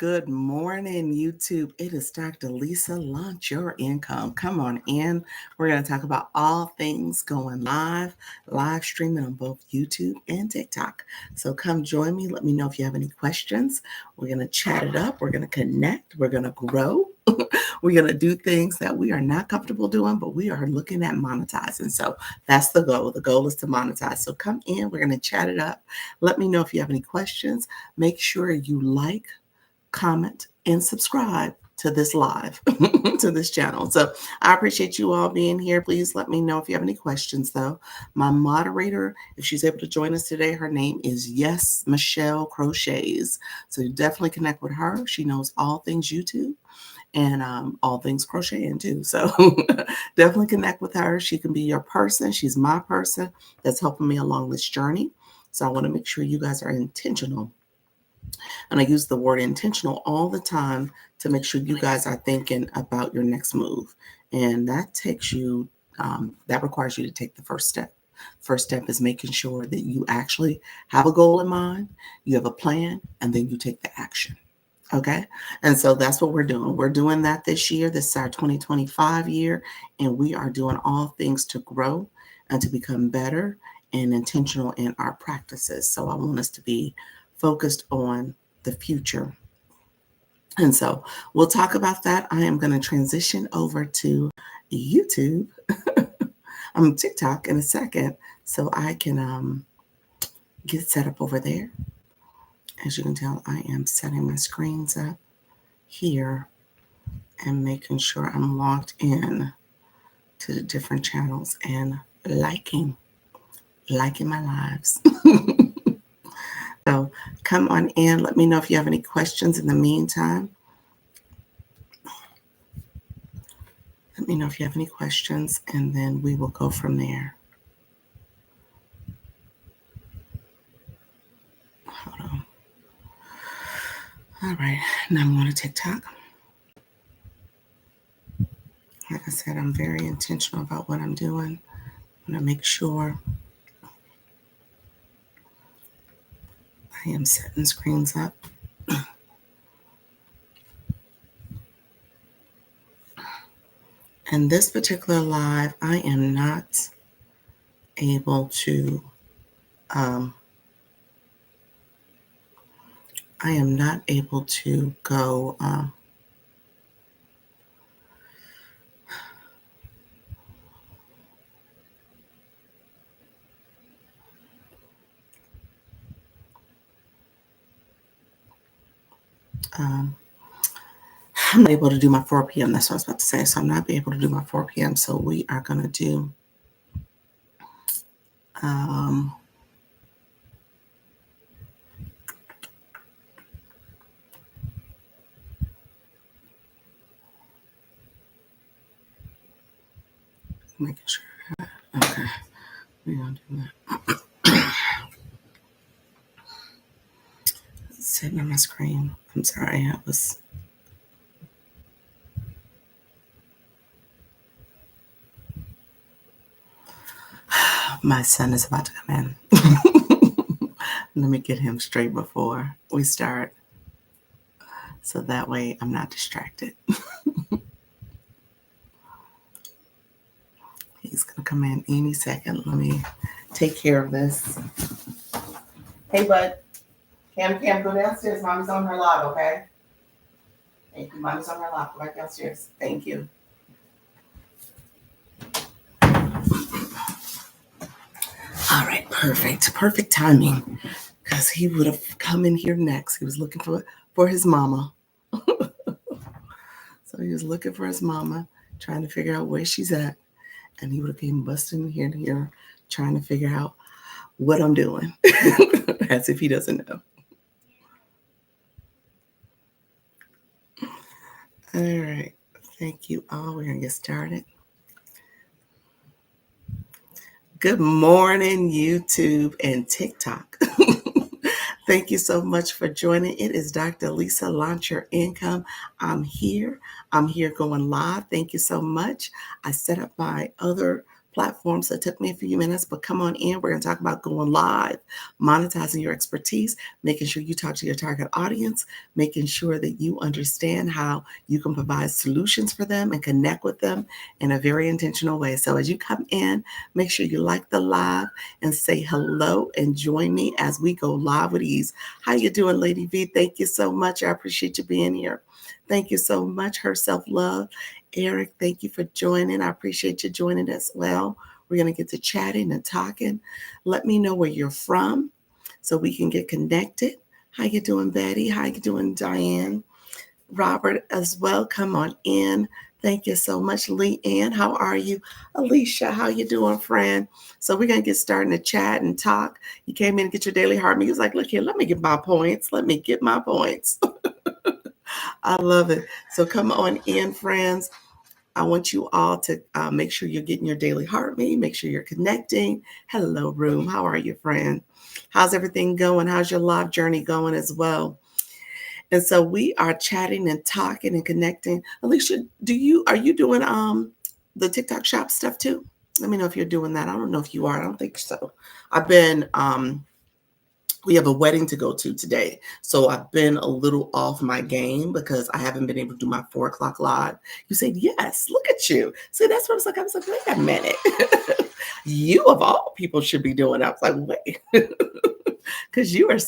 Good morning, YouTube. It is Dr. Lisa. Launch your income. Come on in. We're going to talk about all things going live streaming on both YouTube and TikTok. So come join me. Let me know if you have any questions. We're going to chat it up. We're going to connect. We're going to grow. We're going to do things that we are not comfortable doing, but we are looking at monetizing. So that's the goal. The goal is to monetize. So come in. We're going to chat it up. Let me know if you have any questions. Make sure you like, comment, and subscribe to this live, to this channel. So I appreciate you all being here. Please let me know if you have any questions, though. My moderator, if she's able to join us today, her name is Yes Michelle Crochets. So you definitely connect with her. She knows all things YouTube and all things crocheting too. So definitely connect with her. She can be your person. She's my person that's helping me along this journey. So I want to make sure you guys are intentional. And I use the word intentional all the time to make sure you guys are thinking about your next move. And that takes you, that requires you to take the first step. First step is making sure that you actually have a goal in mind, you have a plan, and then you take the action. Okay. And so that's what we're doing. We're doing that this year. This is our 2025 year. And we are doing all things to grow and to become better and intentional in our practices. So I want us to be focused on the future. And so we'll talk about that. I am going to transition over to YouTube. I'm TikTok in a second so I can get set up over there. As you can tell, I am setting my screens up here and making sure I'm logged in to the different channels and liking my lives. So come on in. Let me know if you have any questions in the meantime. Let me know if you have any questions, and then we will go from there. Hold on. All right. Now I'm going to TikTok. Like I said, I'm very intentional about what I'm doing. I'm going to make sure I am setting screens up. And this particular live, I am not able to go I'm not able to do my 4 p.m. That's what I was about to say. So I'm not able to do my 4 p.m. So we are going to do making sure. Okay. We're going to do that. Sitting on my screen. I'm sorry. I was... My son is about to come in. Let me get him straight before we start. So that way I'm not distracted. He's going to come in any second. Let me take care of this. Hey, bud. Cam, go downstairs. Mommy's on her live, okay? Thank you. Mommy's on her live. Go back downstairs. Thank you. All right, perfect. Perfect timing. Because he would have come in here next. He was looking for his mama. So he was looking for his mama, trying to figure out where she's at. And he would have came busting here and here, trying to figure out what I'm doing. As if he doesn't know. All right. Thank you all. We're going to get started. Good morning, YouTube and TikTok. Thank you so much for joining. It is Dr. Lisa, Launch Your Income. I'm here going live. Thank you so much. I set up my other platforms. So it took me a few minutes, but come on in. We're going to talk about going live, monetizing your expertise, making sure you talk to your target audience, making sure that you understand how you can provide solutions for them and connect with them in a very intentional way. So as you come in, make sure you like the live and say hello and join me as we go live with ease. How you doing, Lady V? Thank you so much. I appreciate you being here. Thank you so much. Her self-love. Eric, thank you for joining. I appreciate you joining as well. We're going to get to chatting and talking. Let me know where you're from so we can get connected. How you doing, Betty? How you doing, Diane? Robert as well. Come on in. Thank you so much, Lee Ann. How are you? Alicia, how you doing, friend? So we're going to get started to chat and talk. You came in to get your daily heart. Me was like, look here, let me get my points. Let me get my points. I love it. So come on in, friends. I want you all to make sure you're getting your daily heart rate. Make sure you're connecting. Hello, room. How are you, friend? How's everything going? How's your life journey going as well? And so we are chatting and talking and connecting. Alicia, are you doing the TikTok shop stuff too? Let me know if you're doing that. I don't know if you are. I don't think so. I've been we have a wedding to go to today. So I've been a little off my game because I haven't been able to do my 4 o'clock live. You said, yes, look at you. See, that's what I was like, wait a minute. You of all people should be doing it. I was like, wait. Because you have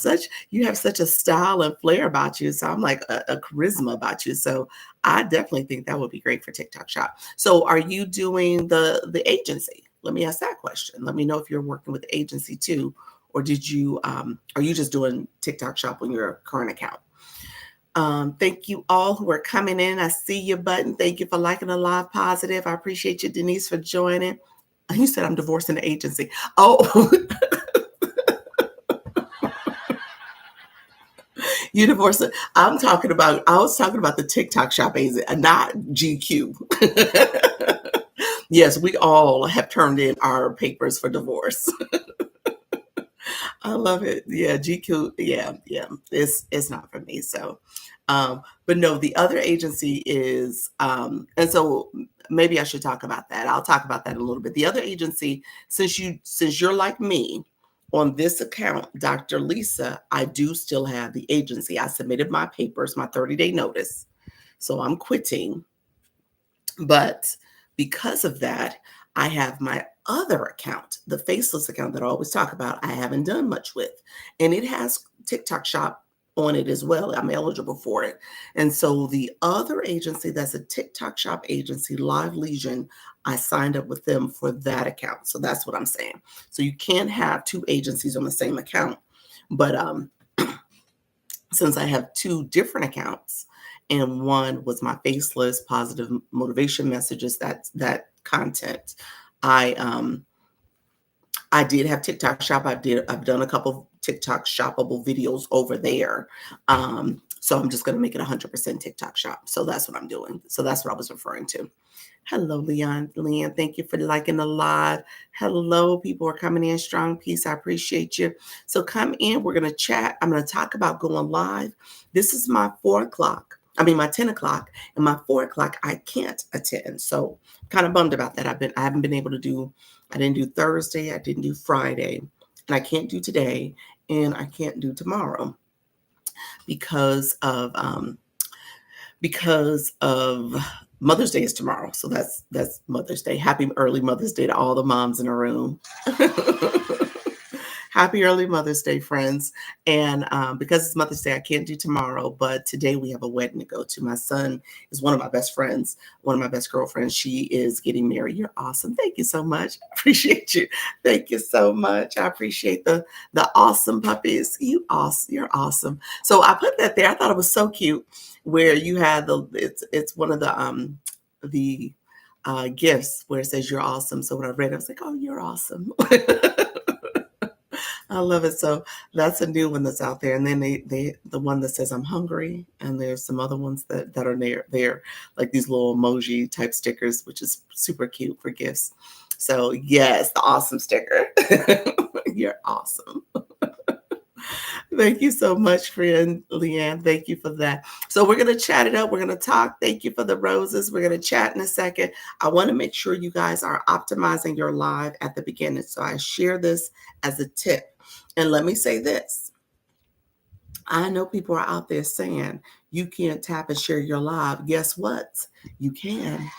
such a style and flair about you. So I'm like a charisma about you. So I definitely think that would be great for TikTok shop. So are you doing the agency? Let me ask that question. Let me know if you're working with the agency too. Or are you just doing TikTok shop on your current account? Thank you all who are coming in. I see your button. Thank you for liking the live positive. I appreciate you, Denise, for joining. You said I'm divorcing the agency. Oh, you divorced it. I was talking about the TikTok shop agency, not GQ. Yes, we all have turned in our papers for divorce. I love it. Yeah, GQ. Yeah. It's not for me. So, but no, the other agency is, and so maybe I should talk about that. I'll talk about that a little bit. The other agency, since you're like me on this account, Dr. Lisa, I do still have the agency. I submitted my papers, my 30-day notice. So I'm quitting. But because of that, I have my other account, the faceless account that I always talk about, I haven't done much with. And it has TikTok shop on it as well. I'm eligible for it. And so the other agency that's a TikTok shop agency, Live Legion, I signed up with them for that account. So that's what I'm saying. So you can't have two agencies on the same account. But since I have two different accounts, and one was my faceless positive motivation messages, that content, I did have TikTok shop. I've done a couple of TikTok shoppable videos over there. So I'm just going to make it 100% TikTok shop. So that's what I'm doing. So that's what I was referring to. Hello, Leanne, thank you for liking the live. Hello, people are coming in strong. Peace. I appreciate you. So come in. We're going to chat. I'm going to talk about going live. This is my 10 o'clock, and my 4 o'clock I can't attend. So I'm kind of bummed about that. I haven't been able to do. I didn't do Thursday. I didn't do Friday, and I can't do today, and I can't do tomorrow because of Mother's Day is tomorrow. So that's Mother's Day. Happy early Mother's Day to all the moms in the room. Happy early Mother's Day, friends. And because it's Mother's Day, I can't do tomorrow, but today we have a wedding to go to. My son is one of my best friends, one of my best girlfriends. She is getting married. You're awesome. Thank you so much. I appreciate you. Thank you so much. I appreciate the awesome puppies. You're awesome. So I put that there. I thought it was so cute where you had it's one of the gifts where it says you're awesome. So when I read it, I was like, oh, you're awesome. I love it. So that's a new one that's out there. And then the one that says I'm hungry. And there's some other ones that are there, like these little emoji type stickers, which is super cute for gifts. So yes, the awesome sticker. You're awesome. Thank you so much, friend Leanne. Thank you for that. So we're going to chat it up. We're going to talk. Thank you for the roses. We're going to chat in a second. I want to make sure you guys are optimizing your live at the beginning. So I share this as a tip. And let me say this. I know people are out there saying you can't tap and share your live. Guess what? You can.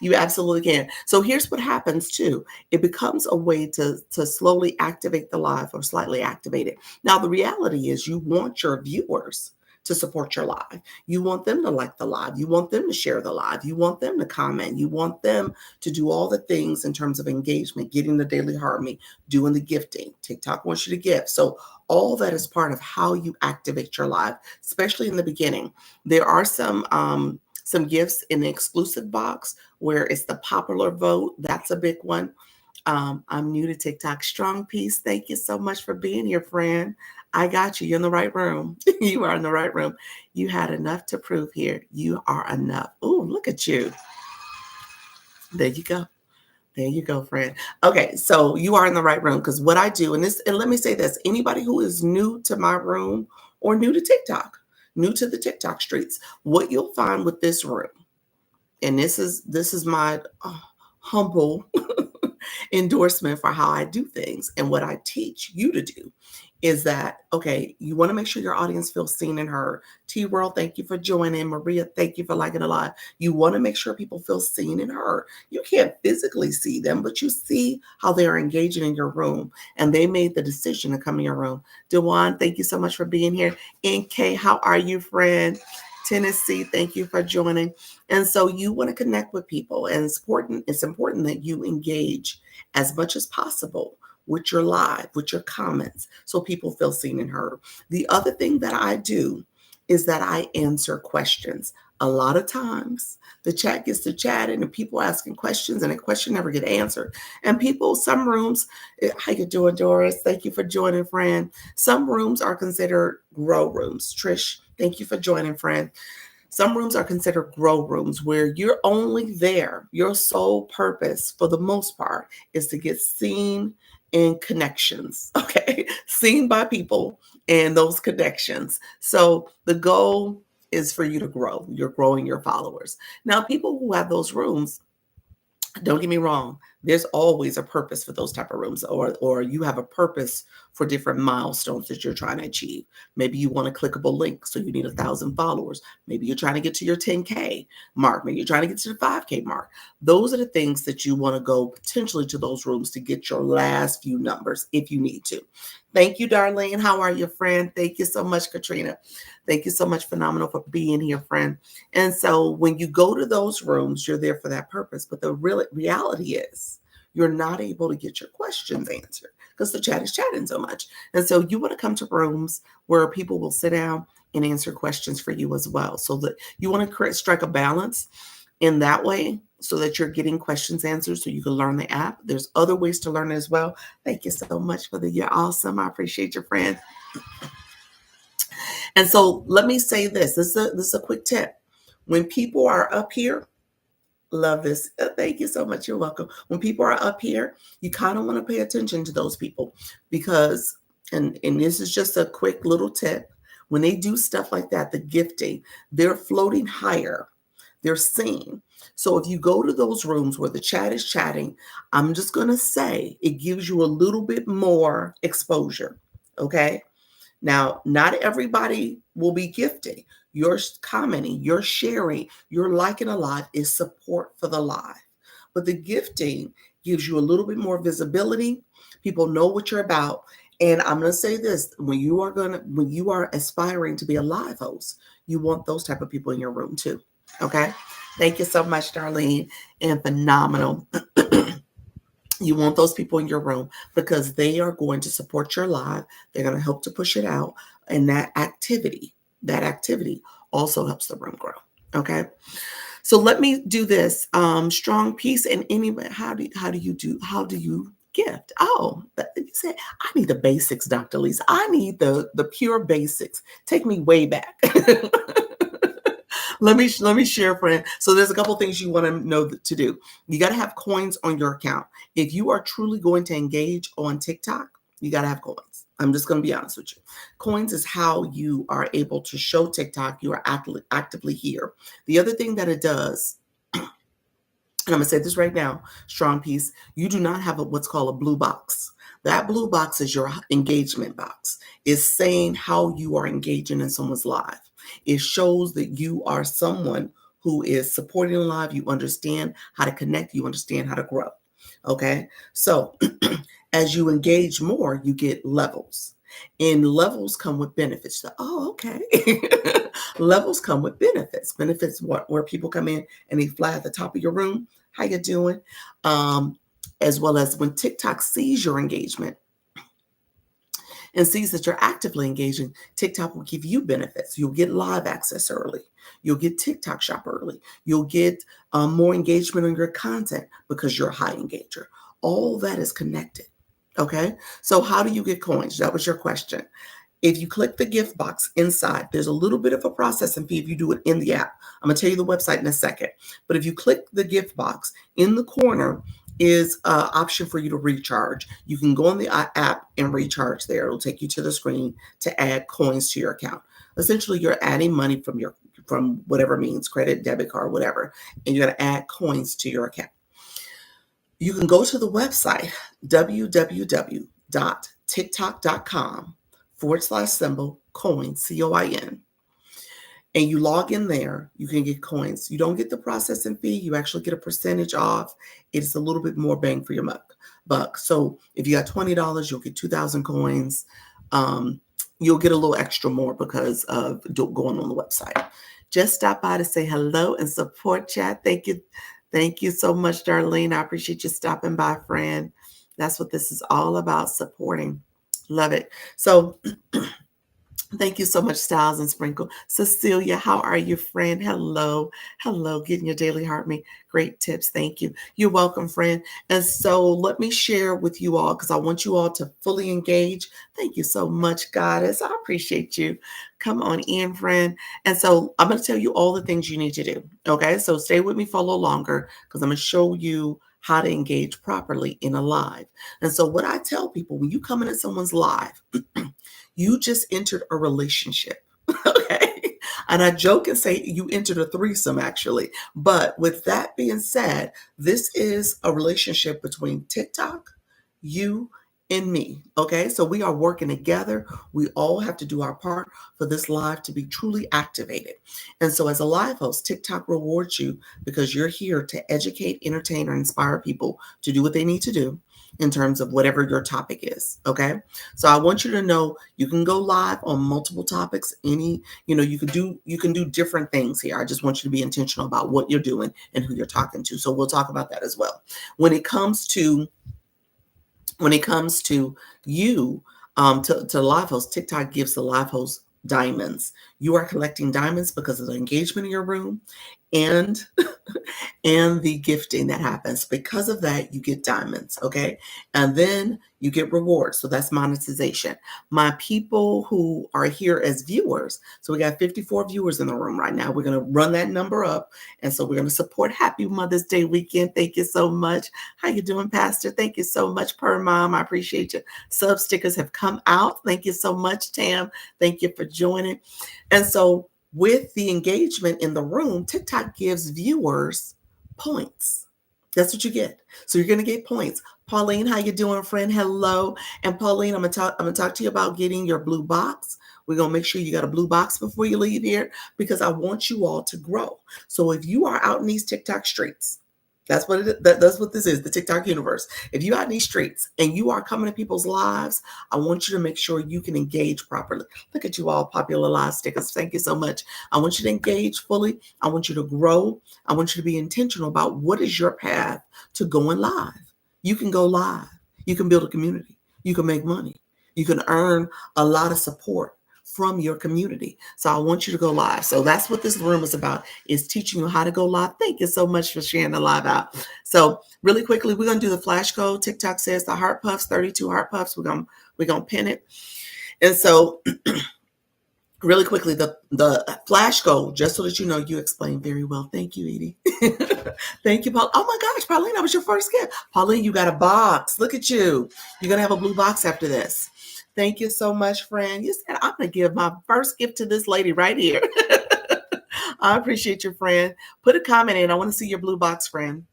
You absolutely can. So here's what happens too. It becomes a way to slowly activate the live or slightly activate it. Now, the reality is you want your viewers to support your live. You want them to like the live. You want them to share the live. You want them to comment. You want them to do all the things in terms of engagement, getting the daily harmony, doing the gifting. TikTok wants you to gift. So all that is part of how you activate your live, especially in the beginning. There are some gifts in the exclusive box where it's the popular vote. That's a big one. I'm new to TikTok. Strong Peace. Thank you so much for being here, friend. I got you. You're in the right room. You are in the right room. You had enough to prove here. You are enough. Oh, look at you. There you go. There you go, friend. Okay, so you are in the right room because what I do, and let me say this: anybody who is new to my room or new to TikTok, new to the TikTok streets, what you'll find with this room, and this is my humble endorsement for how I do things and what I teach you to do is that, okay, you want to make sure your audience feels seen and heard. T-World, thank you for joining. Maria, thank you for liking the live. You want to make sure people feel seen and heard. You can't physically see them, but you see how they're engaging in your room and they made the decision to come in your room. Dewan, thank you so much for being here. NK, how are you, friend? Tennessee, thank you for joining. And so you want to connect with people, and it's important that you engage as much as possible with your live, with your comments, so people feel seen and heard. The other thing that I do is that I answer questions. A lot of times the chat gets to chatting and people asking questions and a question never get answered. And people, some rooms, how you doing, Doris? Thank you for joining, friend. Some rooms are considered grow rooms. Trish, thank you for joining, friend. Some rooms are considered grow rooms where you're only there. Your sole purpose, for the most part, is to get seen in connections, okay? Seen by people and those connections. So the goal is for you to grow. You're growing your followers. Now, people who have those rooms, don't get me wrong, there's always a purpose for those type of rooms, or you have a purpose for different milestones that you're trying to achieve. Maybe you want a clickable link, so you need 1,000 followers. Maybe you're trying to get to your 10K mark. Maybe you're trying to get to the 5K mark. Those are the things that you want to go potentially to those rooms to get your last few numbers if you need to. Thank you, Darlene. How are you, friend? Thank you so much, Katrina. Thank you so much, Phenomenal, for being here, friend. And so when you go to those rooms, you're there for that purpose. But the real reality is you're not able to get your questions answered because the chat is chatting so much. And so you want to come to rooms where people will sit down and answer questions for you as well. So that you want to strike a balance in that way so that you're getting questions answered so you can learn the app. There's other ways to learn as well. Thank you so much for you're awesome. I appreciate your friend. And so let me say this. This is a quick tip. When people are up here, love this. Thank you so much. You're welcome. When people are up here, you kind of want to pay attention to those people because, and this is just a quick little tip. When they do stuff like that, the gifting, they're floating higher. They're seen. So if you go to those rooms where the chat is chatting, I'm just going to say it gives you a little bit more exposure. Okay. Now, not everybody will be gifting. You're commenting, you're sharing, you're liking a lot is support for the live. But the gifting gives you a little bit more visibility. People know what you're about. And I'm going to say this, when you are aspiring to be a live host, you want those type of people in your room too. Okay. Thank you so much, Darlene, and Phenomenal. You want those people in your room because they are going to support your live. They're going to help to push it out. And that activity also helps the room grow. Okay. So let me do this. Strong Peace and anybody, how do you gift? Oh, you said, I need the basics, Dr. Lisa. I need the pure basics. Take me way back. Let me share, friend. So there's a couple things you want to know to do. You got to have coins on your account. If you are truly going to engage on TikTok, you got to have coins. I'm just going to be honest with you. Coins is how you are able to show TikTok you are actively here. The other thing that it does, and I'm going to say this right now, strong piece, you do not have what's called a blue box. That blue box is your engagement box. It's saying how you are engaging in someone's live. It shows that you are someone who is supporting live. You understand how to connect. You understand how to grow. Okay. So as you engage more, you get levels. And levels come with benefits. So, oh, okay. Levels come with benefits. Benefits where people come in and they fly at the top of your room. How you doing? As well as when TikTok sees your engagement and sees that you're actively engaging, TikTok will give you benefits. You'll get live access early. You'll get TikTok shop early. You'll get more engagement on your content because you're a high engager. All that is connected. Okay. So how do you get coins? That was your question. If you click the gift box inside, there's a little bit of a processing fee if you do it in the app. I'm going to tell you the website in a second. But if you click the gift box, in the corner is an option for you to recharge. You can go on the app and recharge there. It'll take you to the screen to add coins to your account. Essentially, you're adding money from whatever means, credit, debit card, whatever, and you're going to add coins to your account. You can go to the website, www.tiktok.com/coin, COIN, and you log in there, you can get coins. You don't get the processing fee. You actually get a percentage off. It's a little bit more bang for your buck. So if you got $20, you'll get 2,000 coins. You'll get a little extra more because of going on the website. Just stop by to say hello and support chat. Thank you. Thank you so much, Darlene. I appreciate you stopping by, friend. That's what this is all about, supporting. Love it. So thank you so much, Styles and Sprinkle. Cecilia, how are you, friend? Hello. Hello. Getting your daily heart me. Great tips. Thank you. You're welcome, friend. And so let me share with you all because I want you all to fully engage. Thank you so much, Goddess. I appreciate you. Come on in, friend. And so I'm going to tell you all the things you need to do. Okay. So stay with me for a little longer because I'm going to show you how to engage properly in a live. And so what I tell people when you come into someone's live, you just entered a relationship, okay? And I joke and say you entered a threesome, actually. But with that being said, this is a relationship between TikTok, you, and me, okay? So we are working together. We all have to do our part for this live to be truly activated. And so as a live host, TikTok rewards you because you're here to educate, entertain, or inspire people to do what they need to do in terms of whatever your topic is, okay? So I want you to know you can go live on multiple topics. You can do different things here. I just want you to be intentional about what you're doing and who you're talking to. So we'll talk about that as well. When it comes to you, to live host, TikTok gives the live host diamonds. You are collecting diamonds because of the engagement in your room and and the gifting that happens. Because of that, you get diamonds, okay? And then you get rewards. So that's monetization. My people who are here as viewers, so we got 54 viewers in the room right now. We're going to run that number up. And so we're going to support Happy Mother's Day weekend. Thank you so much. How you doing, Pastor? Thank you so much, Per Mom. I appreciate you. Sub stickers have come out. Thank you so much, Tam. Thank you for joining. And so with the engagement in the room, TikTok gives viewers points. That's what you get. So you're going to get points. Pauline, how you doing, friend? Hello. And Pauline, I'm gonna talk to you about getting your blue box. We're going to make sure you got a blue box before you leave here because I want you all to grow. So if you are out in these TikTok streets, that's what that's what this is, the TikTok universe. If you're out in these streets and you are coming to people's lives, I want you to make sure you can engage properly. Look at you all, popular live stickers. Thank you so much. I want you to engage fully. I want you to grow. I want you to be intentional about what is your path to going live. You can go live. You can build a community. You can make money. You can earn a lot of support from your community. So I want you to go live. So that's what this room is about, is teaching you how to go live. Thank you so much for sharing the live out. So really quickly, we're going to do the flash code. TikTok says the heart puffs, 32 heart puffs. We're going to pin it. And so really quickly, the flash code, just so that you know, you explained very well. Thank you, Edie. Thank you, Paul. Oh my gosh, Pauline, that was your first gift. Pauline, you got a box. Look at you. You're going to have a blue box after this. Thank you so much, friend. You said, I'm going to give my first gift to this lady right here. I appreciate your friend. Put a comment in. I want to see your blue box, friend.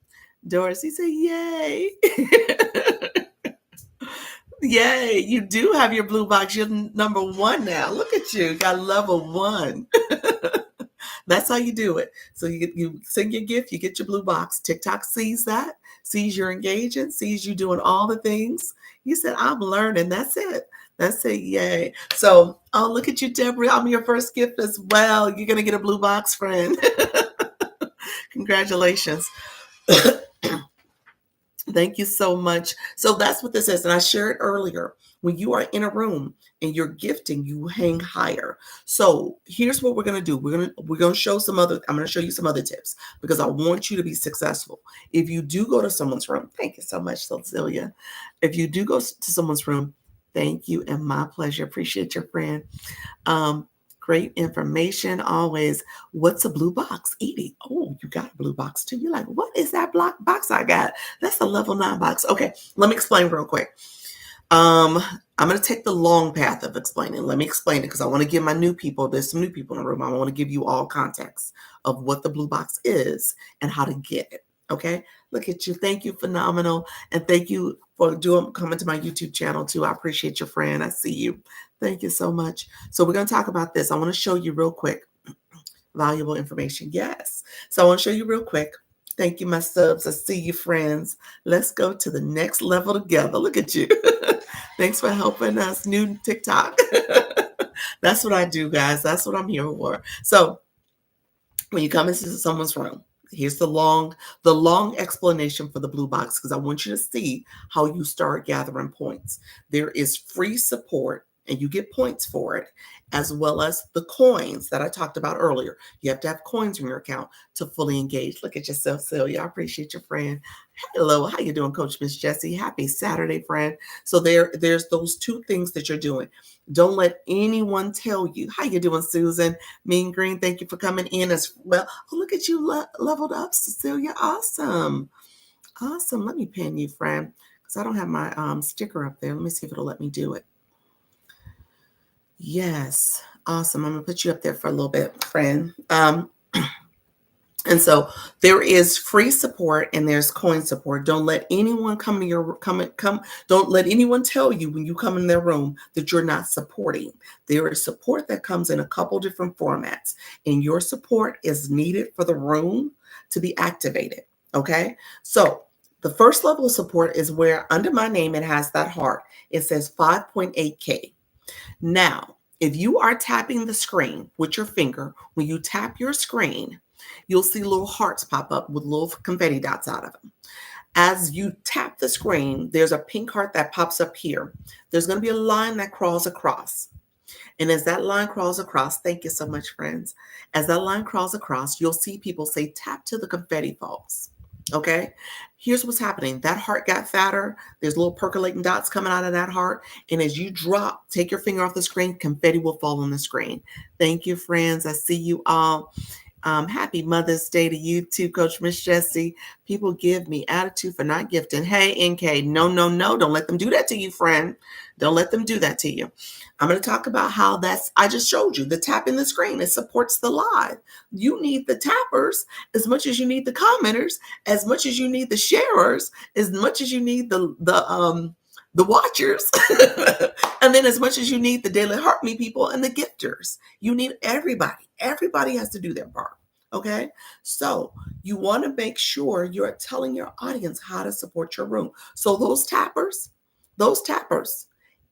Doris, he said, yay. Yay. You do have your blue box. You're number one now. Look at you. Got level 1. That's how you do it. So you send your gift, you get your blue box. TikTok sees that, sees you're engaging, sees you doing all the things. You said, I'm learning. That's it. That's it. Yay. So, oh, look at you, Deborah. I'm your first gift as well. You're going to get a blue box, friend. Congratulations. Thank you so much. So that's what this is. And I shared earlier, when you are in a room and you're gifting, you hang higher. So here's what we're going to do. We're going to show I'm going to show you some other tips because I want you to be successful. If you do go to someone's room, thank you so much, Cecilia. If you do go to someone's room, thank you and my pleasure. Appreciate your friend. Great information always. What's a blue box? Edie. Oh, you got a blue box too. You're like, what is that black box I got? That's a level 9 box. Okay, let me explain real quick. I'm going to take the long path of explaining. Let me explain it because I want to give my new people, there's some new people in the room. I want to give you all context of what the blue box is and how to get it. Okay, look at you. Thank you, phenomenal. And thank you for coming to my YouTube channel too. I appreciate your friend. I see you. Thank you so much. So we're going to talk about this. I want to show you real quick. Valuable information. Yes. So I want to show you real quick. Thank you, my subs. I see you, friends. Let's go to the next level together. Look at you. Thanks for helping us. New TikTok. That's what I do, guys. That's what I'm here for. So when you come into someone's room, here's the long explanation for the blue box because I want you to see how you start gathering points. There is free support and you get points for it, as well as the coins that I talked about earlier. You have to have coins in your account to fully engage. Look at yourself, Celia. I appreciate your friend. Hello, how you doing, Coach Miss Jessie? Happy Saturday, friend. So there's those two things that you're doing. Don't let anyone tell you. How you doing, Susan? Mean Green, thank you for coming in as well. Oh, look at you leveled up, Cecilia. Awesome. Awesome. Let me pin you, friend, because I don't have my sticker up there. Let me see if it'll let me do it. Yes. Awesome. I'm going to put you up there for a little bit, friend. And so there is free support and there's coin support. Don't let anyone don't let anyone tell you when you come in their room that you're not supporting. There is support that comes in a couple different formats, and your support is needed for the room to be activated. Okay. So the first level of support is where under my name, it has that heart. It says 5.8K. Now, if you are tapping the screen with your finger, when you tap your screen, you'll see little hearts pop up with little confetti dots out of them. As you tap the screen, there's a pink heart that pops up here. There's going to be a line that crawls across. And as that line crawls across, thank you so much, friends. As that line crawls across, you'll see people say, tap till the confetti falls. Okay, here's what's happening. That heart got fatter. There's little percolating dots coming out of that heart. And as you take your finger off the screen, confetti will fall on the screen. Thank you, friends. I see you all. Happy Mother's Day to you too, Coach Miss Jessie. People give me attitude for not gifting. Hey, NK, no. Don't let them do that to you, friend. Don't let them do that to you. I'm going to talk about how I just showed you the tapping the screen. It supports the live. You need the tappers as much as you need the commenters, as much as you need the sharers, as much as you need the watchers, and then as much as you need the Daily Heart Me people and the gifters. You need everybody. Everybody has to do their part. Okay. So you want to make sure you're telling your audience how to support your room. So those tappers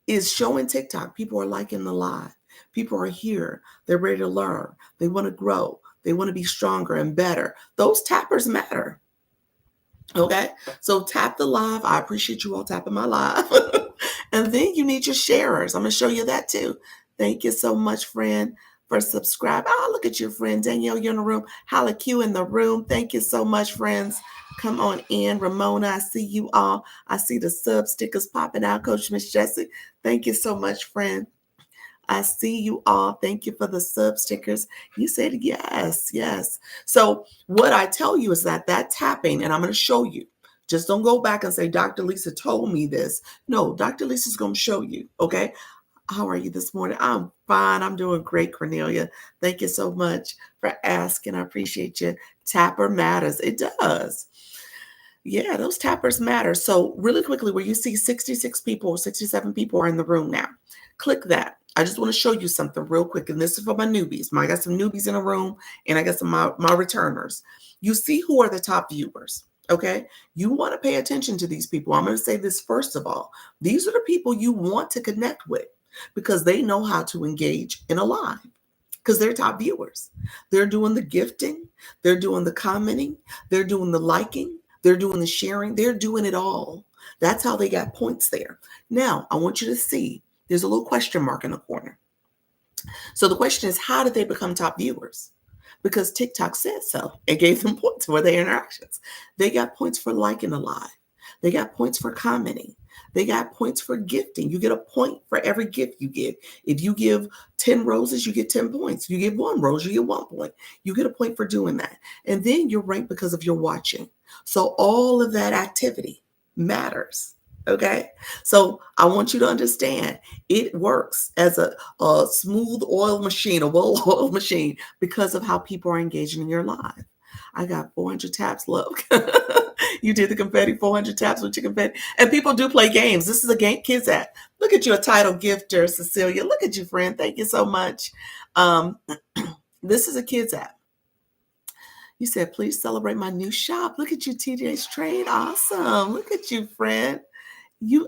is showing TikTok. People are liking the live. People are here. They're ready to learn. They want to grow. They want to be stronger and better. Those tappers matter. Okay, so tap the live. I appreciate you all tapping my live. And then you need your sharers. I'm going to show you that too. Thank you so much, friend, for subscribing. Oh, look at your friend. Danielle, you're in the room. Holla Q in the room. Thank you so much, friends. Come on in. Ramona, I see you all. I see the sub stickers popping out. Coach Miss Jessie, thank you so much, friend. I see you all. Thank you for the sub stickers. You said yes. So what I tell you is that tapping, and I'm going to show you. Just don't go back and say, Dr. Lisa told me this. No, Dr. Lisa's going to show you, okay? How are you this morning? I'm fine. I'm doing great, Cornelia. Thank you so much for asking. I appreciate you. Tapper matters. It does. Yeah, those tappers matter. So, really quickly, where you see 66 people, 67 people are in the room now, click that. I just want to show you something real quick. And this is for my newbies. I got some newbies in the room, and I got some my returners. You see who are the top viewers. Okay. You want to pay attention to these people. I'm going to say this first of all. These are the people you want to connect with because they know how to engage in a live because they're top viewers. They're doing the gifting, they're doing the commenting, they're doing the liking, they're doing the sharing, they're doing it all. That's how they got points there. Now, I want you to see there's a little question mark in the corner. So the question is, how did they become top viewers? Because TikTok said so. It gave them points for their interactions. They got points for liking a live. They got points for commenting. They got points for gifting. You get a point for every gift you give. If you give 10 roses, you get 10 points. You give 1 rose, you get 1 point. You get a point for doing that. And then you're ranked because of your watching. So all of that activity matters. Okay. So I want you to understand it works as a smooth oil machine, a well-oiled machine, because of how people are engaging in your live. I got 400 taps, look. You did the confetti, 400 taps with your confetti. And people do play games. This is a game kids app. Look at you, a title gifter, Cecilia. Look at you, friend. Thank you so much. This is a kids app. You said, please celebrate my new shop. Look at you, TJ's Trade. Awesome. Look at you, friend.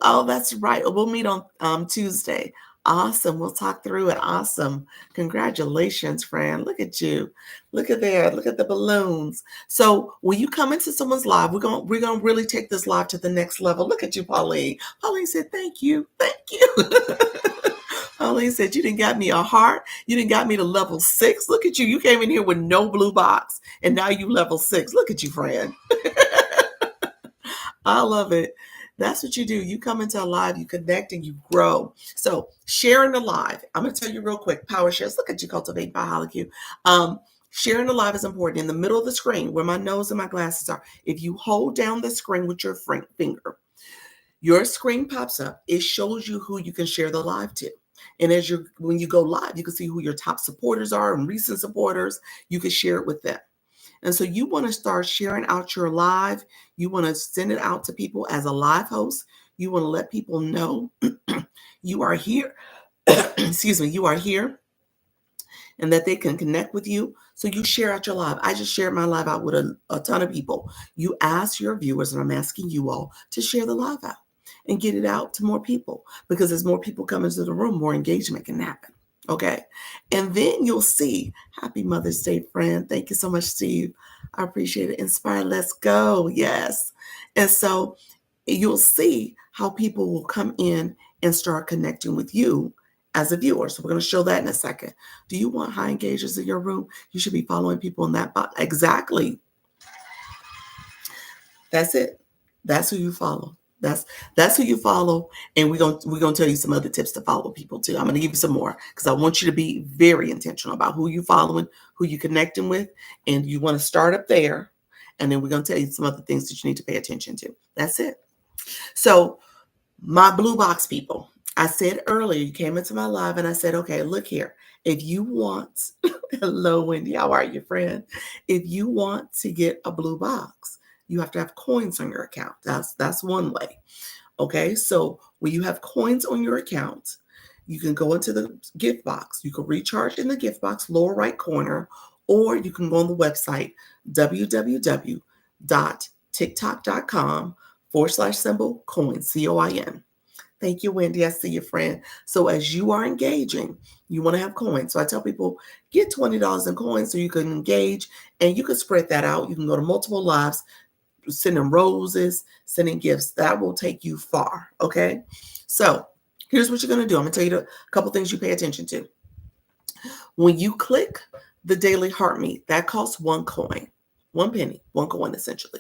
Oh, that's right. We'll meet on Tuesday. Awesome. We'll talk through it. Awesome. Congratulations, friend. Look at you. Look at there. Look at the balloons. So when you come into someone's live, we're gonna really take this live to the next level. Look at you, Pauline. Pauline said, thank you. Thank you. Pauline said, you didn't got me a heart. You didn't got me to level 6. Look at you. You came in here with no blue box, and now you level 6. Look at you, friend. I love it. That's what you do. You come into a live, you connect, and you grow. So sharing the live. I'm going to tell you real quick. Power shares. Look at you, cultivate by Hollywood. Sharing the live is important. In the middle of the screen, where my nose and my glasses are, if you hold down the screen with your finger, your screen pops up. It shows you who you can share the live to. And when you go live, you can see who your top supporters are and recent supporters. You can share it with them. And so you want to start sharing out your live. You want to send it out to people as a live host. You want to let people know you are here. Excuse me, you are here and that they can connect with you. So you share out your live. I just shared my live out with a ton of people. You ask your viewers, and I'm asking you all to share the live out and get it out to more people, because as more people come into the room, more engagement can happen. Okay. And then you'll see, happy Mother's Day, friend. Thank you so much, Steve. I appreciate it. Inspire, let's go. Yes. And so you'll see how people will come in and start connecting with you as a viewer. So we're going to show that in a second. Do you want high engagers in your room? You should be following people in that box. Exactly. That's it. That's who you follow. That's who you follow. And we're gonna tell you some other tips to follow people too. I'm gonna give you some more because I want you to be very intentional about who you're following, who you're connecting with, and you want to start up there. And then we're gonna tell you some other things that you need to pay attention to. That's it. So my blue box people, I said earlier, you came into my live and I said, okay, look here. If you want, hello, Wendy, how are you, friend? If you want to get a blue box, you have to have coins on your account. That's one way. Okay, so when you have coins on your account, you can go into the gift box. You can recharge in the gift box, lower right corner, or you can go on the website, www.tiktok.com/symbol coins, COIN. Thank you, Wendy. I see you, friend. So as you are engaging, you want to have coins. So I tell people, get $20 in coins so you can engage, and you can spread that out. You can go to multiple lives, sending roses, sending gifts. That will take you far. Okay. So here's what you're going to do. I'm going to tell you a couple things you pay attention to. When you click the daily heart meet, that costs 1 coin, 1 penny, 1 coin essentially.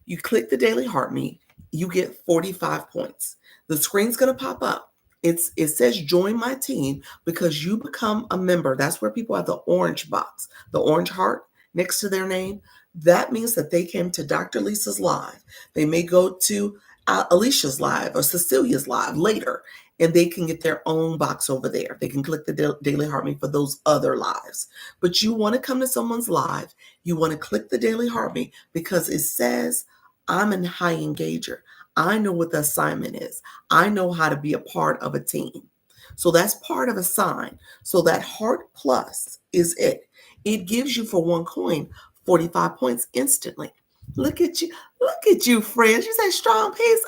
You click the daily heart meet, you get 45 points. The screen's going to pop up. It says join my team because you become a member. That's where people have the orange box, the orange heart next to their name. That means that they came to Dr. Lisa's live. They may go to Alicia's live or Cecilia's live later. and they can get their own box over there. They can click the Daily Heart Me for those other lives. But you want to come to someone's live, you want to click the Daily Heart Me because it says, I'm a high engager. I know what the assignment is. I know how to be a part of a team. So that's part of a sign. So that heart plus is it. It gives you for one coin 45 points instantly. Look at you, friends. You said strong pace.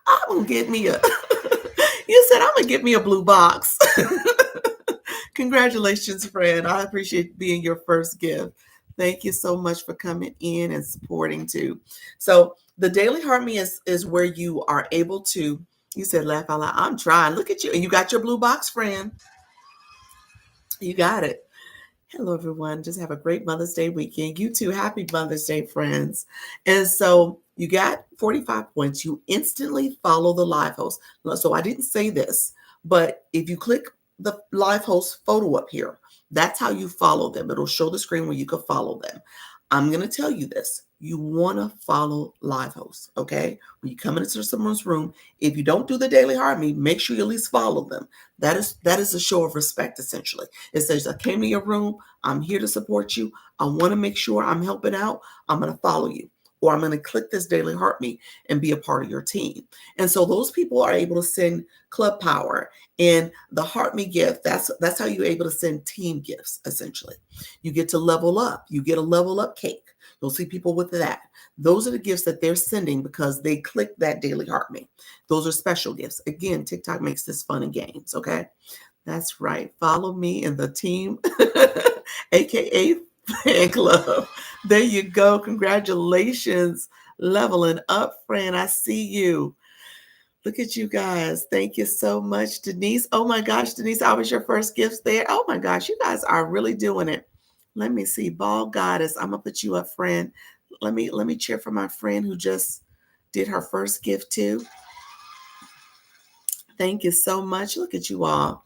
I'm gonna get me a you said I'm gonna get me a blue box. Congratulations, friend. I appreciate being your first gift. Thank you so much for coming in and supporting too. So the Daily Heart Me is where you are able to, you said laugh out loud. I'm trying. Look at you. And you got your blue box, friend. You got it. Hello, everyone. Just have a great Mother's Day weekend. You too. Happy Mother's Day, friends. And so you got 45 points. You instantly follow the live host. So I didn't say this, but if you click the live host photo up here, that's how you follow them. It'll show the screen where you can follow them. I'm going to tell you this. You want to follow live hosts, okay? When you come into someone's room, if you don't do the Daily Heart Me, make sure you at least follow them. That is a show of respect, essentially. It says, I came to your room. I'm here to support you. I want to make sure I'm helping out. I'm going to follow you. Or I'm going to click this Daily Heart Me and be a part of your team. And so those people are able to send club power and the Heart Me gift. That's how you're able to send team gifts, essentially. You get to level up. You get a level up cake. You'll see people with that. Those are the gifts that they're sending because they click that Daily Heart Me. Those are special gifts. Again, TikTok makes this fun and games, okay? That's right. Follow me in the team, aka fan club. There you go. Congratulations. Leveling up, friend. I see you. Look at you guys. Thank you so much, Denise. Oh my gosh, Denise, I was your first gift there. Oh my gosh, you guys are really doing it. Let me see. Ball Goddess. I'm gonna put you up, friend. Let me cheer for my friend who just did her first gift too. Thank you so much. Look at you all.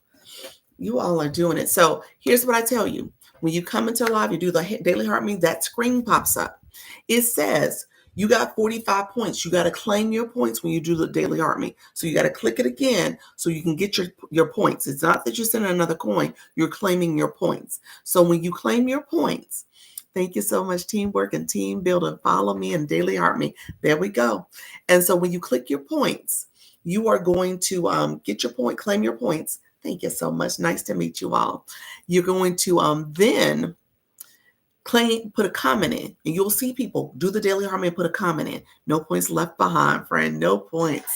You all are doing it. So here's what I tell you. When you come into live, you do the Daily Heart Me, that screen pops up. It says you got 45 points. You got to claim your points when you do the Daily Heart Me. So you got to click it again so you can get your points. It's not that you're sending another coin. You're claiming your points. So when you claim your points, thank you so much, teamwork and team building. Follow me and Daily Heart Me. There we go. And so when you click your points, you are going to get your point, claim your points. Thank you so much. Nice to meet you all. You're going to then put a comment in, and you'll see people do the Daily Heart Me and put a comment in. No points left behind, friend. No points.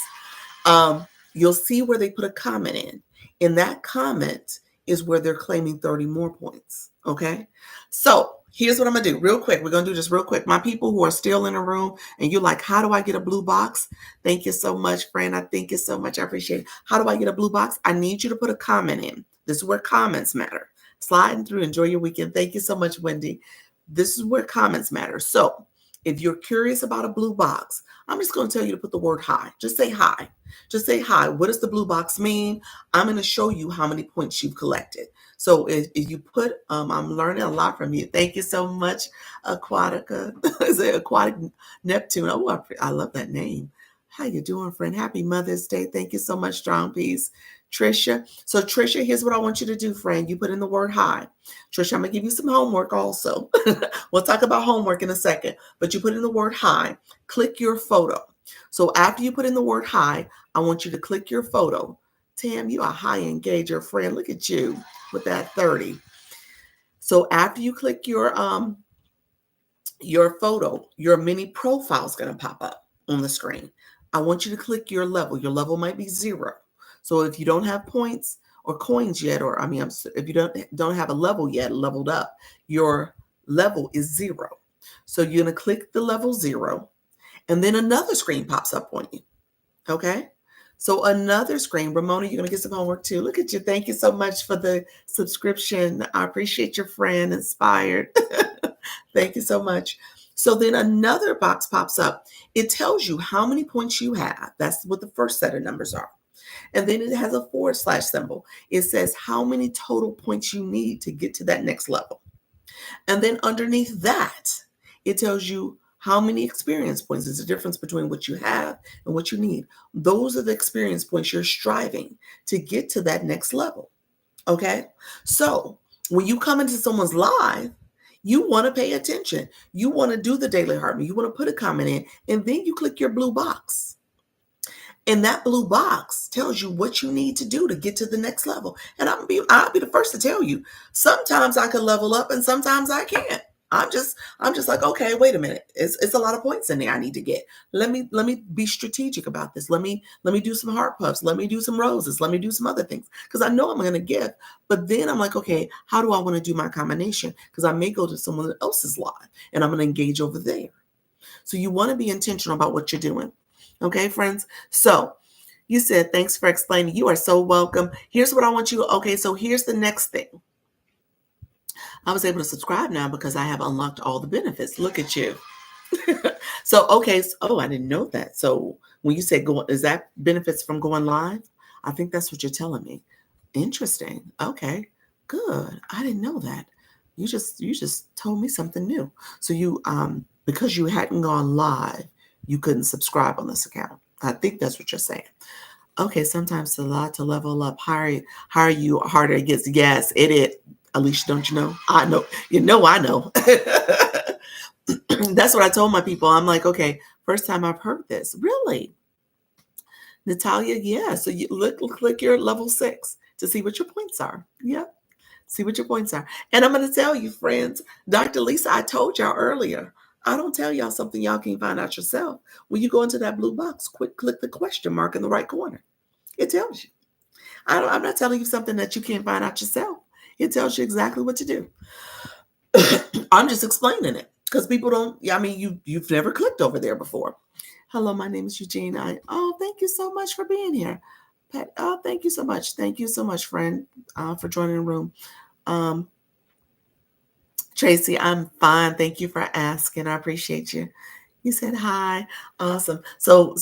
You'll see where they put a comment in. And that comment is where they're claiming 30 more points. Okay. So here's what I'm going to do real quick. We're going to do this real quick. My people who are still in the room and you're like, how do I get a blue box? Thank you so much, friend. I thank you so much. I appreciate it. How do I get a blue box? I need you to put a comment in. This is where comments matter. Sliding through. Enjoy your weekend. Thank you so much, Wendy. This is where comments matter. So if you're curious about a blue box, I'm just going to tell you to put the word hi. Just say hi. Just say hi. What does the blue box mean? I'm going to show you how many points you've collected. So if you put, I'm learning a lot from you. Thank you so much, Aquatica. Is it Aquatic Neptune? Oh, I love that name. How you doing, friend? Happy Mother's Day. Thank you so much, Strong Peace. Trisha. So Trisha, here's what I want you to do, friend. You put in the word hi. Trisha, I'm going to give you some homework also. We'll talk about homework in a second, but you put in the word hi, click your photo. So after you put in the word hi, I want you to click your photo. Tam, you are a high engager, friend. Look at you with that 30. So after you click your photo, your mini profile is going to pop up on the screen. I want you to click your level. Your level might be 0. So if you don't have points or coins yet, or if you don't have a level yet, leveled up, your level is 0. So you're going to click the level 0, and then another screen pops up on you. Okay. So another screen, Ramona, you're going to get some homework too. Look at you. Thank you so much for the subscription. I appreciate your friend, inspired. Thank you so much. So then another box pops up. It tells you how many points you have. That's what the first set of numbers are. And then it has a / symbol. It says how many total points you need to get to that next level. And then underneath that, it tells you How many experience points? Is the difference between what you have and what you need. Those are the experience points you're striving to get to that next level. Okay? So when you come into someone's live, you want to pay attention. You want to do the daily heartbeat. You want to put a comment in, and then you click your blue box. And that blue box tells you what you need to do to get to the next level. And I'll be the first to tell you, sometimes I can level up and sometimes I can't. I'm just like, okay, wait a minute. It's a lot of points in there I need to get. Let me be strategic about this. Let me do some heart puffs. Let me do some roses. Let me do some other things. Because I know I'm gonna give. But then I'm like, okay, how do I want to do my combination? Because I may go to someone else's live and I'm gonna engage over there. So you want to be intentional about what you're doing. Okay, friends? So you said, thanks for explaining. You are so welcome. Here's what I want you. Okay, so here's the next thing. I was able to subscribe now because I have unlocked all the benefits. Look at you. So, okay. Oh, I didn't know that. So when you say go, is that benefits from going live? I think that's what you're telling me. Interesting. Okay, good. I didn't know that. You just told me something new. So you because you hadn't gone live, you couldn't subscribe on this account. I think that's what you're saying. Okay, sometimes a lot to level up, higher you, harder it gets. Yes, it is. Alicia, don't you know? I know. I know. That's what I told my people. I'm like, okay, first time I've heard this. Really? Natalia, yeah. So you click your level 6 to see what your points are. Yeah. See what your points are. And I'm going to tell you, friends, Dr. Lisa, I told y'all earlier, I don't tell y'all something y'all can find out yourself. When you go into that blue box, click the question mark in the right corner. It tells you. I'm not telling you something that you can't find out yourself. It tells you exactly what to do. I'm just explaining it because people don't. I mean, you've never clicked over there before. Hello, my name is Eugene. Thank you so much for being here. Pat, thank you so much. Thank you so much, friend, for joining the room. Um, Tracy, I'm fine. Thank you for asking. I appreciate you. You said hi. Awesome. So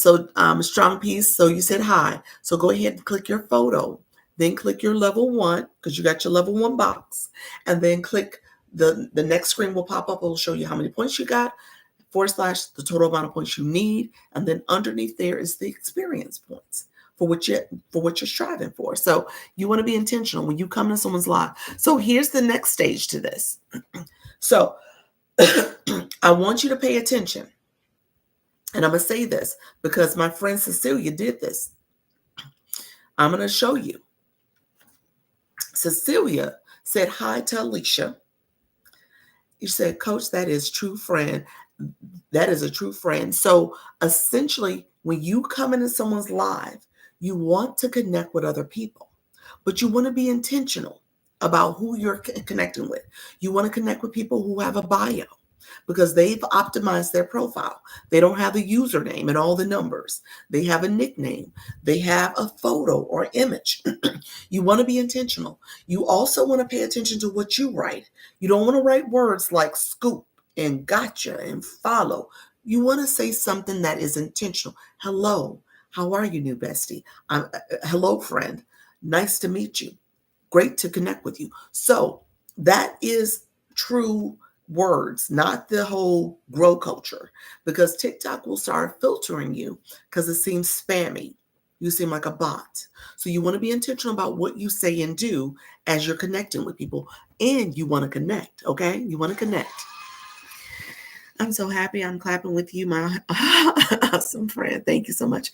strong piece. So you said hi. So go ahead and click your photo. Then click your level 1 because you got your level 1 box. And then click the next screen will pop up. It'll show you how many points you got, / the total amount of points you need. And then underneath there is the experience points for what you're striving for. So you want to be intentional when you come to someone's live. So here's the next stage to this. So I want you to pay attention. And I'm going to say this because my friend Cecilia did this. I'm going to show you. Cecilia said hi to Alicia. You said, Coach, that is true friend. That is a true friend. So essentially, when you come into someone's live, you want to connect with other people, but you want to be intentional about who you're connecting with. You want to connect with people who have a bio because they've optimized their profile. They don't have the username and all the numbers. They have a nickname. They have a photo or image. You want to be intentional. You also want to pay attention to what you write. You don't want to write words like scoop and gotcha and follow. You want to say something that is intentional. Hello, how are you, new bestie? Hello, friend. Nice to meet you. Great to connect with you. So that is true words, not the whole grow culture, because TikTok will start filtering you because it seems spammy. You seem like a bot. So you want to be intentional about what you say and do as you're connecting with people, and you want to connect. Okay, you want to connect. I'm so happy I'm clapping with you, my awesome friend. Thank you so much.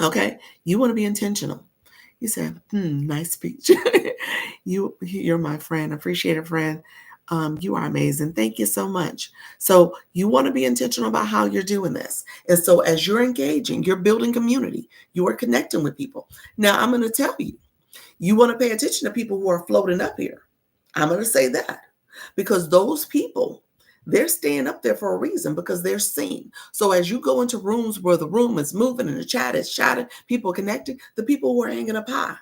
Okay, you want to be intentional. You said, nice speech. You're my friend. Appreciate it, friend. You are amazing. Thank you so much. So you want to be intentional about how you're doing this. And so as you're engaging, you're building community. You are connecting with people. Now, I'm going to tell you, you want to pay attention to people who are floating up here. I'm going to say that because those people, they're staying up there for a reason because they're seen. So as you go into rooms where the room is moving and the chat is chatting, people connecting, the people who are hanging up high,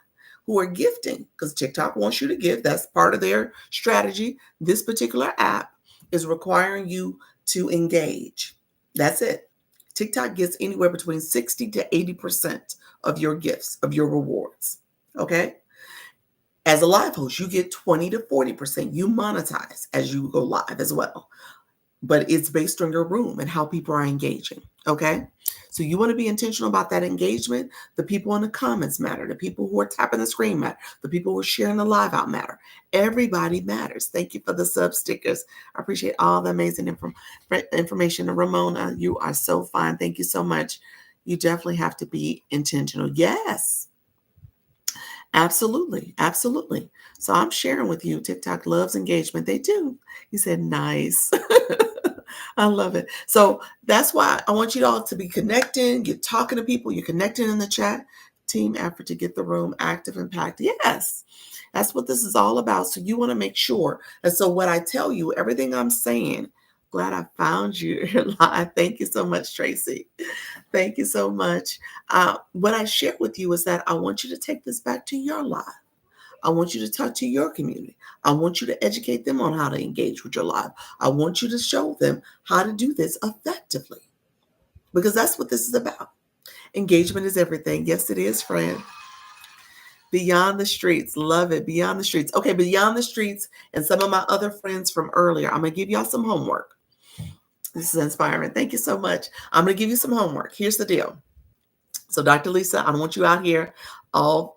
who are gifting, because TikTok wants you to give. That's part of their strategy. This particular app is requiring you to engage. That's it. TikTok gets anywhere between 60 to 80% of your gifts, of your rewards. Okay? As a live host, you get 20 to 40%. You monetize as you go live as well. but it's based on your room and how people are engaging. Okay. So you want to be intentional about that engagement. The people in the comments matter. The people who are tapping the screen matter. The people who are sharing the live out matter. Everybody matters. Thank you for the sub stickers. I appreciate all the amazing information. And Ramona, you are so fine. Thank you so much. You definitely have to be intentional. Yes. Absolutely. Absolutely. So I'm sharing with you, TikTok loves engagement. They do. You said nice. I love it. So that's why I want you all to be connecting, you're talking to people, you're connecting in the chat. Team effort to get the room active and packed. Yes, that's what this is all about. So you want to make sure. And so what I tell you, everything I'm saying, glad I found you live. Thank you so much, Tracy. Thank you so much. What I shared with you is that I want you to take this back to your life. I want you to talk to your community. I want you to educate them on how to engage with your live. I want you to show them how to do this effectively because that's what this is about. Engagement is everything. Yes, it is, friend. Beyond the streets. Love it. Beyond the streets. Okay, beyond the streets and some of my other friends from earlier. I'm going to give y'all some homework. This is inspiring. Thank you so much. I'm going to give you some homework. Here's the deal. So, Dr. Lisa, I don't want you out here all,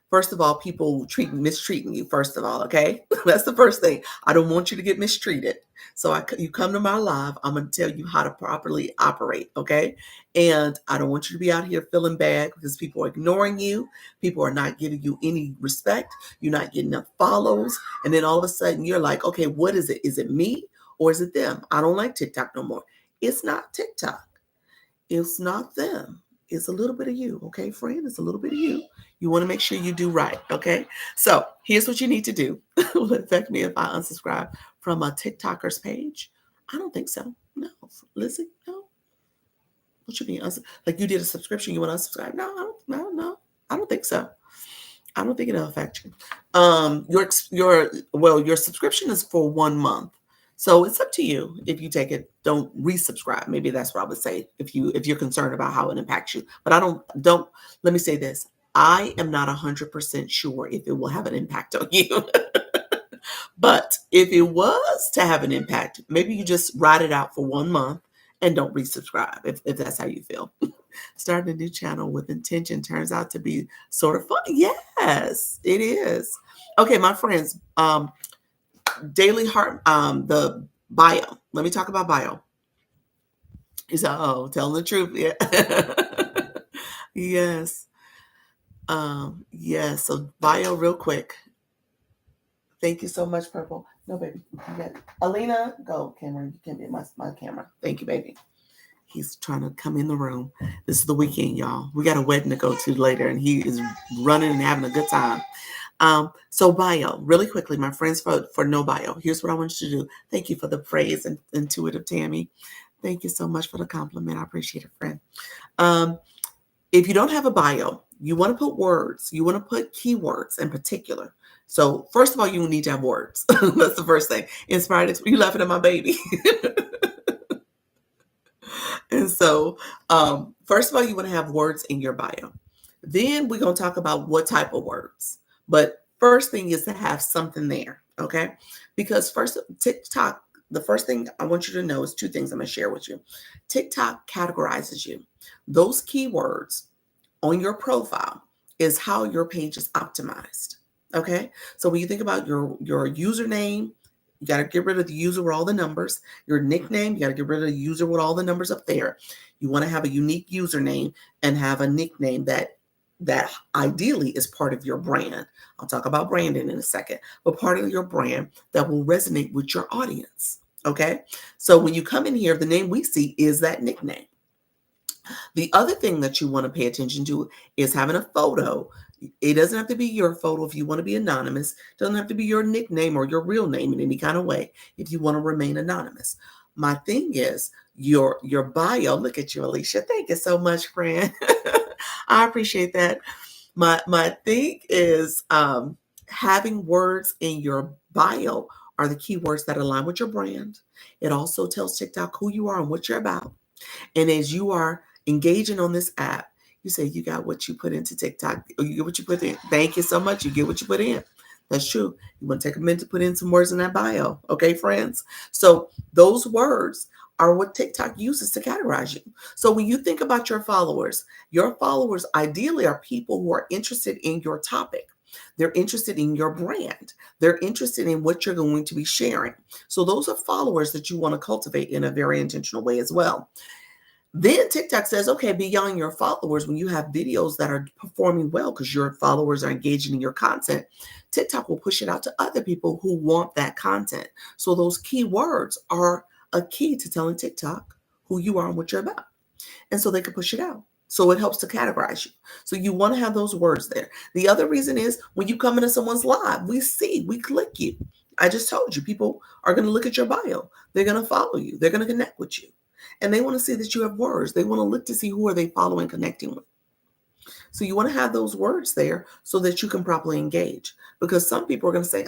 first of all, people mistreating you, first of all, okay? That's the first thing. I don't want you to get mistreated. So you come to my live, I'm going to tell you how to properly operate, okay? And I don't want you to be out here feeling bad because people are ignoring you. People are not giving you any respect. You're not getting enough follows. And then all of a sudden you're like, okay, what is it? Is it me or is it them? I don't like TikTok no more. It's not TikTok. It's not them. It's a little bit of you, okay, friend? It's a little bit of you. You want to make sure you do right, okay? So here's what you need to do. Will it affect me if I unsubscribe from a TikToker's page? I don't think so. No. Lizzie, no. What you mean? Like you did a subscription, you want to unsubscribe? No. I don't think so. I don't think it'll affect you. Your subscription is for 1 month. So it's up to you if you take it. Don't resubscribe. Maybe that's what I would say if you're concerned about how it impacts you. But don't let me say this. I am not 100% sure if it will have an impact on you. But if it was to have an impact, maybe you just ride it out for 1 month and don't resubscribe if that's how you feel. Starting a new channel with intention turns out to be sort of fun. Yes, it is. Okay, my friends, Daily Heart, the bio. Let me talk about bio. He said, oh, telling the truth. Yeah. Yes. Yes. So bio real quick. Thank you so much, Purple. No, baby. Alina, go, Cameron. You can be my camera. Thank you, baby. He's trying to come in the room. This is the weekend, y'all. We got a wedding to go to later, and he is running and having a good time. So bio, really quickly, my friends for no bio. Here's what I want you to do. Thank you for the praise and intuitive Tammy. Thank you so much for the compliment. I appreciate it, friend. If you don't have a bio, you want to put words. You want to put keywords in particular. So first of all, you need to have words. That's the first thing. Inspired. You laughing at my baby. And so, first of all, you want to have words in your bio. Then we're going to talk about what type of words. But first thing is to have something there, okay? Because first, TikTok, the first thing I want you to know is 2 things I'm going to share with you. TikTok categorizes you. Those keywords on your profile is how your page is optimized, okay? So when you think about your username, you got to get rid of the user with all the numbers. Your nickname, you got to get rid of the user with all the numbers up there. You want to have a unique username and have a nickname that ideally is part of your brand. I'll talk about branding in a second, but part of your brand that will resonate with your audience. Okay. So when you come in here, the name we see is that nickname. The other thing that you want to pay attention to is having a photo. It doesn't have to be your photo if you want to be anonymous. It doesn't have to be your nickname or your real name in any kind of way if you want to remain anonymous. My thing is your bio. Look at you, Alicia. Thank you so much, friend. I appreciate that. My thing is having words in your bio are the keywords that align with your brand. It also tells TikTok who you are and what you're about. And as you are engaging on this app, you say you got what you put into TikTok. You get what you put in. Thank you so much. You get what you put in. That's true. You want to take a minute to put in some words in that bio. Okay, friends? So those words are what TikTok uses to categorize you. So when you think about your followers ideally are people who are interested in your topic. They're interested in your brand. They're interested in what you're going to be sharing. So those are followers that you want to cultivate in a very intentional way as well. Then TikTok says, okay, beyond your followers, when you have videos that are performing well because your followers are engaging in your content, TikTok will push it out to other people who want that content. So those keywords are a key to telling TikTok who you are and what you're about. And so they can push it out. So it helps to categorize you. So you want to have those words there. The other reason is when you come into someone's live, we click you. I just told you, people are going to look at your bio. They're going to follow you. They're going to connect with you. And they want to see that you have words. They want to look to see who are they following, connecting with. So you want to have those words there so that you can properly engage. Because some people are going to say,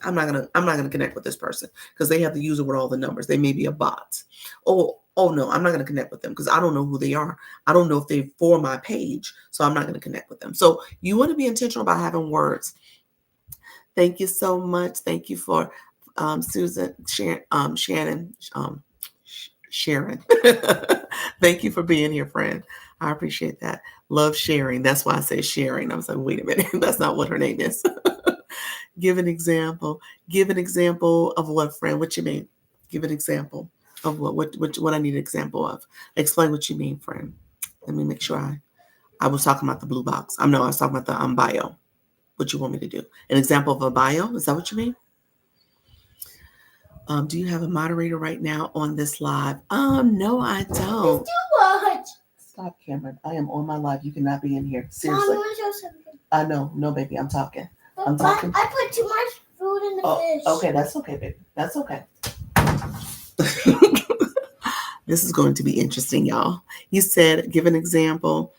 I'm not gonna connect with this person because they have the user with all the numbers. They may be a bot. Oh no, I'm not gonna connect with them because I don't know who they are. I don't know if they're for my page, so I'm not gonna connect with them. So you want to be intentional about having words. Thank you so much. Thank you for Susan, Shannon, Sharon. Thank you for being here, friend. I appreciate that. Love sharing. That's why I say sharing. I was like, wait a minute, that's not what her name is. Give an example. Give an example of what, friend? What you mean? Give an example of what I need an example of. Explain what you mean, friend. Let me make sure I was talking about the blue box. I was talking about the bio. What you want me to do? An example of a bio? Is that what you mean? Do you have a moderator right now on this live? No, I don't. It's too much. Stop, Cameron. I am on my live. You cannot be in here. Seriously. I know. No, baby. I'm talking. I'm talking. I put too much food in the fish. Okay. That's okay, baby. That's okay. This is going to be interesting, y'all. You said, give an example.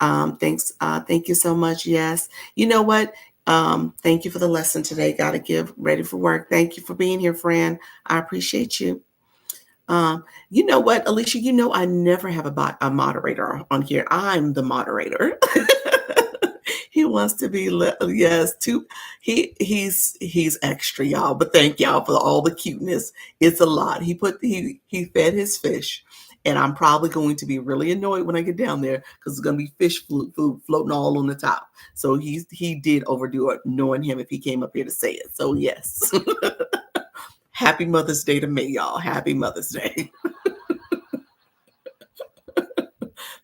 Thanks. Thank you so much. Yes. You know what? Thank you for the lesson today. Got to give ready for work. Thank you for being here, friend. I appreciate you. You know what, Alicia, I never have a moderator on here. I'm the moderator. He wants to be, yes, he's extra, y'all, but thank y'all for all the cuteness. It's a lot. He fed his fish, and I'm probably going to be really annoyed when I get down there because it's going to be fish food floating all on the top. So he did overdo it, knowing him if he came up here to say it. So yes. Happy Mother's Day to me, y'all. Happy Mother's Day.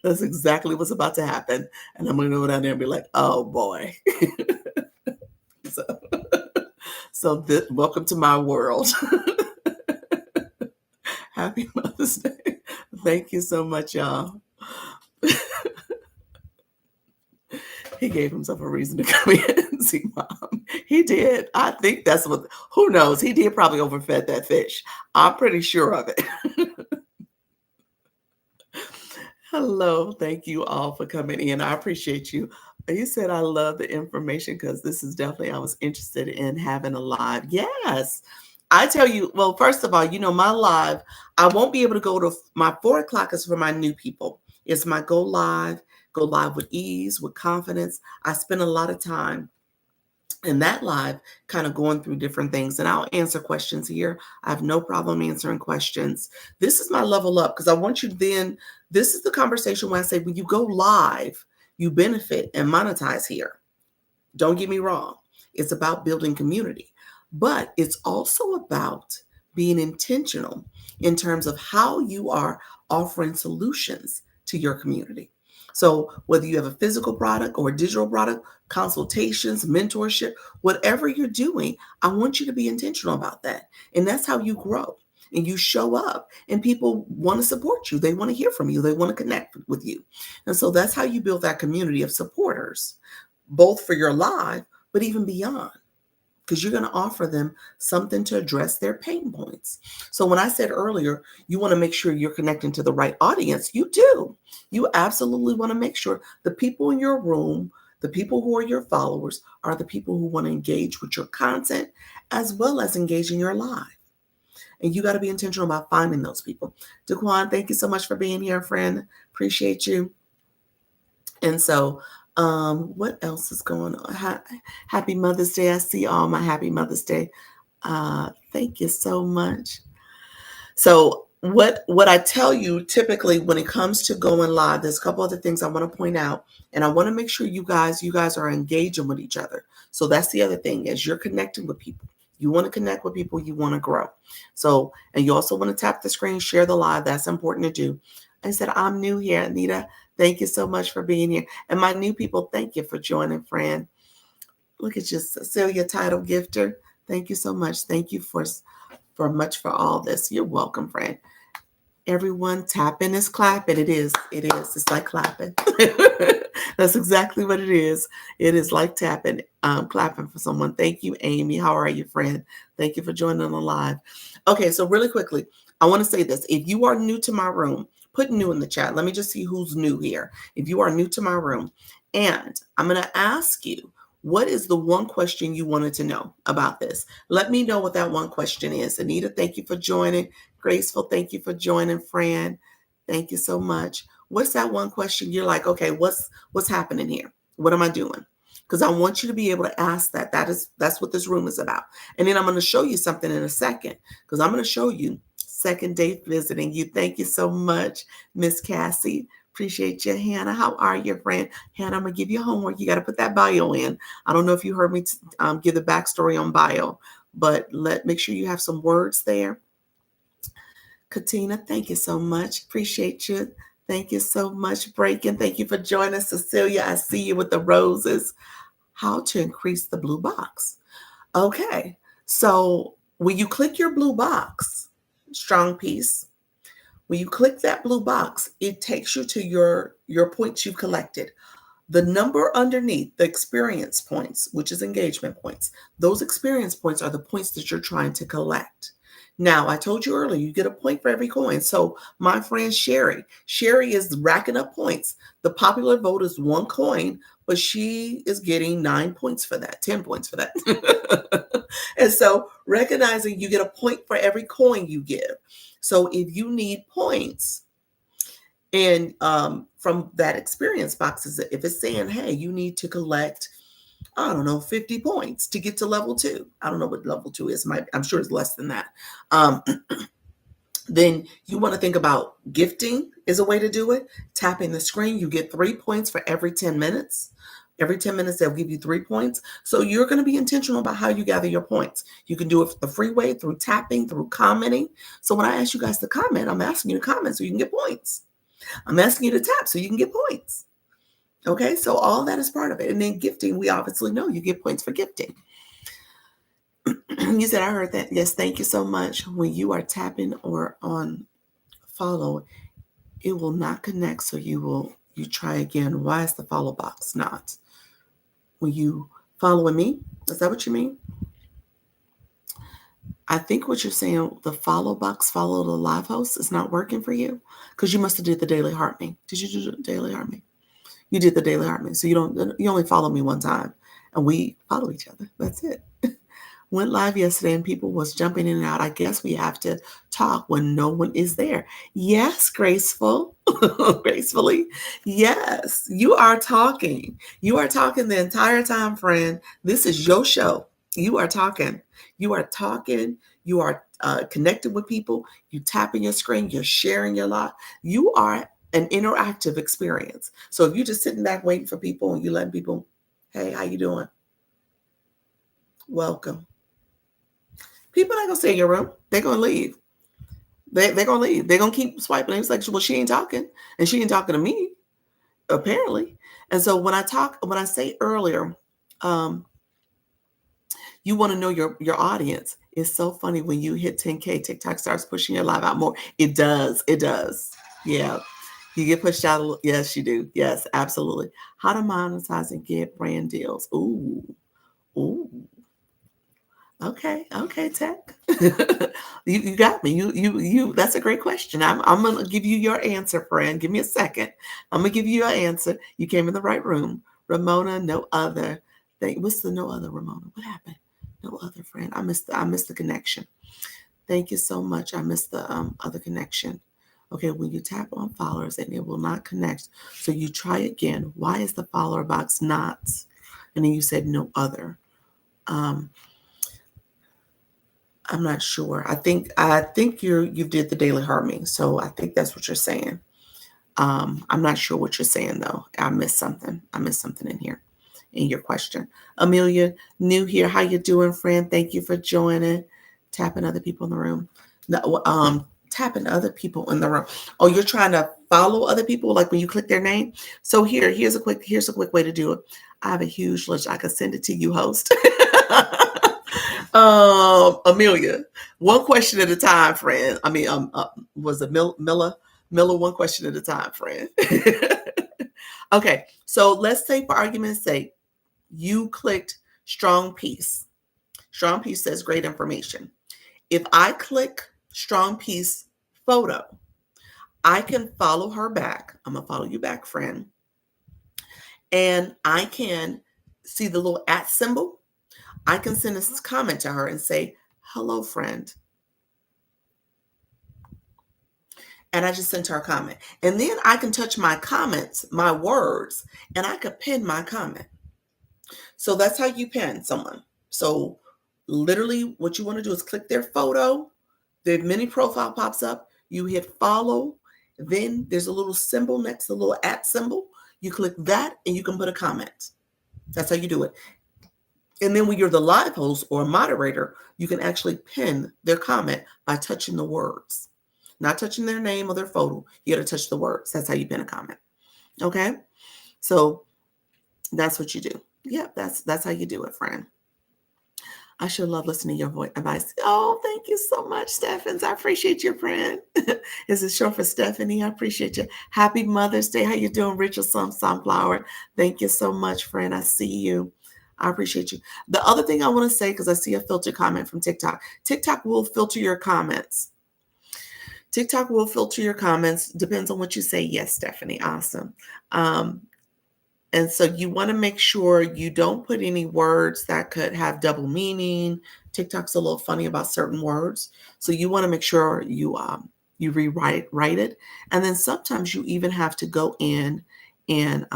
That's exactly what's about to happen. And I'm going to go down there and be like, oh boy. Welcome to my world. Happy Mother's Day. Thank you so much, y'all. He gave himself a reason to come in and see Mom. He did. I think that's who knows? He did probably overfed that fish. I'm pretty sure of it. Hello. Thank you all for coming in. I appreciate you. You said I love the information because this is definitely, I was interested in having a live. Yes. I tell you, well, first of all, my live, I won't be able to go to my 4:00 is for my new people. It's my go live with ease, with confidence. I spend a lot of time in that live kind of going through different things, and I'll answer questions here. I have no problem answering questions. This is my level up because I want you this is the conversation where I say when you go live, you benefit and monetize here. Don't get me wrong. It's about building community, but it's also about being intentional in terms of how you are offering solutions to your community. So whether you have a physical product or a digital product, consultations, mentorship, whatever you're doing, I want you to be intentional about that. And that's how you grow and you show up and people want to support you. They want to hear from you. They want to connect with you. And so that's how you build that community of supporters, both for your live, but even beyond, because you're going to offer them something to address their pain points. So when I said earlier, you want to make sure you're connecting to the right audience, you do. You absolutely want to make sure the people in your room, the people who are your followers, are the people who want to engage with your content as well as engage in your live. And you got to be intentional about finding those people. Daquan, thank you so much for being here, friend. Appreciate you. And so What else is going on? Happy Mother's Day. I see all my Happy Mother's Day. Thank you so much. So what I tell you typically when it comes to going live, there's a couple other things I want to point out, and I want to make sure you guys are engaging with each other. So that's the other thing, as you're connecting with people. You want to connect with people, you want to grow. So, and you also want to tap the screen, share the live. That's important to do. I said, I'm new here, Anita. Thank you so much for being here. And my new people, thank you for joining, friend. Look at you, Cecilia, title gifter. Thank you so much. Thank you for much for all this. You're welcome, friend. Everyone tapping is clapping. It is. It is. It's like clapping. That's exactly what it is. It is like tapping, clapping for someone. Thank you, Amy. How are you, friend? Thank you for joining on the live. Okay, so really quickly, I want to say this. If you are new to my room, put new in the chat. Let me just see who's new here. If you are new to my room, and I'm going to ask you, what is the one question you wanted to know about this? Let me know what that one question is. Anita, thank you for joining. Graceful, thank you for joining, Fran. Thank you so much. What's that one question you're like, okay, what's happening here? What am I doing? Because I want you to be able to ask that. That's what this room is about. And then I'm going to show you something in a second, because I'm going to show you second day visiting you. Thank you so much, Miss Cassie. Appreciate you, Hannah. How are you, friend? Hannah, I'm going to give you homework. You got to put that bio in. I don't know if you heard me give the backstory on bio, but make sure you have some words there. Katina, thank you so much. Appreciate you. Thank you so much, Breaking. Thank you for joining us. Cecilia, I see you with the roses. How to increase the blue box. Okay, so when you click your blue box, strong piece, when you click that blue box, it takes you to your points you've collected. The number underneath, the experience points, which is engagement points, those experience points are the points that you're trying to collect. Now, I told you earlier, you get a point for every coin. So my friend Sherry is racking up points. The popular vote is 1 coin, but she is getting 9 points for that, 10 points for that. And so recognizing you get a point for every coin you give. So if you need points, and from that experience box, if it's saying, hey, you need to collect, I don't know, 50 points to get to level 2. I don't know what level 2 is. I'm sure it's less than that. Then you want to think about gifting is a way to do it. Tapping the screen, you get 3 points for every 10 minutes. Every 10 minutes, they'll give you 3 points. So you're going to be intentional about how you gather your points. You can do it the free way, through tapping, through commenting. So when I ask you guys to comment, I'm asking you to comment so you can get points. I'm asking you to tap so you can get points. Okay, so all that is part of it. And then gifting, we obviously know you get points for gifting. You said, I heard that. Yes, thank you so much. When you are tapping or on follow, it will not connect. So you try again. Why is the follow box not? When you following me, is that what you mean? I think what you're saying, the follow box, follow the live host, is not working for you, because you must have did the daily heart me. Did you do the daily heart me? You did the daily heart me. So you only follow me one time, and we follow each other. That's it. Went live yesterday and people was jumping in and out. I guess we have to talk when no one is there. Yes, graceful, gracefully. Yes, you are talking. You are talking the entire time, friend. This is your show. You are talking. You are talking. You are connected with people. You tapping your screen. You're sharing your life. You are an interactive experience. So if you're just sitting back waiting for people and you letting people, hey, how you doing? Welcome. People not gonna stay in your room. They're gonna leave. They're gonna leave. They're gonna keep swiping. It's like, well, she ain't talking, and she ain't talking to me, apparently. And so when I say earlier, you want to know your audience. It's so funny when you hit 10K, TikTok starts pushing your live out more. It does. It does. Yeah. You get pushed out. Yes, you do. Yes, absolutely. How to monetize and get brand deals. Ooh. Ooh. Okay, Tech. You got me. You. That's a great question. I'm gonna give you your answer, friend. Give me a second. I'm gonna give you your answer. You came in the right room, Ramona. No other. What's the no other, Ramona? What happened? No other, friend. I missed the connection. Thank you so much. I missed the other connection. Okay, when you tap on followers and it will not connect, so you try again. Why is the follower box not? And then you said no other. Um, I'm not sure. I think you did the daily harming, so I think that's what you're saying. I'm not sure what you're saying though. I missed something. I missed something in here in your question. Amelia, new here. How you doing, friend? Thank you for joining. Tapping other people in the room. No, tapping other people in the room. Oh, you're trying to follow other people, like when you click their name. So here's a quick way to do it. I have a huge list. I could send it to you, host. Amelia, one question at a time, friend. I mean, was it Miller? Miller, one question at a time, friend. Okay, so let's say, for argument's sake, you clicked strong piece. Strong piece says great information. If I click strong piece photo, I can follow her back. I'm gonna follow you back, friend. And I can see the little at symbol. I can send a comment to her and say, hello, friend. And I just sent her a comment. And then I can touch my comments, my words, and I could pin my comment. So that's how you pin someone. So literally what you want to do is click their photo, their mini profile pops up, you hit follow, then there's a little symbol next to the little at symbol. You click that and you can put a comment. That's how you do it. And then when you're the live host or moderator, you can actually pin their comment by touching the words. Not touching their name or their photo. You got to touch the words. That's how you pin a comment. Okay? So that's what you do. Yeah, that's how you do it, friend. I sure love listening to your voice advice. Oh, thank you so much, Stephens. I appreciate your friend. Is it short for Stephanie? I appreciate you. Happy Mother's Day. How you doing, Rachel Sunflower? Thank you so much, friend. I see you. I appreciate you. The other thing I want to say, because I see a filter comment from TikTok. TikTok will filter your comments. TikTok will filter your comments. Depends on what you say. Yes, Stephanie. Awesome. And so you want to make sure you don't put any words that could have double meaning. TikTok's a little funny about certain words. So you want to make sure you rewrite it. And then sometimes you even have to go in and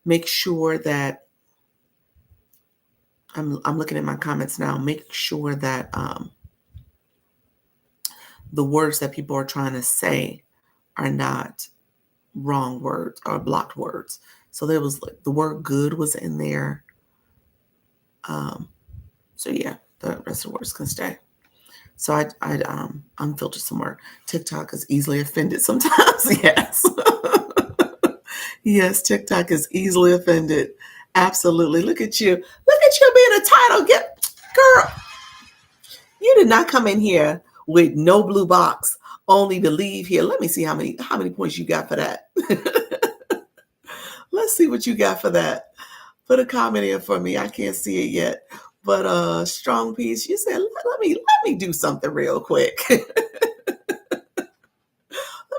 make sure that I'm looking at my comments now. Make sure that the words that people are trying to say are not wrong words or blocked words. So there was like the word good was in there. So yeah, the rest of the words can stay. So I'd unfilter some word. TikTok is easily offended sometimes. Yes. Yes, TikTok is easily offended. Absolutely. Look at you. Look at you being a title get girl. You did not come in here with no blue box, only to leave here. Let me see how many points you got for that. Let's see what you got for that. Put a comment in for me. I can't see it yet. But strong piece. You said let me do something real quick. Let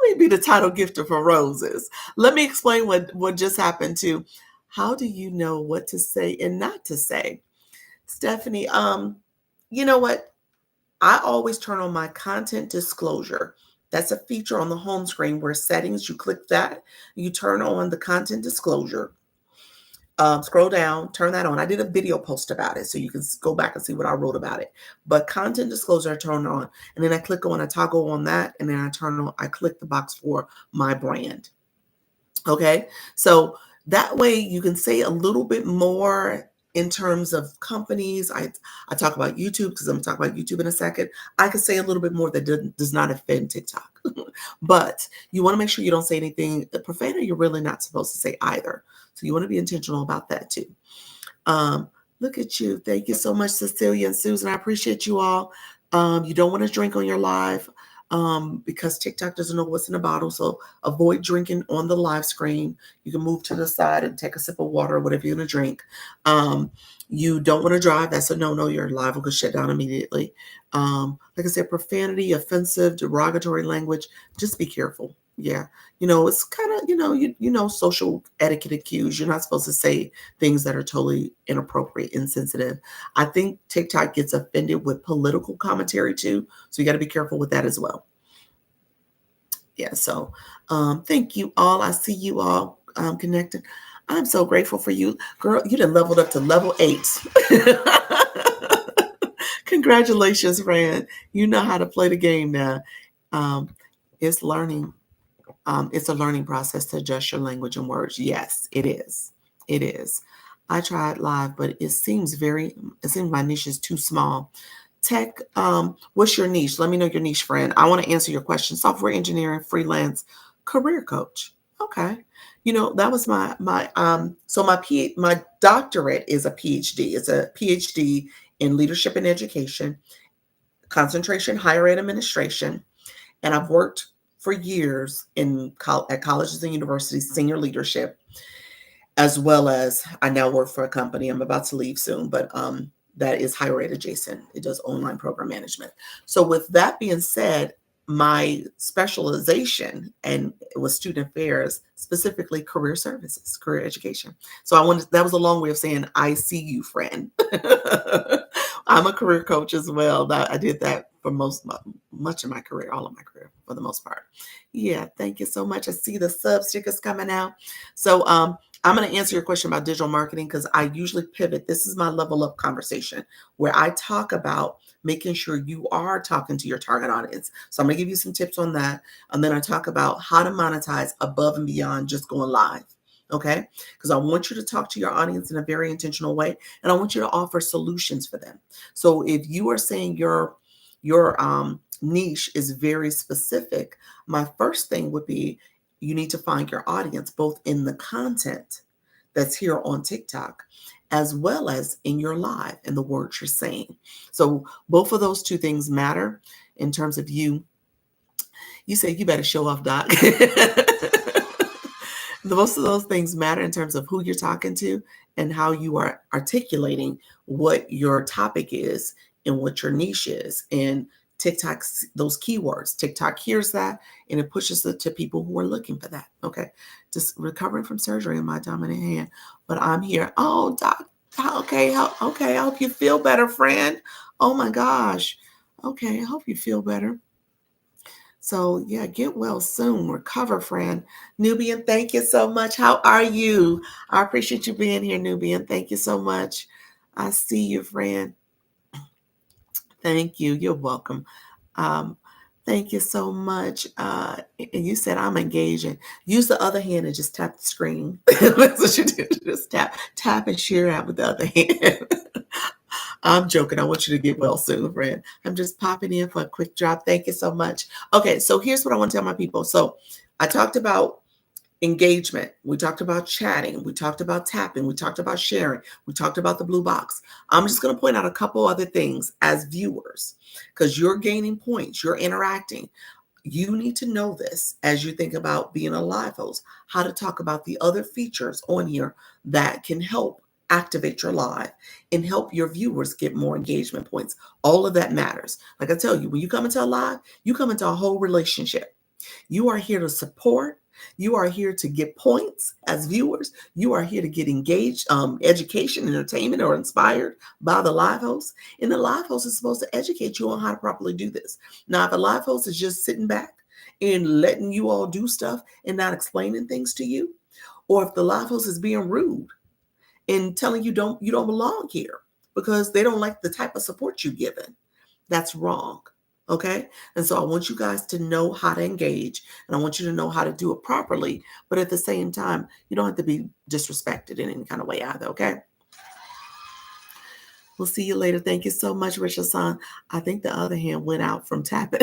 me be the title gifter for roses. Let me explain what just happened to. How do you know what to say and not to say? Stephanie, you know what? I always turn on my content disclosure. That's a feature on the home screen where settings, you click that, you turn on the content disclosure. Scroll down, turn that on. I did a video post about it, so you can go back and see what I wrote about it. But content disclosure, I turn on, and then I toggle on that, and then I click the box for my brand. Okay, so that way you can say a little bit more in terms of companies. I talk about YouTube because I'm going to talk about YouTube in a second. I could say a little bit more that does not offend TikTok. But you want to make sure you don't say anything. The profanity you're really not supposed to say either. So you want to be intentional about that too. Look at you. Thank you so much, Cecilia and Susan. I appreciate you all. You don't want to drink on your live because TikTok doesn't know what's in the bottle. So avoid drinking on the live screen. You can move to the side and take a sip of water or whatever you're going to drink. You don't want to drive. That's a no-no. Your live will get shut down immediately. Like I said, profanity, offensive, derogatory language, just be careful. Yeah. It's kind of, social etiquette cues. You're not supposed to say things that are totally inappropriate, insensitive. I think TikTok gets offended with political commentary too. So you got to be careful with that as well. Yeah, so thank you all. I see you all connected. I'm so grateful for you. Girl, you done leveled up to level 8. Congratulations, friend. You know how to play the game now. Um, it's learning. It's a learning process to adjust your language and words. Yes, it is. It is. I tried live, but it seems my niche is too small. Tech, what's your niche? Let me know your niche, friend. I want to answer your question. Software engineering, freelance, career coach. Okay. You know, that was my doctorate is a PhD. It's a PhD in leadership and education, concentration higher ed administration, and I've worked for years at colleges and universities, senior leadership, as well as I now work for a company. I'm about to leave soon, but that is higher ed adjacent. It does online program management. So with that being said, my specialization and it was student affairs, specifically career services, career education. So that was a long way of saying I see you, friend. I'm a career coach as well. I did that for much of my career, all of my career for the most part. Yeah, thank you so much. I see the sub stickers coming out. So I'm going to answer your question about digital marketing because I usually pivot. This is my level up conversation where I talk about making sure you are talking to your target audience. So I'm going to give you some tips on that. And then I talk about how to monetize above and beyond just going live. Okay. Because I want you to talk to your audience in a very intentional way. And I want you to offer solutions for them. So if you are saying your niche is very specific, my first thing would be you need to find your audience both in the content that's here on TikTok as well as in your live and the words you're saying. So both of those two things matter in terms of you. You say you better show off, Doc. Most of those things matter in terms of who you're talking to and how you are articulating what your topic is and what your niche is. And TikTok's those keywords. TikTok hears that and it pushes it to people who are looking for that. Okay. Just recovering from surgery in my dominant hand. But I'm here. Oh, Doc. Okay. Okay. I hope you feel better, friend. Oh my gosh. Okay. I hope you feel better. So yeah, get well soon. Recover, friend. Nubian, thank you so much. How are you? I appreciate you being here, Nubian. Thank you so much. I see you, friend. Thank you. You're welcome. Um, thank you so much. And you said I'm engaging. Use the other hand and just tap the screen. That's what you do. Just tap and share out with the other hand. I'm joking. I want you to get well soon, friend. I'm just popping in for a quick drop. Thank you so much. Okay, so here's what I want to tell my people. So I talked about engagement. We talked about chatting. We talked about tapping. We talked about sharing. We talked about the blue box. I'm just going to point out a couple other things as viewers because you're gaining points. You're interacting. You need to know this as you think about being a live host, how to talk about the other features on here that can help activate your live and help your viewers get more engagement points. All of that matters. Like I tell you, when you come into a live, you come into a whole relationship. You are here to support. You are here to get points as viewers. You are here to get engaged, education, entertainment, or inspired by the live host. And the live host is supposed to educate you on how to properly do this. Now, if a live host is just sitting back and letting you all do stuff and not explaining things to you, or if the live host is being rude and telling you you don't belong here because they don't like the type of support you're giving, that's wrong. Okay. And so I want you guys to know how to engage and I want you to know how to do it properly. But at the same time, you don't have to be disrespected in any kind of way either. Okay. We'll see you later. Thank you so much, Richard-san. I think the other hand went out from tapping.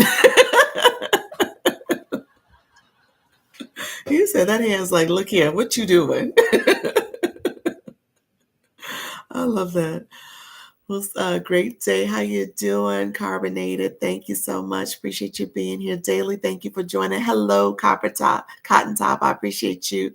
You said that hand's like, look here, what you doing? I love that. Well, great day. How you doing, Carbonated? Thank you so much. Appreciate you being here daily. Thank you for joining. Hello, Cotton Top. I appreciate you.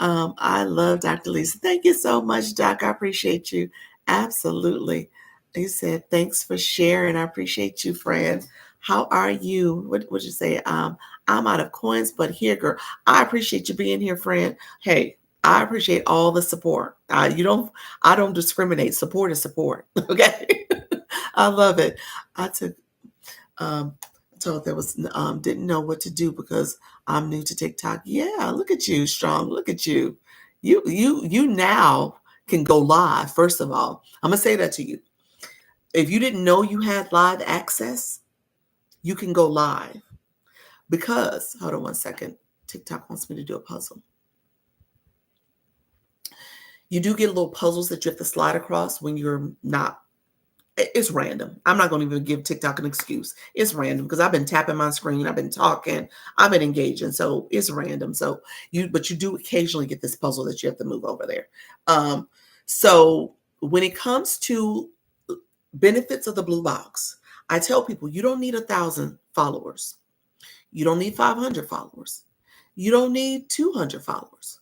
I love Dr. Lisa. Thank you so much, Doc. I appreciate you. Absolutely. He said, thanks for sharing. I appreciate you, friend. How are you? What would you say? I'm out of coins, but here, girl. I appreciate you being here, friend. Hey, I appreciate all the support. I don't discriminate. Support is support. Okay. I love it. I took told there was didn't know what to do because I'm new to TikTok. Yeah, look at you, strong. Look at you. You now can go live. First of all, I'm gonna say that to you. If you didn't know you had live access, you can go live because hold on one second. TikTok wants me to do a puzzle. You do get little puzzles that you have to slide across when you're not. It's random. I'm not going to even give TikTok an excuse. It's random because I've been tapping my screen, I've been talking, I've been engaging, so it's random. But you do occasionally get this puzzle that you have to move over there. So when it comes to benefits of the blue box, I tell people you don't need 1,000 followers, you don't need 500 followers, you don't need 200 followers.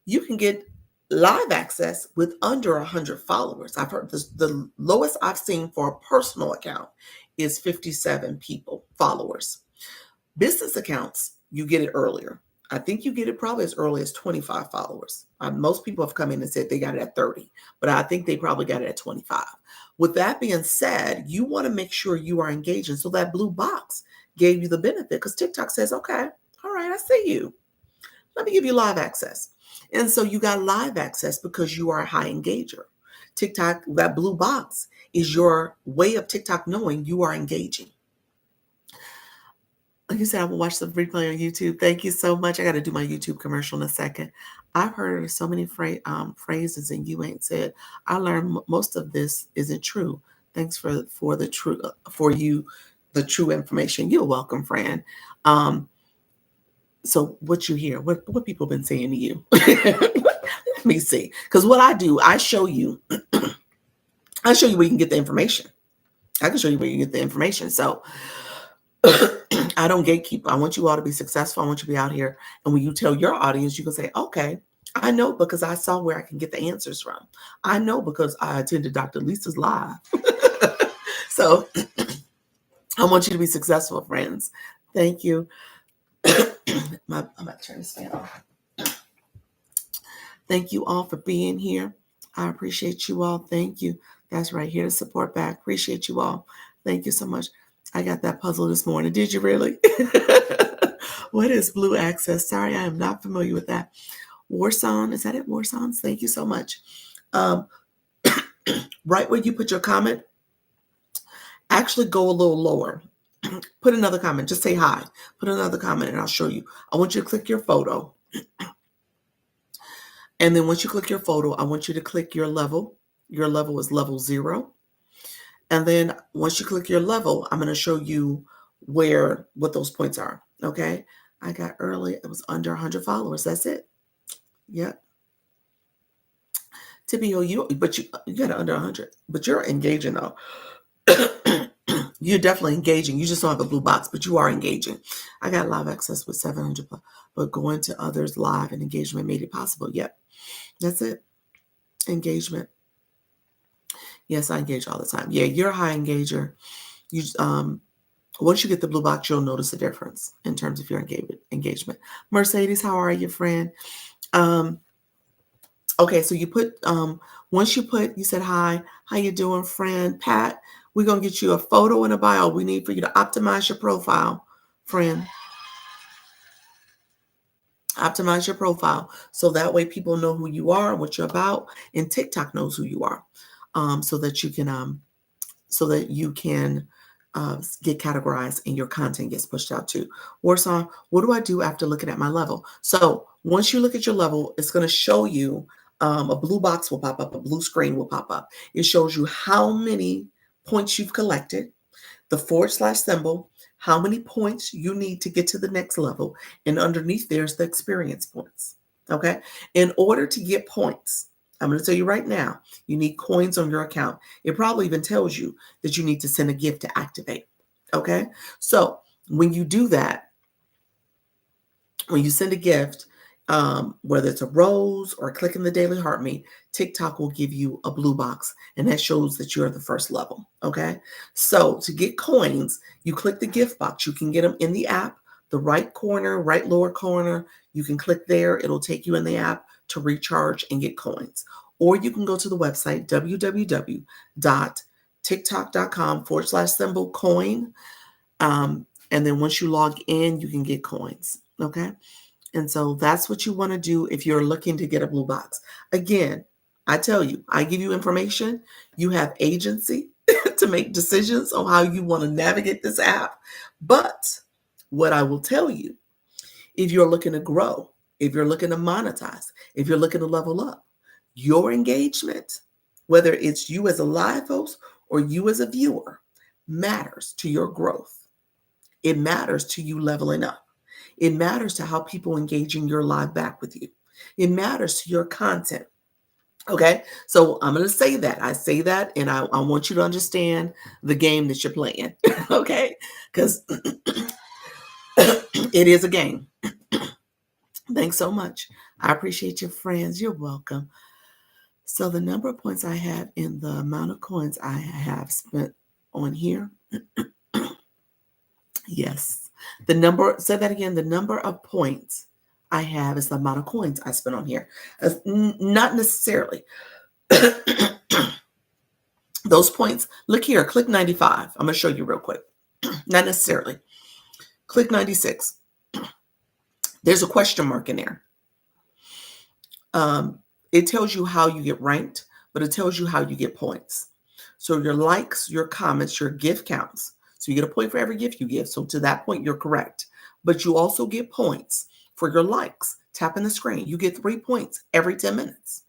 You can get live access with under 100 followers. I've heard this, the lowest I've seen for a personal account is 57 followers. Business accounts, you get it earlier. I think you get it probably as early as 25 followers. Most people have come in and said they got it at 30, but I think they probably got it at 25. With that being said, you want to make sure you are engaging. So that blue box gave you the benefit because TikTok says, okay, all right, I see you. Let me give you live access. And so you got live access because you are a high engager. TikTok, that blue box is your way of TikTok knowing you are engaging. Like you said, I will watch the replay on YouTube. Thank you so much. I got to do my YouTube commercial in a second. I've heard so many phrases and you ain't said. I learned most of this isn't true. Thanks for the true information. You're welcome, friend. So what you hear, what people been saying to you? Let me see. Because what I do, I show you where you can get the information. I can show you where you can get the information. So I don't gatekeep. I want you all to be successful. I want you to be out here. And when you tell your audience, you can say, okay, I know because I saw where I can get the answers from. I know because I attended Dr. Lisa's live. So I want you to be successful, friends. Thank you. I'm about to turn this fan off. Thank you all for being here. I appreciate you all. Thank you. That's right, here to support back. Appreciate you all. Thank you so much. I got that puzzle this morning. Did you really? What is blue access? Sorry, I am not familiar with that. Warson, is that it? Warsons? Thank you so much. Right where you put your comment, actually go a little lower. Put another comment. Just say hi. Put another comment and I'll show you. I want you to click your photo. And then once you click your photo, I want you to click your level. Your level is level 0. And then once you click your level, I'm going to show you what those points are. Okay. I got early. It was under 100 followers. That's it. Yep. Tibio, but you got it under 100, but you're engaging though. You're definitely engaging. You just don't have a blue box, but you are engaging. I got live access with 700, but going to others live and engagement made it possible. Yep. That's it. Engagement. Yes, I engage all the time. Yeah, you're a high engager. You once you get the blue box, you'll notice a difference in terms of your engagement. Mercedes, how are you, friend? Okay, so you put once you said hi, how you doing, friend? Pat, we're gonna get you a photo and a bio. We need for you to optimize your profile, friend. Optimize your profile so that way people know who you are, what you're about, and TikTok knows who you are, so that you can get categorized and your content gets pushed out too. Warsaw, what do I do after looking at my level? So once you look at your level, it's going to show you a blue box will pop up, a blue screen will pop up. It shows you how many points you've collected, the / symbol, how many points you need to get to the next level, and underneath there's the experience points. Okay. In order to get points, I'm going to tell you right now, you need coins on your account. It probably even tells you that you need to send a gift to activate. Okay. So when you do that, when you send a gift, whether it's a rose or clicking the daily heart me, TikTok will give you a blue box, and that shows that you're at the first level. Okay. So to get coins, you click the gift box. You can get them in the app, the right corner, right lower corner. You can click there. It'll take you in the app to recharge and get coins. Or you can go to the website, www.tiktok.com / symbol coin. And then once you log in, you can get coins. Okay. And so that's what you want to do if you're looking to get a blue box. Again, I tell you, I give you information. You have agency to make decisions on how you want to navigate this app. But what I will tell you, if you're looking to grow, if you're looking to monetize, if you're looking to level up, your engagement, whether it's you as a live host or you as a viewer, matters to your growth. It matters to you leveling up. It matters to how people engage in your live back with you. It matters to your content. Okay. So I'm going to say that. I say that, and I want you to understand the game that you're playing. Okay. Because it is a game. Thanks so much. I appreciate your friends. You're welcome. So the number of points I have in the amount of coins I have spent on here. Yes. The number, say that again, the number of points I have is the amount of coins I spent on here. Not necessarily. Those points, look here, click 95. I'm going to show you real quick. Not necessarily. Click 96. There's a question mark in there. It tells you how you get ranked, but it tells you how you get points. So your likes, your comments, your gift counts. So you get a point for every gift you give. So to that point, you're correct. But you also get points for your likes. Tap in the screen. You get 3 points every 10 minutes.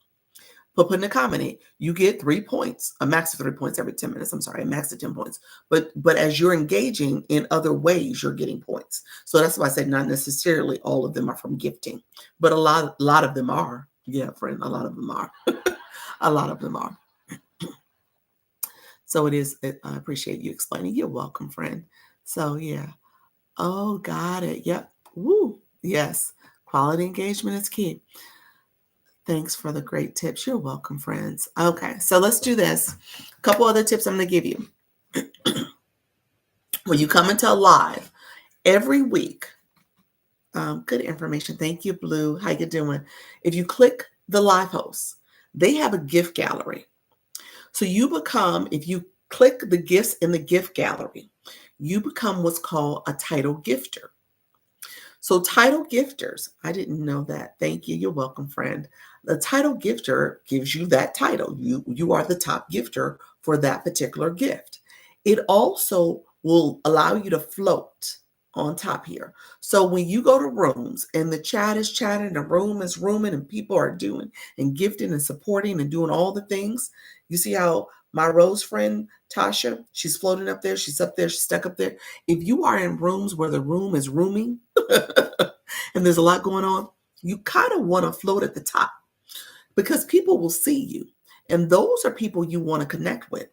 Put in a comment, you get 3 points, a max of 3 points every 10 minutes. I'm sorry, a max of 10 points. But as you're engaging in other ways, you're getting points. So that's why I said not necessarily all of them are from gifting, but a lot of them are. Yeah, friend, a lot of them are. A lot of them are. So it is, I appreciate you explaining. You're welcome, friend. So yeah. Oh, got it. Yep. Woo. Yes. Quality engagement is key. Thanks for the great tips. You're welcome, friends. Okay, so let's do this. A couple other tips I'm going to give you. When you come into a live every week, good information. Thank you, Blue. How you doing? If you click the live host, they have a gift gallery. So you become, if you click the gifts in the gift gallery, you become what's called a title gifter. So title gifters, I didn't know that. Thank you. You're welcome, friend. The title gifter gives you that title. You are the top gifter for that particular gift. It also will allow you to float on top here. So when you go to rooms and the chat is chatting, the room is rooming, and people are doing and gifting and supporting and doing all the things, you see how my Rose friend, Tasha, she's floating up there. She's up there. She's stuck up there. If you are in rooms where the room is rooming and there's a lot going on, you kind of want to float at the top because people will see you. And those are people you want to connect with.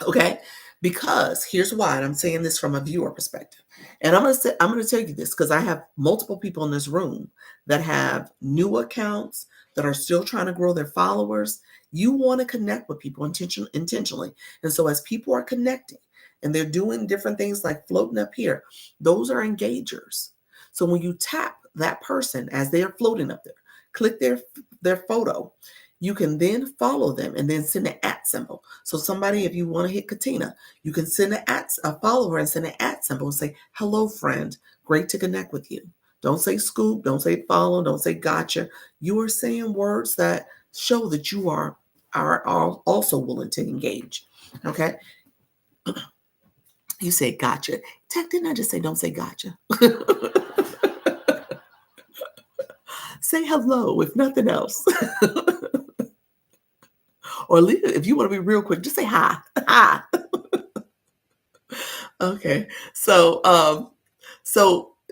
Okay? Because here's why, and I'm saying this from a viewer perspective. And I'm going to tell you this because I have multiple people in this room that have new accounts that are still trying to grow their followers. You want to connect with people intentionally. And so as people are connecting and they're doing different things like floating up here, those are engagers. So when you tap that person as they are floating up there, click their photo, you can then follow them and then send an @ symbol. So somebody, if you want to hit Katina, you can send a follow her and send an @ symbol and say, hello, friend. Great to connect with you. Don't say scoop. Don't say follow. Don't say gotcha. You are saying words that show that you are also willing to engage. Okay. You say gotcha. Tech, didn't I just say don't say gotcha? Say hello, if nothing else. Or if you want to be real quick, just say hi. Hi. Okay. So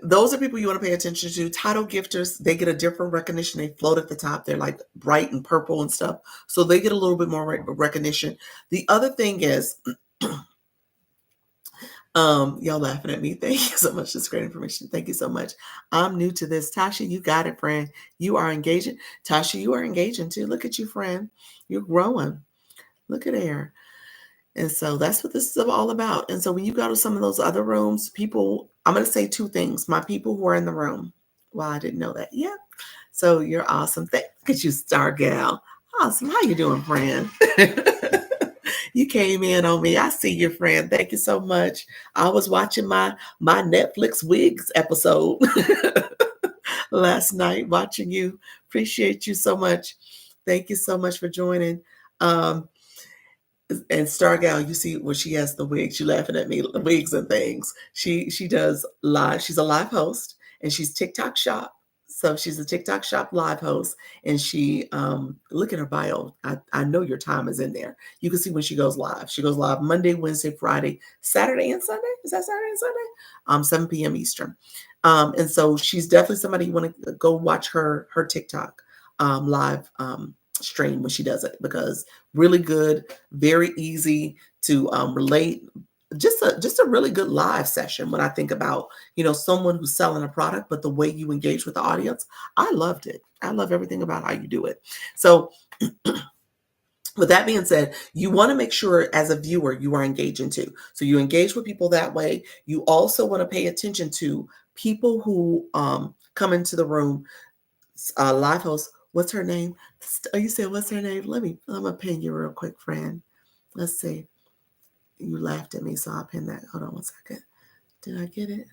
those are people you want to pay attention to. Title gifters, they get a different recognition. They float at the top. They're like bright and purple and stuff. So they get a little bit more recognition. The other thing is, y'all laughing at me. Thank you so much. That's great information. Thank you so much. I'm new to this. Tasha, you got it, friend. You are engaging. Tasha, you are engaging too. Look at you, friend. You're growing. Look at there. And so that's what this is all about. And so when you go to some of those other rooms, people, I'm going to say 2 things. My people who are in the room. Well, I didn't know that. Yeah. So you're awesome. Look at you, star gal. Awesome. How you doing, friend? You came in on me. I see your friend. Thank you so much. I was watching my Netflix wigs episode last night, watching you. Appreciate you so much. Thank you so much for joining. Um, and Stargal, you see where she has the wigs. She laughing at me, the wigs and things. She does live. She's a live host, and she's TikTok shop. So she's a TikTok shop live host, and she look at her bio. I know your time is in there. You can see when she goes live. She goes live Monday, Wednesday, Friday, Saturday, and Sunday. Is that Saturday and Sunday? 7 p.m. Eastern. And so she's definitely somebody you want to go watch her TikTok live stream when she does it, because really good, very easy to relate. Just a really good live session. When I think about someone who's selling a product, but the way you engage with the audience, I loved it. I love everything about how you do it. So with that being said, you want to make sure as a viewer you are engaging too. So you engage with people that way. You also want to pay attention to people who come into the room. Live host, what's her name? Oh, you said what's her name? I'm gonna pin you real quick, friend. Let's see. You laughed at me, so I'll pin that. Hold on one second. Did I get it?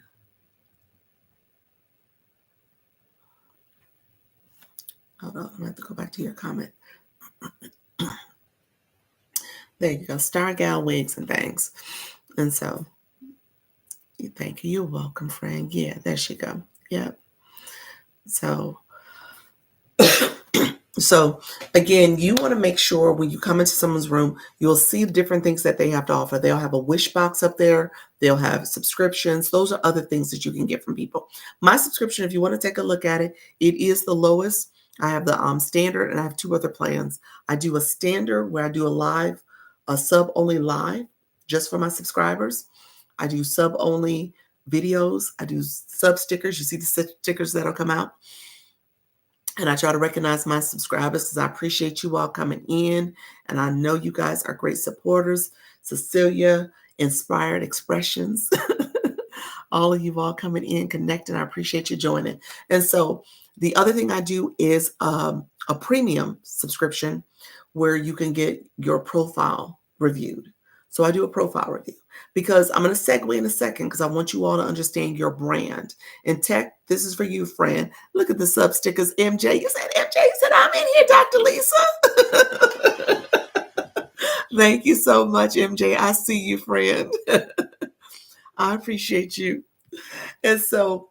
Hold on. I'm gonna have to go back to your comment. There you go. Star Gal wigs and things. And so thank you. You're welcome, friend. Yeah, there she go. Yep. So again, you want to make sure when you come into someone's room, you'll see the different things that they have to offer. They'll have a wish box up there. They'll have subscriptions. Those are other things that you can get from people. My subscription, if you want to take a look at it, it is the lowest. I have the standard, and I have two other plans. I do a standard where I do a sub only live just for my subscribers. I do sub only videos. I do sub stickers. You see the stickers that'll come out. And I try to recognize my subscribers because I appreciate you all coming in. And I know you guys are great supporters. Cecilia, Inspired Expressions, all of you all coming in, connecting. I appreciate you joining. And so the other thing I do is a premium subscription where you can get your profile reviewed. So I do a profile review because I'm going to segue in a second because I want you all to understand your brand. In tech, this is for you, friend. Look at the sub stickers, MJ. You said MJ. You said I'm in here, Dr. Lisa. Thank you so much, MJ. I see you, friend. I appreciate you. And so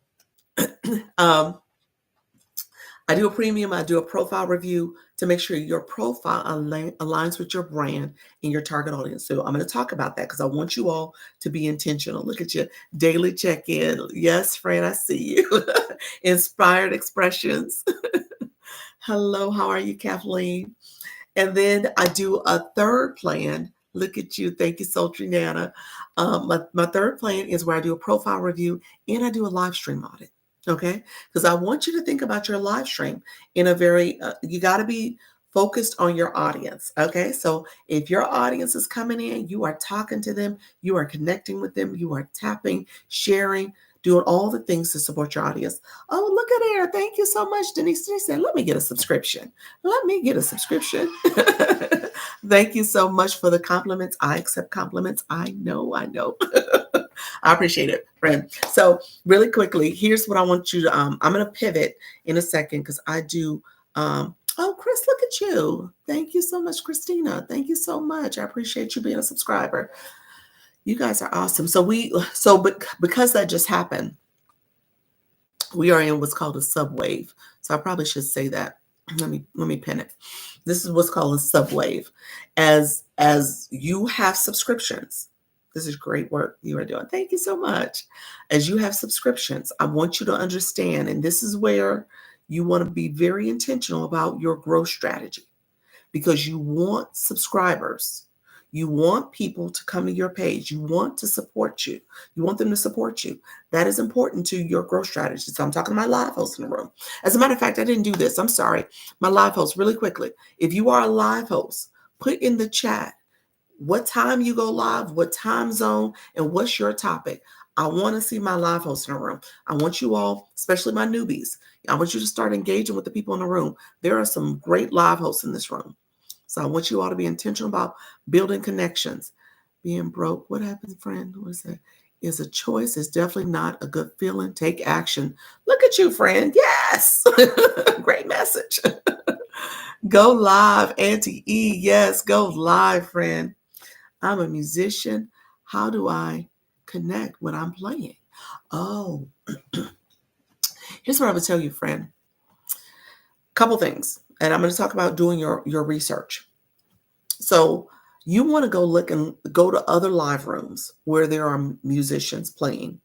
I do a premium, I do a profile review to make sure your profile aligns with your brand and your target audience. So I'm going to talk about that because I want you all to be intentional. Look at your daily check-in. Yes, friend, I see you. Inspired Expressions. Hello, how are you, Kathleen? And then I do a third plan. Look at you. Thank you, Sultry Nana. My third plan is where I do a profile review and I do a live stream audit. Okay. Because I want you to think about your live stream in a very, you got to be focused on your audience. Okay. So if your audience is coming in, you are talking to them, you are connecting with them, you are tapping, sharing, doing all the things to support your audience. Oh, look at there. Thank you so much, Denise. Denise said, let me get a subscription. Let me get a subscription. Thank you so much for the compliments. I accept compliments. I know. I appreciate it, friend. So really quickly, here's what I want you to, I'm going to pivot in a second because I do, oh, Chris, look at you. Thank you so much, Christina. Thank you so much. I appreciate you being a subscriber. You guys are awesome. But because that just happened, we are in what's called a subwave. So I probably should say that. Let me pin it. This is what's called a subwave. As you have subscriptions, this is great work you are doing. Thank you so much. As you have subscriptions, I want you to understand, and this is where you want to be very intentional about your growth strategy because you want subscribers. You want people to come to your page. You want to support you. You want them to support you. That is important to your growth strategy. So I'm talking to my live host in the room. As a matter of fact, I didn't do this. I'm sorry. My live host, really quickly. If you are a live host, put in the chat what time you go live, what time zone, and what's your topic. I want to see my live hosts in the room. I want you all, especially my newbies, I want you to start engaging with the people in the room. There are some great live hosts in this room. So I want you all to be intentional about building connections. Being broke, what happens, friend? What is that? Is a choice. It's definitely not a good feeling. Take action. Look at you, friend. Yes. Great message. Go live, Auntie E. Yes, go live, friend. I'm a musician. How do I connect when I'm playing? Oh, here's what I would tell you, friend. Couple things. And I'm going to talk about doing your research. So you want to go look and go to other live rooms where there are musicians playing.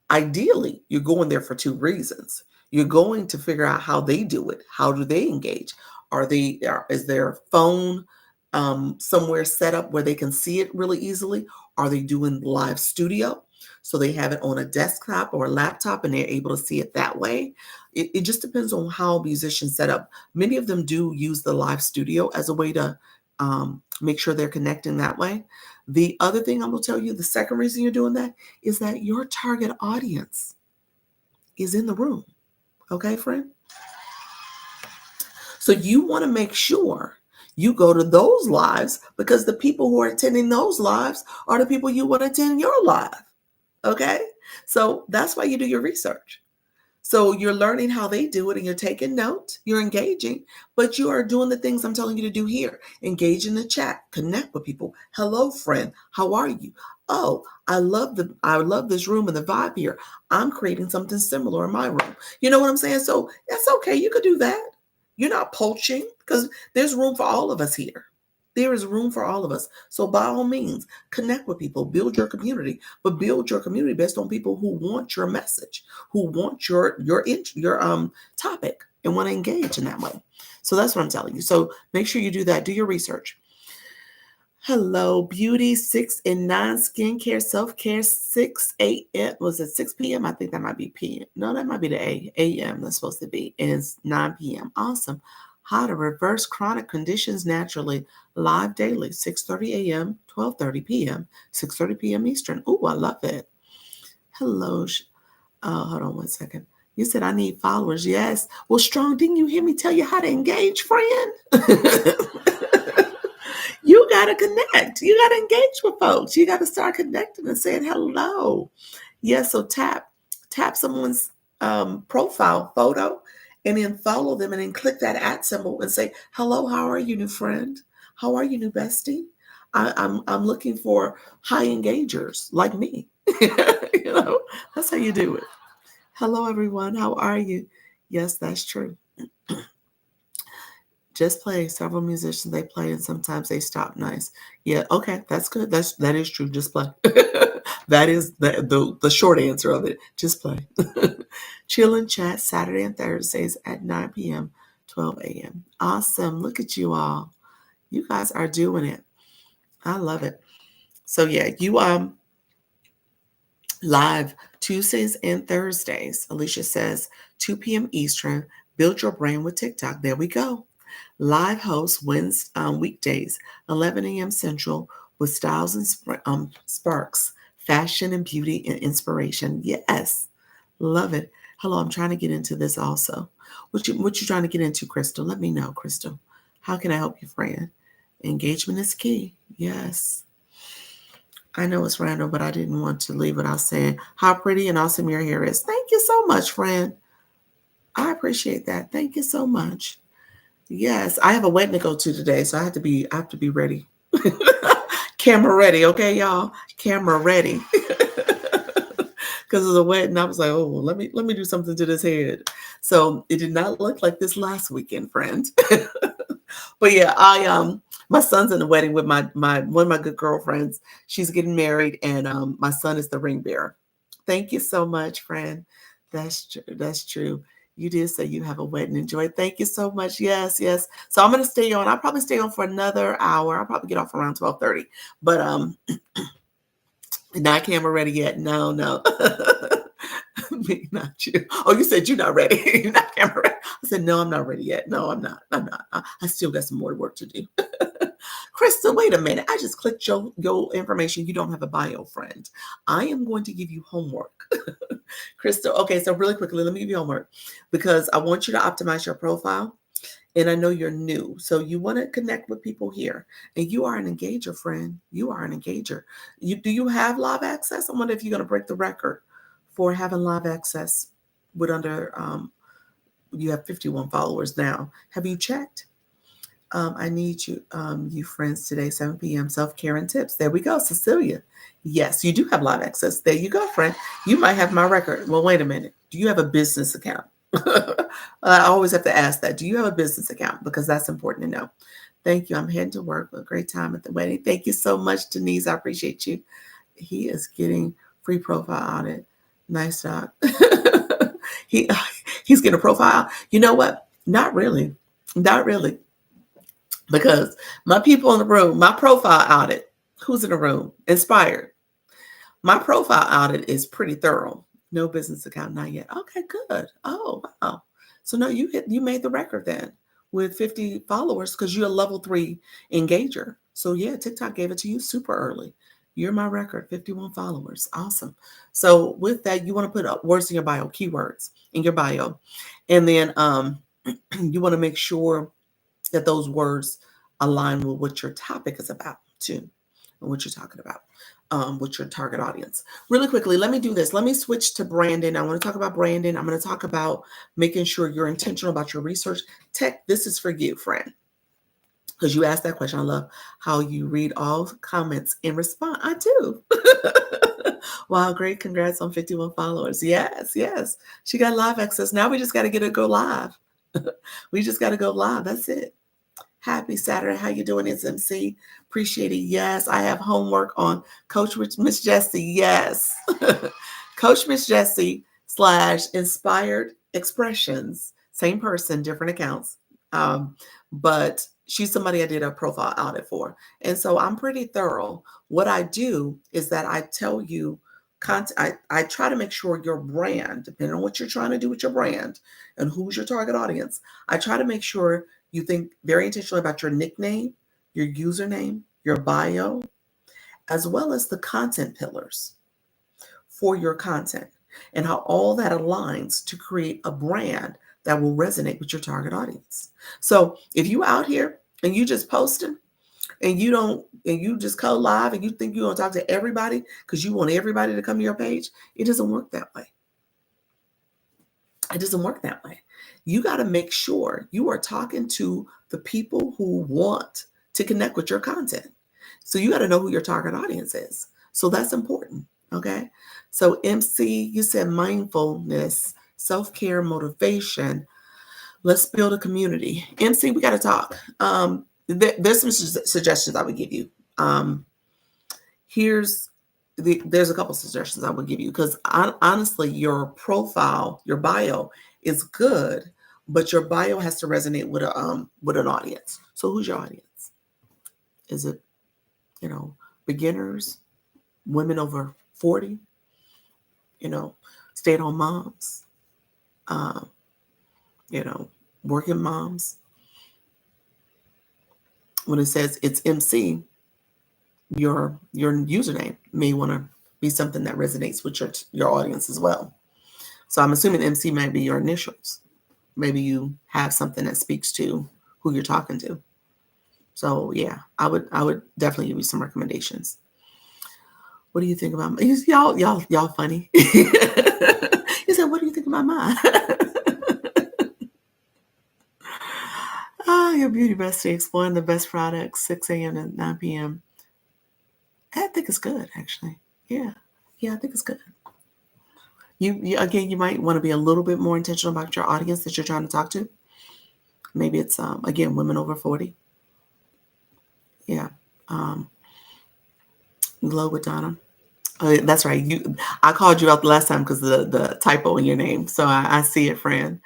Ideally, you're going there for two reasons. You're going to figure out how they do it. How do they engage? Is their phone somewhere set up where they can see it really easily? Are they doing live studio? So they have it on a desktop or a laptop and they're able to see it that way. It just depends on how musicians set up. Many of them do use the live studio as a way to make sure they're connecting that way. The other thing I'm going to tell you, the second reason you're doing that is that your target audience is in the room. Okay, friend? So you want to make sure you go to those lives because the people who are attending those lives are the people you want to attend your live. Okay? So that's why you do your research. So you're learning how they do it and you're taking notes, you're engaging, but you are doing the things I'm telling you to do here. Engage in the chat, connect with people. Hello, friend. How are you? Oh, I love this room and the vibe here. I'm creating something similar in my room. You know what I'm saying? So that's okay. You could do that. You're not poaching because there's room for all of us here. There is room for all of us. So by all means, connect with people, build your community, but build your community based on people who want your message, who want your topic and want to engage in that way. So that's what I'm telling you. So make sure you do that. Do your research. Hello, beauty 6 and 9 skincare, self-care 6 a.m. Was it 6 p.m.? I think that might be p.m. No, that might be the a.m. That's supposed to be. And it's 9 p.m. Awesome. How to reverse chronic conditions naturally. Live daily, 6:30 a.m., 12:30 p.m., 6:30 p.m. Eastern. Ooh, I love it. Hello. Hold on one second. You said I need followers. Yes. Well, Strong, didn't you hear me tell you how to engage, friend? You got to connect. You got to engage with folks. You got to start connecting and saying hello. Yes, so tap someone's profile photo and then follow them and then click that at symbol and say, hello, how are you, new friend? How are you, new bestie? I'm looking for high engagers like me. You know, that's how you do it. Hello, everyone. How are you? Yes, that's true. Just play. Several musicians they play and sometimes they stop nice. Yeah, okay, that's good. That is true. Just play. That is the short answer of it. Just play. Chill and chat Saturday and Thursdays at 9 p.m., 12 a.m. Awesome. Look at you all. You guys are doing it. I love it. So yeah, you live Tuesdays and Thursdays. Alicia says 2 p.m. Eastern. Build your brain with TikTok. There we go. Live host weekdays, 11 a.m. Central, with styles and sparks, fashion and beauty and inspiration. Yes, love it. Hello, I'm trying to get into this also. What you trying to get into, Crystal? Let me know, Crystal. How can I help you, friend? Engagement is key. Yes. I know it's random, but I didn't want to leave without saying how pretty and awesome your hair is. Thank you so much, friend. I appreciate that. Thank you so much. Yes, I have a wedding to go to today, so I have to be ready. Camera ready, okay, y'all? Camera ready. Because of the wedding, I was like, oh, well, let me do something to this head. So it did not look like this last weekend, friend. But yeah, I my son's in the wedding with my one of my good girlfriends. She's getting married, and my son is the ring bearer. Thank you so much, friend. That's true. That's true. You did say you have a wedding. Enjoy. Thank you so much. Yes, yes. So I'm gonna stay on. I'll probably stay on for another hour. I'll probably get off around 12:30. But not camera ready yet. No, no. Me, not you. Oh, you said you're not ready. You're not camera ready. I said, no, I'm not ready yet. No, I'm not. I'm not. I still got some more work to do. Krista, wait a minute. I just clicked your information. You don't have a bio, friend. I am going to give you homework. Krista, okay, so really quickly, let me give you homework because I want you to optimize your profile And I know you're new, so you want to connect with people here. And you are an engager, friend. You are an engager. Do you have live access? I wonder if you're going to break the record for having live access with under. You have 51 followers now. Have you checked? I need you friends today, 7 p.m. Self care and tips. There we go, Cecilia. Yes, you do have live access. There you go, friend. You might have my record. Well, wait a minute. Do you have a business account? I always have to ask that. Do you have a business account? Because that's important to know. Thank you. I'm heading to work. A great time at the wedding. Thank you so much, Denise. I appreciate you. He is getting free profile audit. Nice job. he he's getting a profile. You know what? Not really. Not really. Because my people in the room, my profile audit, who's in the room? Inspired. My profile audit is pretty thorough. No business account, not yet. Okay, good. Oh, wow. So no, you made the record then with 50 followers because you're a level 3 engager. So yeah, TikTok gave it to you super early. You're my record, 51 followers. Awesome. So with that, you want to put up words in your bio, keywords in your bio. And then you want to make sure that those words align with what your topic is about too, and what you're talking about with your target audience. Really quickly, let me do this. Let me switch to branding. I want to talk about branding. I'm going to talk about making sure you're intentional about your research. Tech, this is for you, friend. Because you asked that question. I love how you read all comments and respond. I do. Wow, great. Congrats on 51 followers. Yes, yes. She got live access. Now we just got to get her to go live. We just got to go live. That's it. Happy Saturday. How you doing, SMC? Appreciate it. Yes, I have homework on Coach Miss Jessie. Yes. Coach Miss Jessie / Inspired Expressions. Same person, different accounts. But she's somebody I did a profile audit for. And so I'm pretty thorough. What I do is that I tell you, I try to make sure your brand, depending on what you're trying to do with your brand and who's your target audience, I try to make sure you think very intentionally about your nickname, your username, your bio, as well as the content pillars for your content and how all that aligns to create a brand that will resonate with your target audience. So if you out here and you just posting and you just go live and you think you're gonna talk to everybody because you want everybody to come to your page, it doesn't work that way. It doesn't work that way. You got to make sure you are talking to the people who want to connect with your content. So you got to know who your target audience is. So that's important. Okay. So MC, you said mindfulness, self-care, motivation. Let's build a community. MC, we got to talk. There's some suggestions I would give you. There's a couple suggestions I would give you because honestly, your profile, your bio is good, but your bio has to resonate with an audience. So who's your audience? Is it beginners, women over 40, stay-at-home moms, um, working moms? When it says it's MC, your username may want to be something that resonates with your audience as well. So I'm assuming MC might be your initials. Maybe you have something that speaks to who you're talking to. So yeah, I would definitely give you some recommendations. What do you think about y'all funny? You said, what do you think about mine? Your beauty bestie exploring the best products, 6 a.m. to 9 p.m. I think it's good, actually. Yeah, I think it's good. You again, you might want to be a little bit more intentional about your audience that you're trying to talk to. Maybe it's again women over 40. Yeah, Glow with Donna. Oh, that's right. I called you out the last time because the typo in your name. So I see it, friend.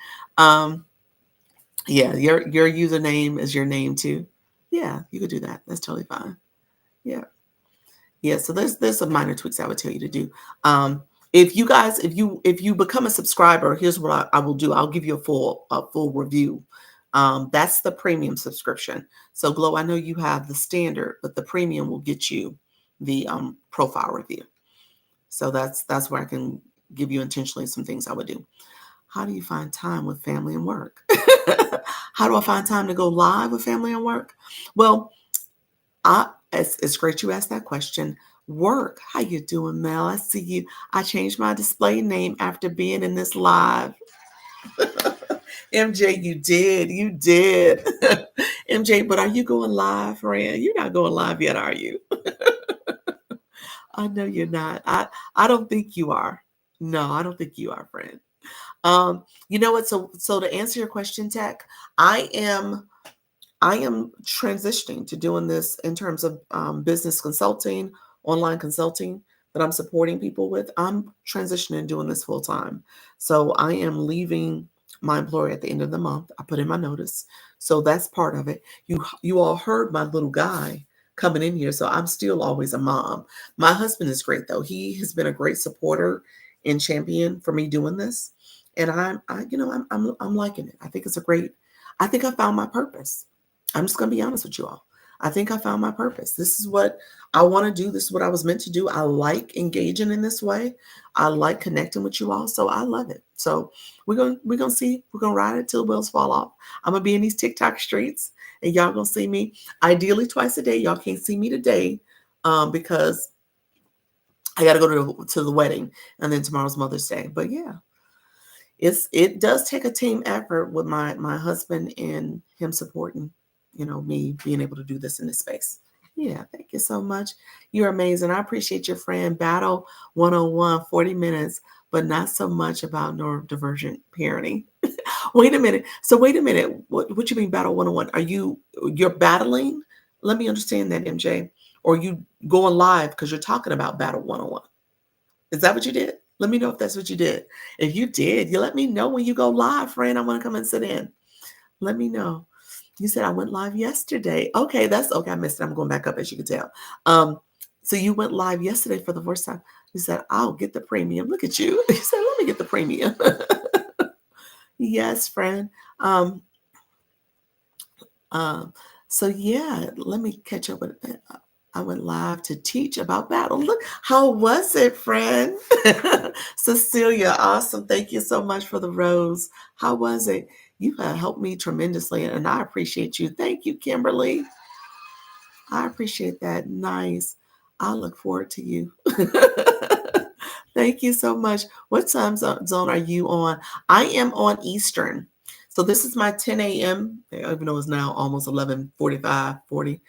Yeah, your username is your name too. Yeah, you could do that. That's totally fine. Yeah. Yeah, so there's some minor tweaks I would tell you to do. If you become a subscriber, here's what I will do. I'll give you a full review. That's the premium subscription. So Glow, I know you have the standard, but the premium will get you the profile review. So that's where I can give you intentionally some things I would do. How do you find time with family and work? How do I find time to go live with family and work? Well, it's great you asked that question. Work, how you doing, Mel? I see you. I changed my display name after being in this live. MJ, you did. MJ, but are you going live, friend? You're not going live yet, are you? I know you're not. I don't think you are. No, I don't think you are, friend. You know what? So to answer your question, Tech, I am I am transitioning to doing this in terms of business consulting, online consulting that I'm supporting people with. I'm transitioning doing this full time. So I am leaving my employer at the end of the month. I put in my notice. So that's part of it. You all heard my little guy coming in here. So I'm still always a mom. My husband is great though. He has been a great supporter and champion for me doing this. And I'm liking it. I think I found my purpose. I'm just going to be honest with you all. I think I found my purpose. This is what I want to do. This is what I was meant to do. I like engaging in this way. I like connecting with you all. So I love it. So we're gonna see. We're gonna ride it till the wheels fall off. I'm gonna be in these TikTok streets, and y'all gonna see me ideally twice a day. Y'all can't see me today because I got to go to the wedding, and then tomorrow's Mother's Day. But yeah, it does take a team effort with my husband and him supporting, me being able to do this in this space. Yeah, thank you so much. You're amazing. I appreciate your friend. Battle 101, 40 minutes, but not so much about neurodivergent parenting. Wait a minute. So wait a minute. What you mean battle 101? You're battling? Let me understand that, MJ. Or you going live because you're talking about battle 101. Is that what you did? Let me know if that's what you did. If you did, you let me know when you go live, friend. I want to come and sit in. Let me know. You said I went live yesterday. Okay, that's okay. I missed it. I'm going back up as you can tell. So you went live yesterday for the first time. You said, I'll get the premium. Look at you. You said, let me get the premium. Yes, friend. Um, um, so yeah, let me catch up with I went live to teach about battle. Look, how was it, friend? Cecilia, awesome. Thank you so much for the rose. How was it? You have helped me tremendously, and I appreciate you. Thank you, Kimberly. I appreciate that. Nice. I look forward to you. Thank you so much. What time zone are you on? I am on Eastern. So this is my 10 a.m., even though it's now almost 11:45, 40.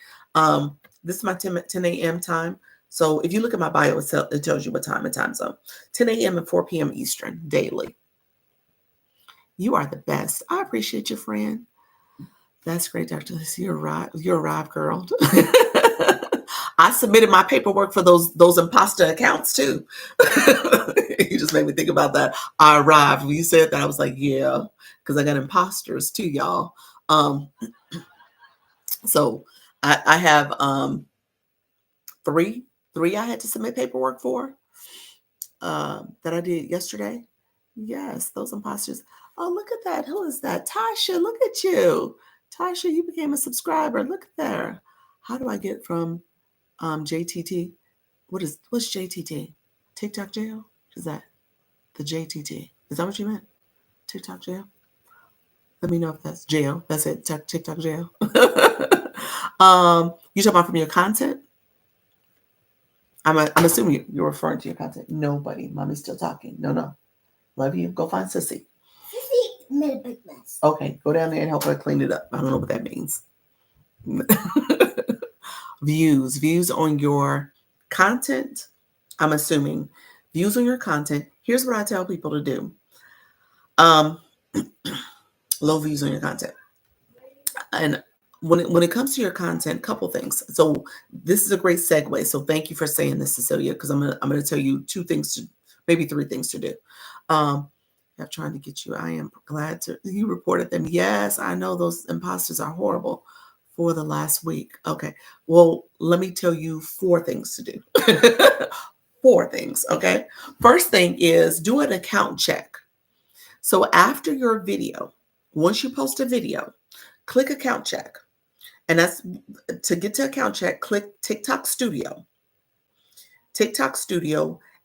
This is my 10 a.m. time. So if you look at my bio, it tells you what time and time zone. 10 a.m. and 4 p.m. Eastern daily. You are the best. I appreciate you, friend. That's great, Dr. Lisa. You're arrived, girl. I submitted my paperwork for those imposter accounts too. You just made me think about that. I arrived. When you said that, I was like, yeah, because I got imposters too, y'all. So I have three I had to submit paperwork for that I did yesterday. Yes, those imposters. Oh, look at that. Who is that? Tasha, look at you. Tasha, you became a subscriber. Look at there. How do I get from JTT? What's JTT? TikTok jail? Is that the JTT? Is that what you meant? TikTok jail? Let me know if that's jail. That's it. TikTok jail. You talking about from your content? I'm assuming you're referring to your content. Nobody. Mommy's still talking. No. Love you. Go find Sissy. Sissy made a big mess. Okay, go down there and help her clean it up. I don't know what that means. Views on your content. I'm assuming views on your content. Here's what I tell people to do. Low views on your content. And when it comes to your content, couple things. So this is a great segue. So thank you for saying this, Cecilia, because I'm gonna tell you maybe three things to do. I'm trying to get you. I am glad you reported them. Yes, I know those imposters are horrible for the last week. Okay. Well, let me tell you four things to do. Four things. Okay. First thing is do an account check. So after your video, once you post a video, click account check. And that's to get to account check, click TikTok Studio,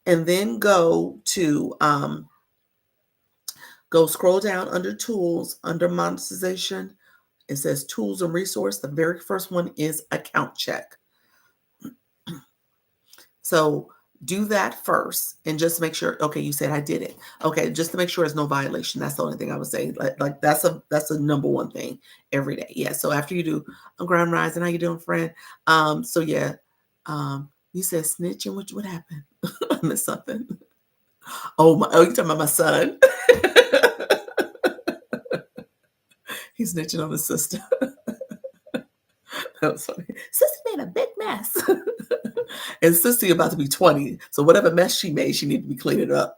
and then go to go scroll down under tools, under monetization, It says tools and resource. The very first one is account check. So do that first and just make sure, okay, you said I did it. Okay, just to make sure there's no violation. That's the only thing I would say. Like that's a number one thing every day. Yeah. So after you do a Grand Rising, how you doing, friend? So yeah. You said snitching. What happened? I missed something. Oh you talking about my son. He's snitching on his sister. That was funny. Sissy made a big mess. And Sissy about to be 20. So whatever mess she made, she need to be cleaning up.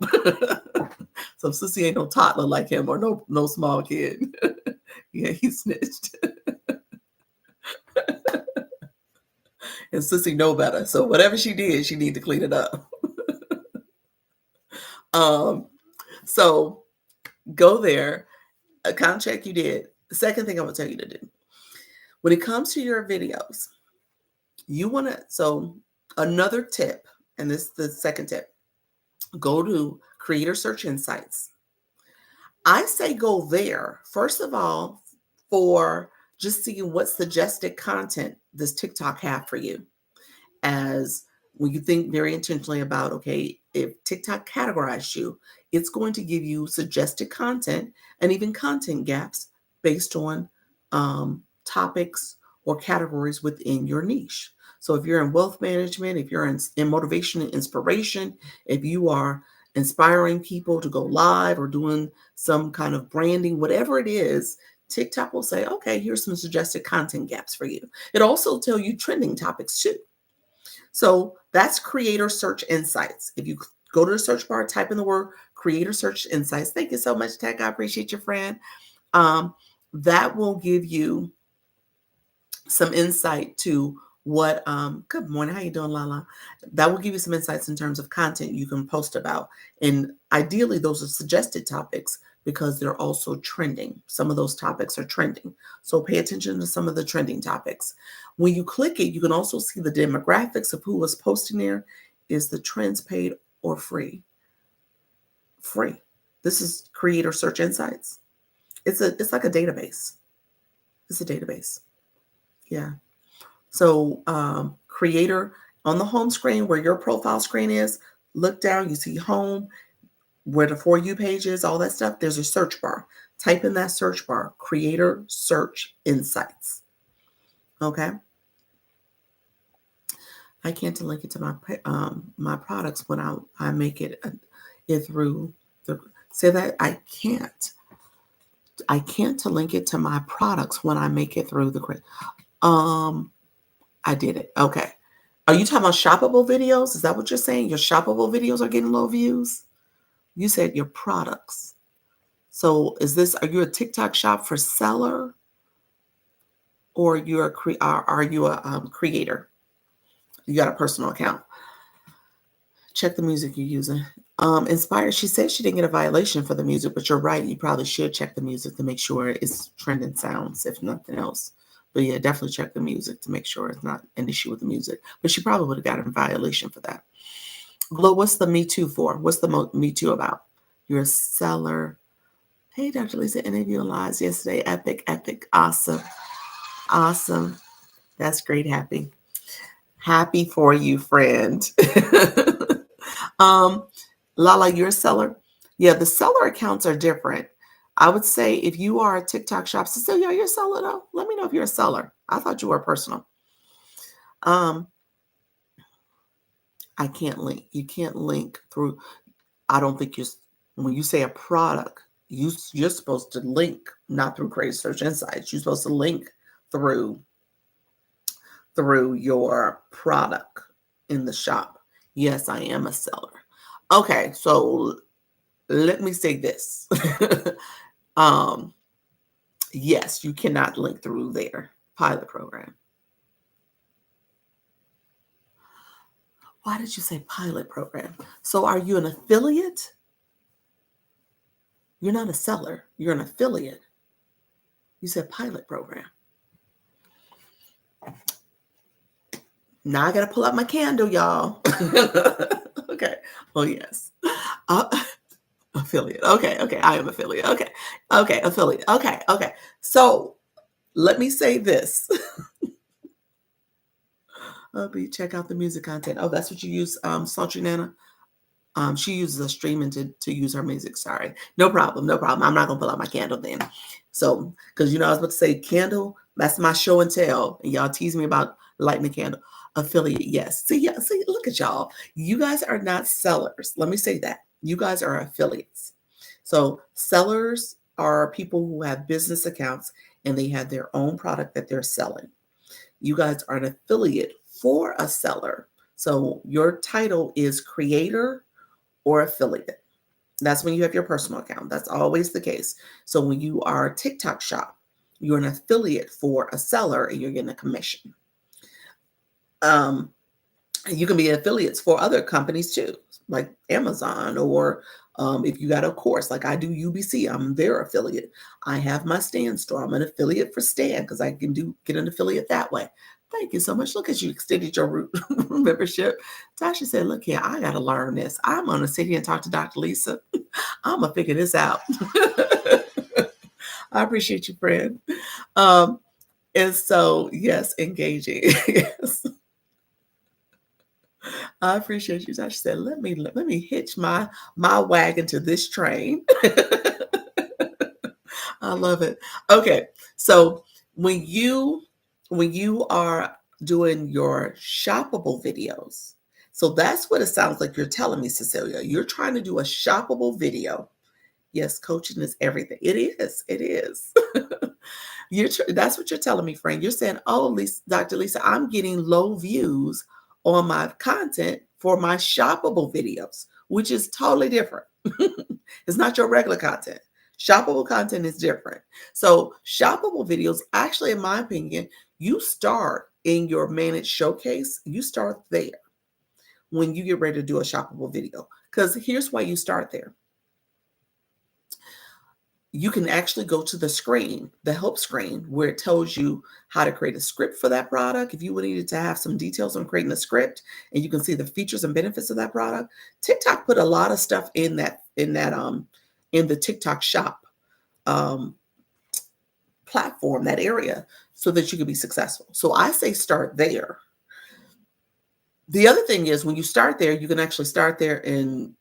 So Sissy ain't no toddler like him or no small kid. Yeah, he snitched. And Sissy know better. So whatever she did, she need to clean it up. So go there. Account check you did. The second thing I would tell you to do. When it comes to your videos, you want to, so another tip, and this is the second tip, go to Creator Search Insights. I say go there, first of all, for just seeing what suggested content does TikTok have for you. As when you think very intentionally about, okay, if TikTok categorized you, it's going to give you suggested content and even content gaps based on topics or categories within your niche. So if you're in wealth management, if you're in motivation and inspiration, if you are inspiring people to go live or doing some kind of branding, whatever it is, TikTok will say, okay, here's some suggested content gaps for you. It also tell you trending topics too. So that's Creator Search Insights. If you go to the search bar, type in the word Creator Search Insights. Thank you so much, Tech. I appreciate your friend. That will give you some insight to what, good morning, how you doing, Lala? That will give you some insights in terms of content you can post about. And ideally, those are suggested topics because they're also trending. Some of those topics are trending. So pay attention to some of the trending topics. When you click it, you can also see the demographics of who was posting there. Is the trends paid or free? Free. This is Creator Search Insights. It's like a database. It's a database. Yeah. So Creator, on the home screen where your profile screen is, look down, you see home, where the For You page is, all that stuff, there's a search bar. Type in that search bar, Creator Search Insights. Okay. I can't link it to my products when I make it through the, say that I can't to link it to my products when I make it through the, I did it. Okay. Are you talking about shoppable videos? Is that what you're saying? Your shoppable videos are getting low views? You said your products. So are you a TikTok shop for seller or are you a creator? You got a personal account. Check the music you're using. Inspired, she said she didn't get a violation for the music, but you're right. You probably should check the music to make sure it's trending sounds, if nothing else. But yeah, definitely check the music to make sure it's not an issue with the music. But she probably would have gotten a violation for that. Glow, what's the Me Too for? What's the Me Too about? You're a seller. Hey, Dr. Lisa, interview live yesterday. Epic. Awesome. That's great. Happy for you, friend. Lala, you're a seller? Yeah, the seller accounts are different. I would say if you are a TikTok shop, Cecilia, you're a seller though? Let me know if you're a seller. I thought you were personal. I can't link. You can't link through. I don't think when you say a product, you're supposed to link not through Creator Search Insights. You're supposed to link through your product in the shop. Yes, I am a seller. Okay, so let me say this. Yes, you cannot link through their pilot program. Why did you say pilot program? So are you an affiliate? You're not a seller. You're an affiliate. You said pilot program. Now I got to pull out my candle, y'all. Okay. Oh, yes. Affiliate. Okay. I am affiliate. Okay. Affiliate. Okay. So let me say this. Check out the music content. Oh, that's what you use, Sultry Nana? She uses a streaming to use her music. Sorry. No problem. No problem. I'm not going to pull out my candle then. So, because I was about to say candle, that's my show and tell. And y'all tease me about lighting the candle. Affiliate, yes. See, yeah, see, look at y'all. You guys are not sellers. Let me say that. You guys are affiliates. So, sellers are people who have business accounts and they have their own product that they're selling. You guys are an affiliate for a seller. So, your title is creator or affiliate. That's when you have your personal account. That's always the case. So when you are a TikTok shop, you're an affiliate for a seller and you're getting a commission. You can be affiliates for other companies too, like Amazon, or if you got a course like I do UBC, I'm their affiliate. I have my Stan store. I'm an affiliate for Stan because I can get an affiliate that way. Thank you so much. Look at you extended your membership. Tasha said, look here, I got to learn this. I'm going to sit here and talk to Dr. Lisa. I'm going to figure this out. I appreciate you, friend. And so, yes, engaging. Yes. I appreciate you. Tasha said, let me hitch my wagon to this train. I love it. Okay. So when you are doing your shoppable videos, so that's what it sounds like you're telling me, Cecilia. You're trying to do a shoppable video. Yes, coaching is everything. It is. It is. That's what you're telling me, friend. You're saying, oh, Lisa, Dr. Lisa, I'm getting low views on my content for my shoppable videos, which is totally different. It's not your regular content. Shoppable content is different. So shoppable videos, actually, in my opinion, you start in your managed showcase. You start there when you get ready to do a shoppable video. Because here's why you start there. You can actually go to the screen, the help screen, where it tells you how to create a script for that product. If you needed to have some details on creating a script, and you can see the features and benefits of that product. TikTok put a lot of stuff in the TikTok shop platform, that area, so that you can be successful. So I say start there. The other thing is when you start there, you can actually start there and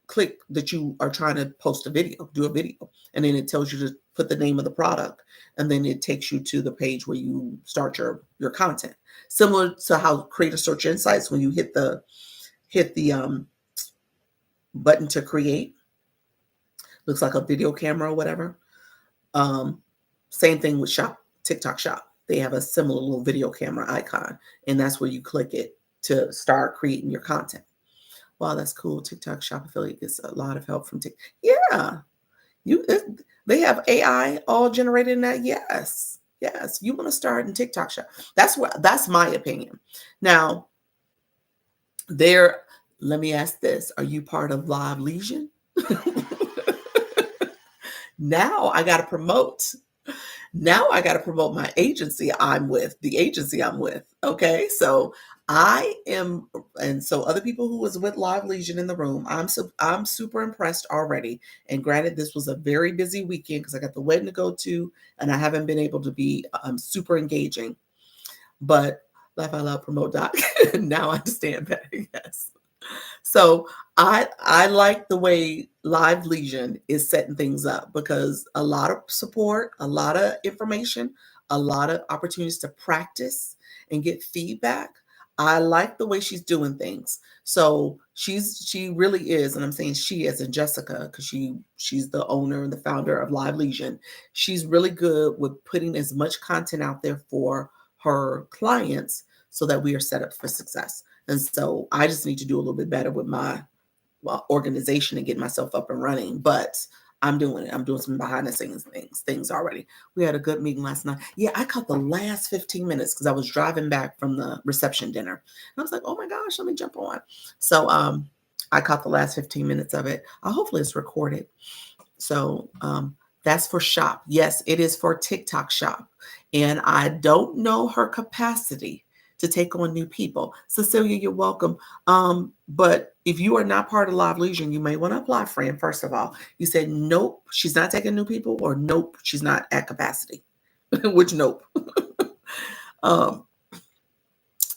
click that you are trying to post a video, do a video, and then it tells you to put the name of the product, and then it takes you to the page where you start your content. Similar to how Creator Search Insights, when you hit the button to create, looks like a video camera or whatever. Same thing with TikTok Shop. They have a similar little video camera icon, and that's where you click it to start creating your content. Wow, that's cool. TikTok Shop affiliate gets a lot of help from TikTok. Yeah, they have AI all generated in that. Yes, you want to start in TikTok Shop. That's my opinion. Now, let me ask this: are you part of Live Legion? Now I got to promote. Now I got to promote my agency I'm with, the agency I'm with. Okay. So I am, and so other people who was with Live Legion in the room, I'm super impressed already. And granted, this was a very busy weekend because I got the wedding to go to, and I haven't been able to be super engaging. But Laugh Out Loud Promote Doc, now I understand better. Yes. So I like the way Live Legion is setting things up, because a lot of support, a lot of information, a lot of opportunities to practice and get feedback. I like the way she's doing things. So she really is, and I'm saying she as in Jessica, because she's the owner and the founder of Live Legion. She's really good with putting as much content out there for her clients so that we are set up for success. And so I just need to do a little bit better with my organization and get myself up and running. But I'm doing it. I'm doing some behind the scenes things already. We had a good meeting last night. Yeah, I caught the last 15 minutes because I was driving back from the reception dinner. And I was like, oh my gosh, let me jump on. So I caught the last 15 minutes of it. Hopefully it's recorded. So that's for Shop. Yes, it is for TikTok Shop. And I don't know her capacity to take on new people. Cecilia, you're welcome. But if you are not part of Live Legion, you may want to apply, friend. First of all, you said, nope, she's not taking new people, or nope, she's not at capacity. which nope. um,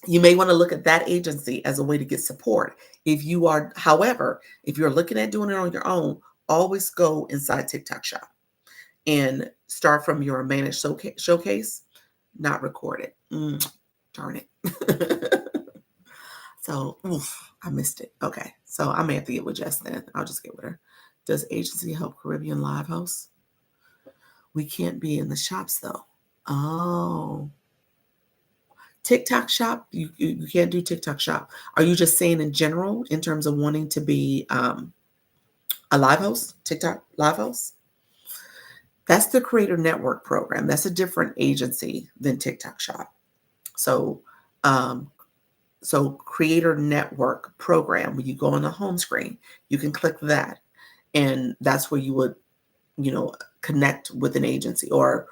you may want to look at that agency as a way to get support. If you are, however, if you're looking at doing it on your own, always go inside TikTok Shop and start from your managed showcase, not recorded. Darn it. So, I missed it. Okay. So I may have to get with Jess then. I'll just get with her. Does agency help Caribbean live hosts? We can't be in the shops though. Oh. TikTok shop? You can't do TikTok shop. Are you just saying in general in terms of wanting to be a live host, TikTok live host? That's the Creator Network program. That's a different agency than TikTok shop. So, um, so Creator Network program, when you go on the home screen, you can click that. And that's where you would, connect with an agency or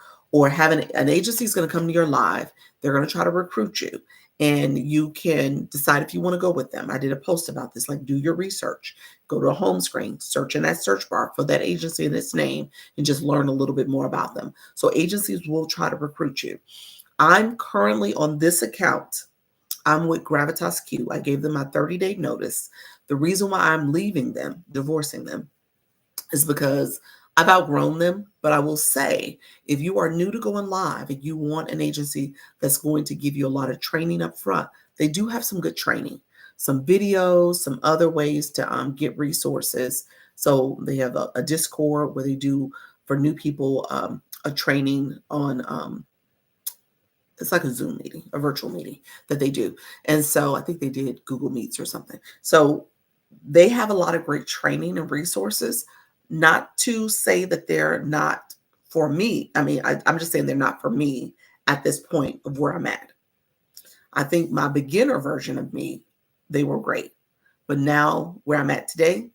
have an agency is going to come to your live. They're going to try to recruit you and you can decide if you want to go with them. I did a post about this, like do your research, go to a home screen, search in that search bar for that agency and its name and just learn a little bit more about them. So agencies will try to recruit you. I'm currently on this account. I'm with Gravitas Q. I gave them my 30-day notice. The reason why I'm leaving them, divorcing them, is because I've outgrown them. But I will say, if you are new to going live and you want an agency that's going to give you a lot of training up front, they do have some good training, some videos, some other ways to get resources. So they have a Discord where they do for new people a training on it's like a Zoom meeting, a virtual meeting that they do. And so I think they did Google Meets or something. So they have a lot of great training and resources. Not to say that they're not for me. I mean, I'm just saying they're not for me at this point of where I'm at. I think my beginner version of me, they were great. But now where I'm at today,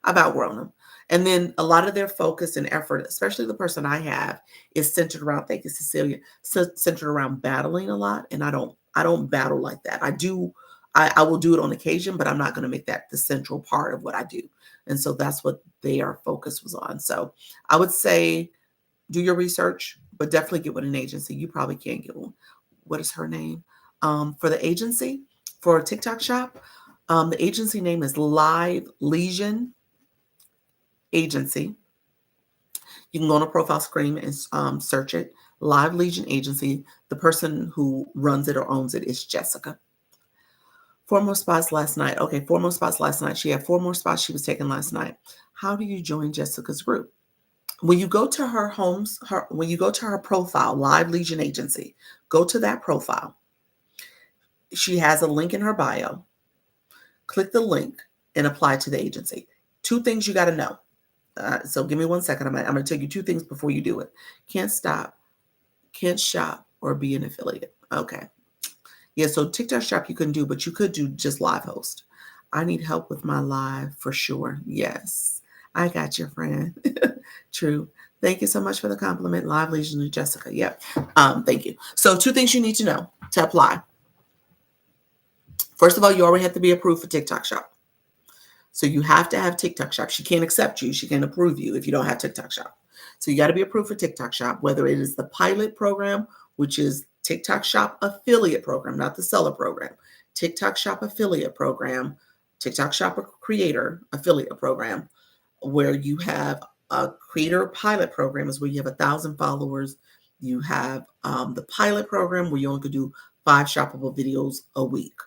I've outgrown them. And then a lot of their focus and effort, especially the person I have, is centered around, thank you, Cecilia, centered around battling a lot. And I don't battle like that. I will do it on occasion, but I'm not going to make that the central part of what I do. And so that's what their focus was on. So I would say do your research, but definitely get with an agency. You probably can't get one. What is her name? For the agency, for a TikTok shop, the agency name is Live Legion Agency. You can go on a profile screen and search it. Live Legion Agency. The person who runs it or owns it is Jessica. 4 more spots last night. Okay, 4 more spots last night. She had 4 more spots she was taking last night. How do you join Jessica's group? When you go to her when you go to her profile, Live Legion Agency, go to that profile. She has a link in her bio. Click the link and apply to the agency. 2 things you got to know. So give me 1 second. I'm going to tell you 2 things before you do it. Can't stop, can't shop, or be an affiliate. Okay. Yeah, so TikTok shop you couldn't do, but you could do just live host. I need help with my live for sure. Yes, I got your friend. True. Thank you so much for the compliment. Live Legion to Jessica. Yep. Thank you. So 2 things you need to know to apply. First of all, you already have to be approved for TikTok shop. So you have to have TikTok shop. She can't accept you. She can't approve you if you don't have TikTok shop. So you got to be approved for TikTok shop, whether it is the pilot program, which is TikTok shop affiliate program, not the seller program, TikTok shop affiliate program, TikTok shop creator affiliate program, where you have a creator pilot program is where you have 1,000 followers. You have the pilot program where you only could do 5 shoppable videos a week,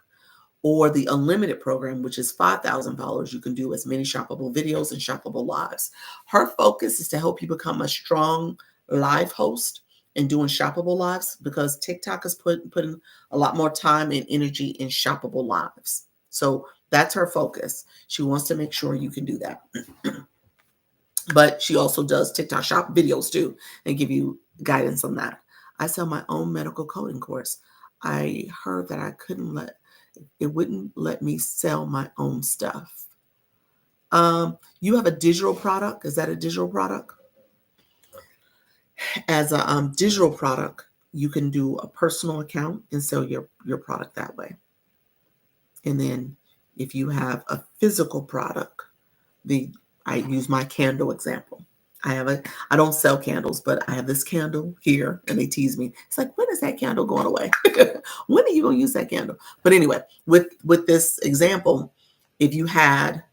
or the unlimited program, which is $5,000. You can do as many shoppable videos and shoppable lives. Her focus is to help you become a strong live host and doing shoppable lives, because TikTok is putting a lot more time and energy in shoppable lives. So that's her focus. She wants to make sure you can do that. But she also does TikTok shop videos too and give you guidance on that. I sell my own medical coding course. I heard that it wouldn't let me sell my own stuff. You have a digital product. Is that a digital product? As a digital product, you can do a personal account and sell your product that way. And then if you have a physical product, I use my candle example. I don't sell candles, but I have this candle here and they tease me. It's like, when is that candle going away? When are you going to use that candle? But anyway, with this example, if you had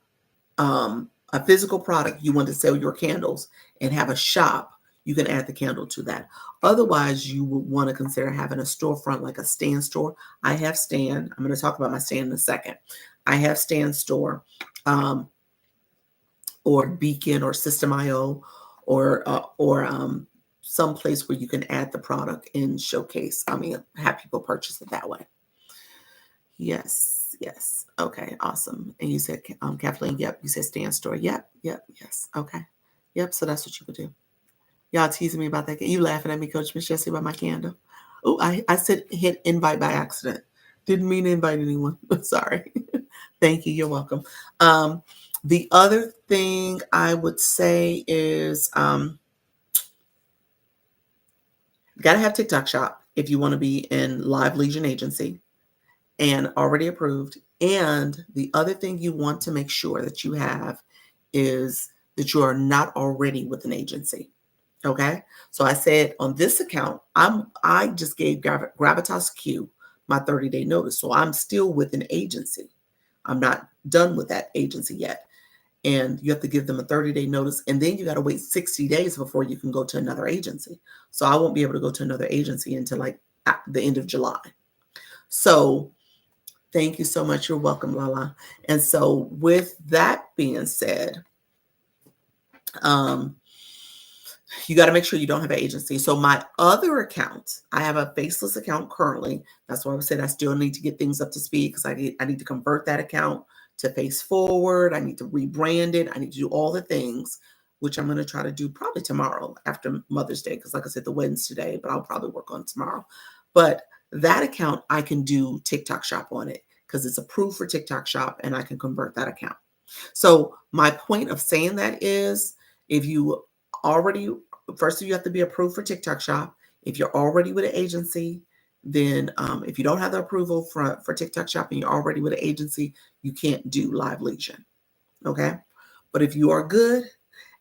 a physical product, you want to sell your candles and have a shop, you can add the candle to that. Otherwise, you would want to consider having a storefront like a stand store. I have stand. I'm going to talk about my stand in a second. I have stand store. Or Beacon or System.io or some place where you can add the product and showcase. I mean, have people purchase it that way. Yes, yes. Okay, awesome. And you said, Kathleen, yep. You said stand store. Yep, yep, yes. Okay. Yep, so that's what you would do. Y'all teasing me about that. You laughing at me, Coach Miss Jessie, about my candle. Oh, I said hit invite by accident. Didn't mean to invite anyone. Sorry. Thank you. You're welcome. The other thing I would say is got to have TikTok shop if you want to be in live lead gen agency and already approved. And the other thing you want to make sure that you have is that you are not already with an agency. Okay. So I said on this account, I just gave Gravitas Q my 30-day notice. So I'm still with an agency. I'm not done with that agency yet. And you have to give them a 30-day notice. And then you got to wait 60 days before you can go to another agency. So I won't be able to go to another agency until like at the end of July. So thank you so much. You're welcome, Lala. And so with that being said, you got to make sure you don't have an agency. So my other account, I have a faceless account currently. That's why I said I still need to get things up to speed because I need to convert that account to face forward. I need to rebrand it. I need to do all the things, which I'm going to try to do probably tomorrow after Mother's Day. Because like I said, the wedding's today, but I'll probably work on it tomorrow. But that account, I can do TikTok shop on it because it's approved for TikTok shop and I can convert that account. So my point of saying that is if you already, first you have to be approved for TikTok shop. If you're already with an agency, then if you don't have the approval for TikTok shop and you're already with an agency, you can't do live lead gen. Okay. But if you are good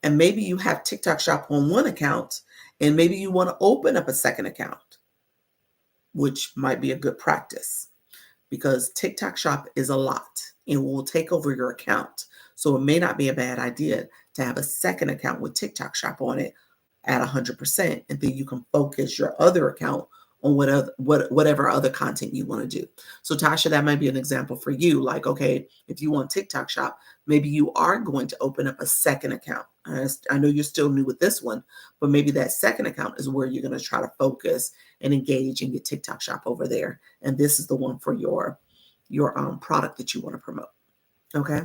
and maybe you have TikTok shop on one account and maybe you want to open up a second account, which might be a good practice because TikTok shop is a lot and will take over your account. So it may not be a bad idea to have a second account with TikTok shop on it at 100%. And then you can focus your other account on whatever other content you want to do. So Tasha, that might be an example for you. Like, okay, if you want TikTok shop, maybe you are going to open up a second account. I know you're still new with this one, but maybe that second account is where you're going to try to focus and engage and get TikTok shop over there. And this is the one for your product that you want to promote. Okay.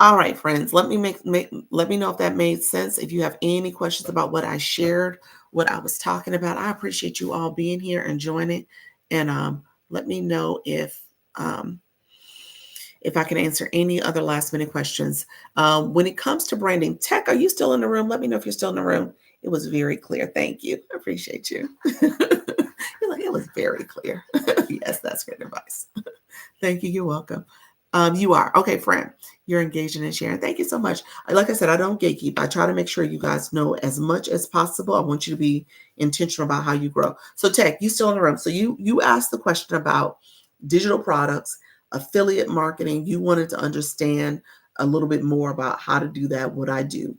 All right, friends, let me let me know if that made sense. If you have any questions about what I shared, what I was talking about, I appreciate you all being here and joining. And let me know if I can answer any other last minute questions. When it comes to branding, Tech, are you still in the room? Let me know if you're still in the room. It was very clear. Thank you. I appreciate you. You're like, it was very clear. Yes, that's great advice. Thank you. You're welcome. You are. Okay, friend. You're engaging and sharing. Thank you so much. Like I said, I don't gatekeep. I try to make sure you guys know as much as possible. I want you to be intentional about how you grow. So Tech, you still in the room. So you asked the question about digital products, affiliate marketing. You wanted to understand a little bit more about how to do that, what I do.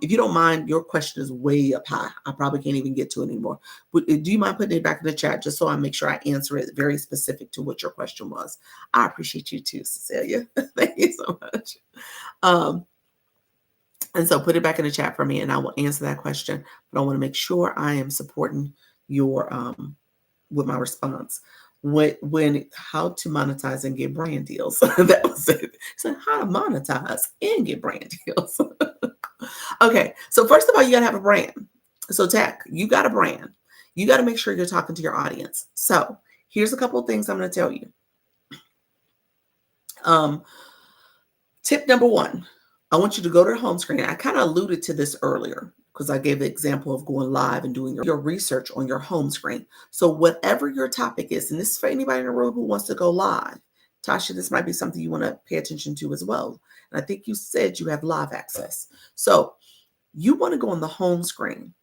If you don't mind, your question is way up high. I probably can't even get to it anymore. But do you mind putting it back in the chat just so I make sure I answer it very specific to what your question was? I appreciate you too, Cecilia. Thank you so much. And so put it back in the chat for me and I will answer that question. But I want to make sure I am supporting your with my response. How to monetize and get brand deals. That was it. So how to monetize and get brand deals. Okay, so first of all, you got to have a brand. So Tech, you got a brand. You got to make sure you're talking to your audience. So here's a couple of things I'm going to tell you. Tip number one, I want you to go to the home screen. I kind of alluded to this earlier because I gave the example of going live and doing your research on your home screen. So whatever your topic is, and this is for anybody in the room who wants to go live, Tasha, this might be something you want to pay attention to as well. And I think you said you have live access. So you want to go on the home screen,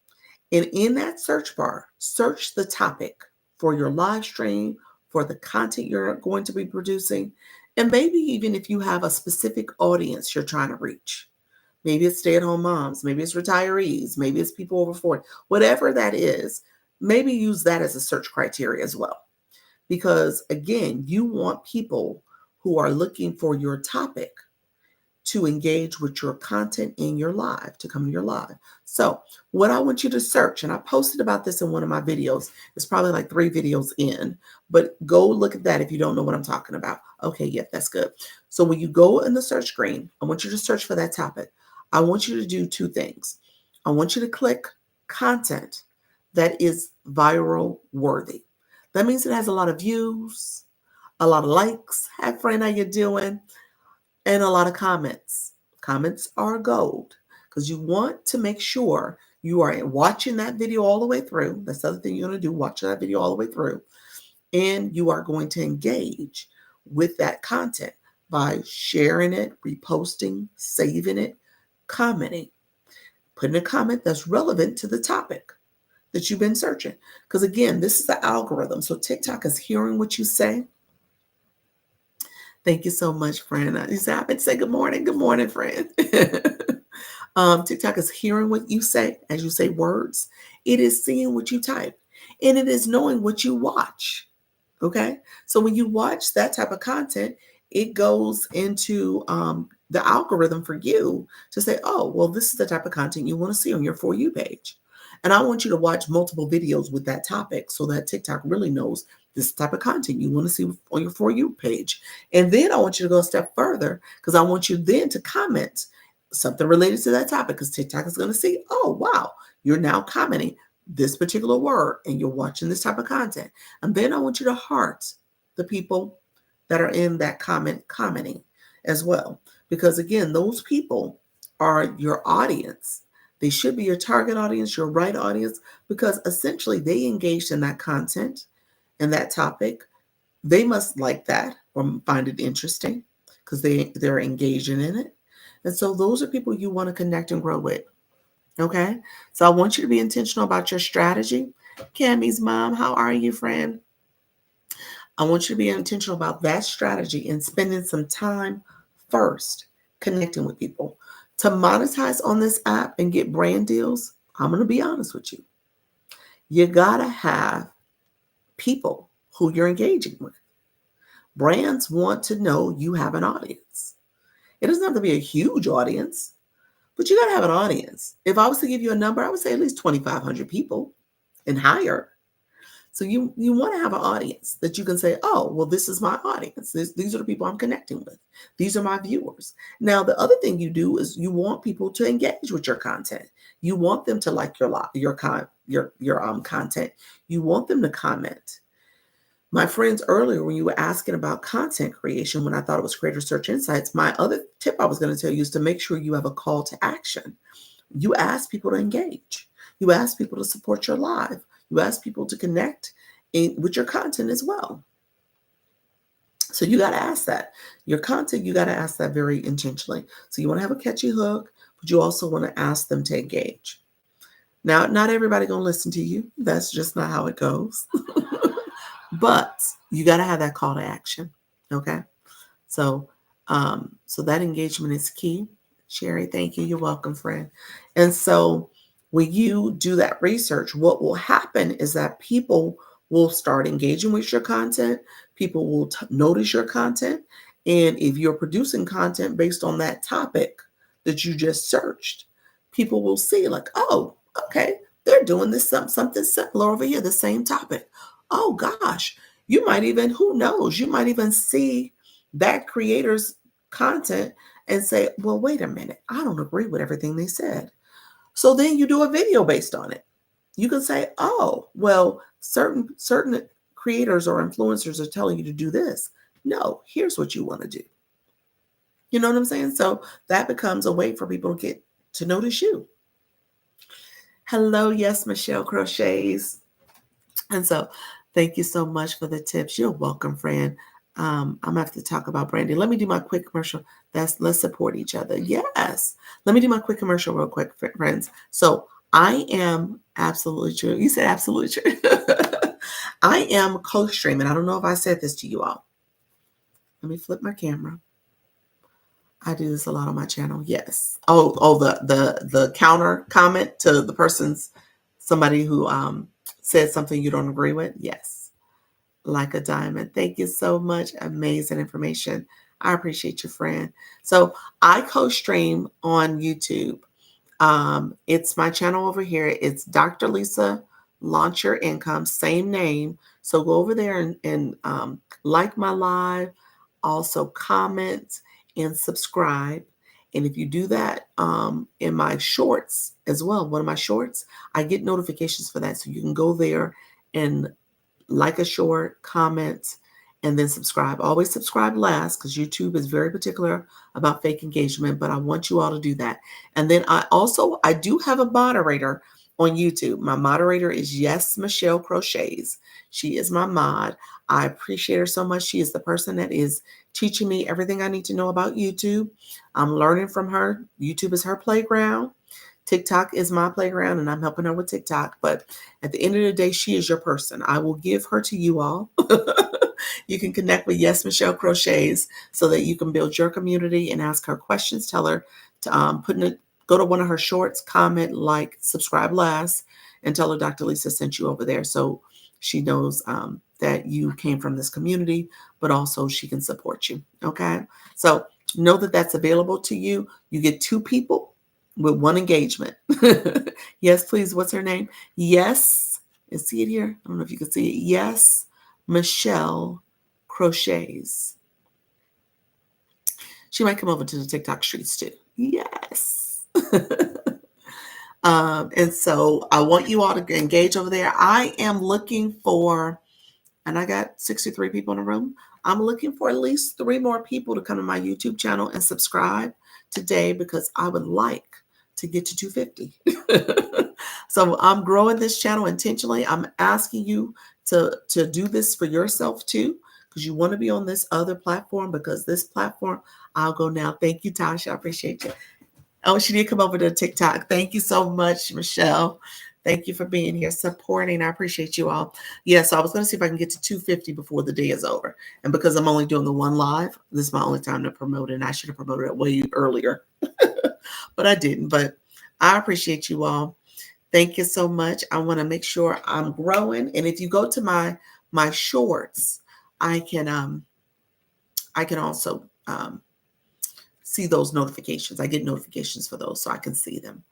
and in that search bar, search the topic for your live stream, for the content you're going to be producing, and maybe even if you have a specific audience you're trying to reach. Maybe it's stay-at-home moms, maybe it's retirees, maybe it's people over 40, whatever that is, maybe use that as a search criteria as well. Because again, you want people who are looking for your topic to engage with your content in your live, to come to your live. So, what I want you to search, and I posted about this in one of my videos, it's probably like 3 videos in, but go look at that if you don't know what I'm talking about. Okay, yeah, that's good. So, when you go in the search screen, I want you to search for that topic. I want you to do 2 things. I want you to click content that is viral worthy. That means it has a lot of views, a lot of likes. Hi, friend, how you doing? And a lot of comments. Comments are gold because you want to make sure you are watching that video all the way through. That's the other thing you're going to do, watch that video all the way through. And you are going to engage with that content by sharing it, reposting, saving it, commenting, putting a comment that's relevant to the topic that you've been searching. Because again, this is the algorithm. So TikTok is hearing what you say. Thank you so much, friend. You said, I've been saying good morning. Good morning, friend. TikTok is hearing what you say as you say words. It is seeing what you type, and it is knowing what you watch. Okay. So when you watch that type of content, it goes into the algorithm for you to say, oh, well, this is the type of content you want to see on your For You page. And I want you to watch multiple videos with that topic so that TikTok really knows this type of content you want to see on your For You page. And then I want you to go a step further because I want you then to comment something related to that topic because TikTok is going to see, oh, wow, you're now commenting this particular word and you're watching this type of content. And then I want you to heart the people that are in that commenting as well. Because again, those people are your audience. They should be your target audience, your right audience, because essentially they engaged in that content and that topic. They must like that or find it interesting because they're engaging in it. And so those are people you want to connect and grow with. Okay. So I want you to be intentional about your strategy. Cammy's mom, how are you, friend? I want you to be intentional about that strategy and spending some time first connecting with people. To monetize on this app and get brand deals, I'm going to be honest with you. You got to have people who you're engaging with. Brands want to know you have an audience. It doesn't have to be a huge audience, but you got to have an audience. If I was to give you a number, I would say at least 2,500 people and higher. So you want to have an audience that you can say, oh, well, this is my audience. These are the people I'm connecting with. These are my viewers. Now, the other thing you do is you want people to engage with your content. You want them to like your content. You want them to comment. My friends, earlier when you were asking about content creation, when I thought it was Creator Search Insights, my other tip I was going to tell you is to make sure you have a call to action. You ask people to engage. You ask people to support your live. You ask people to connect with your content as well. So you got to ask that. Your content, you got to ask that very intentionally. So you want to have a catchy hook, but you also want to ask them to engage. Now, not everybody going to listen to you. That's just not how it goes. But you got to have that call to action. Okay. So, so that engagement is key. Sherry, thank you. You're welcome, friend. And so when you do that research, what will happen is that people will start engaging with your content. People will notice your content. And if you're producing content based on that topic that you just searched, people will see like, oh, okay, they're doing this something similar over here, the same topic. Oh gosh, you might even, who knows, you might even see that creator's content and say, well, wait a minute, I don't agree with everything they said. So then you do a video based on it. You can say, oh, well, certain creators or influencers are telling you to do this. No, here's what you want to do. You know what I'm saying? So that becomes a way for people to get to notice you. Hello, yes, Michelle Crochets. And so thank you so much for the tips. You're welcome, friend. I'm gonna have to talk about branding. Let me do my quick commercial. Let's support each other. Yes. Let me do my quick commercial real quick, friends. So I am absolutely true. You said absolutely true. I am co-streaming. I don't know if I said this to you all. Let me flip my camera. I do this a lot on my channel. Yes. The counter comment to the person's somebody who said something you don't agree with. Yes. Like a diamond. Thank you so much. Amazing information. I appreciate you, friend. So I co-stream on YouTube. It's my channel over here. It's Dr. Lisa Launch Your Income, same name. So go over there and like my live, also comment and subscribe. And if you do that in my shorts as well, one of my shorts, I get notifications for that. So you can go there and like a short, comment, and then subscribe. Always subscribe last because YouTube is very particular about fake engagement, but I want you all to do that. And then I do have a moderator on YouTube. My moderator is Yes Michelle Crochets. She is my mod. I appreciate her so much. She is the person that is teaching me everything I need to know about YouTube. I'm learning from her. YouTube is her playground. TikTok is my playground and I'm helping her with TikTok. But at the end of the day, she is your person. I will give her to you all. You can connect with Yes Michelle Crochets so that you can build your community and ask her questions. Tell her to go to one of her shorts, comment, like, subscribe last, and tell her Dr. Lisa sent you over there so she knows that you came from this community, but also she can support you. Okay. So know that that's available to you. You get 2 people with 1 engagement. Yes, please. What's her name? Yes. See it here? I don't know if you can see it. Yes, Michelle Crochets. She might come over to the TikTok streets too. Yes. And so I want you all to engage over there. I am looking for, and I got 63 people in the room. I'm looking for at least 3 more people to come to my YouTube channel and subscribe today because I would like to get to 250. So I'm growing this channel intentionally. I'm asking you to do this for yourself too, because you want to be on this other platform because this platform, I'll go now. Thank you, Tasha. I appreciate you. Oh, she did come over to TikTok. Thank you so much, Michelle. Thank you for being here, supporting. I appreciate you all. Yeah, so I was going to see if I can get to 250 before the day is over. And because I'm only doing the one live, this is my only time to promote it. And I should have promoted it way earlier, but I didn't. But I appreciate you all. Thank you so much. I want to make sure I'm growing. And if you go to my shorts, I can also see those notifications. I get notifications for those so I can see them.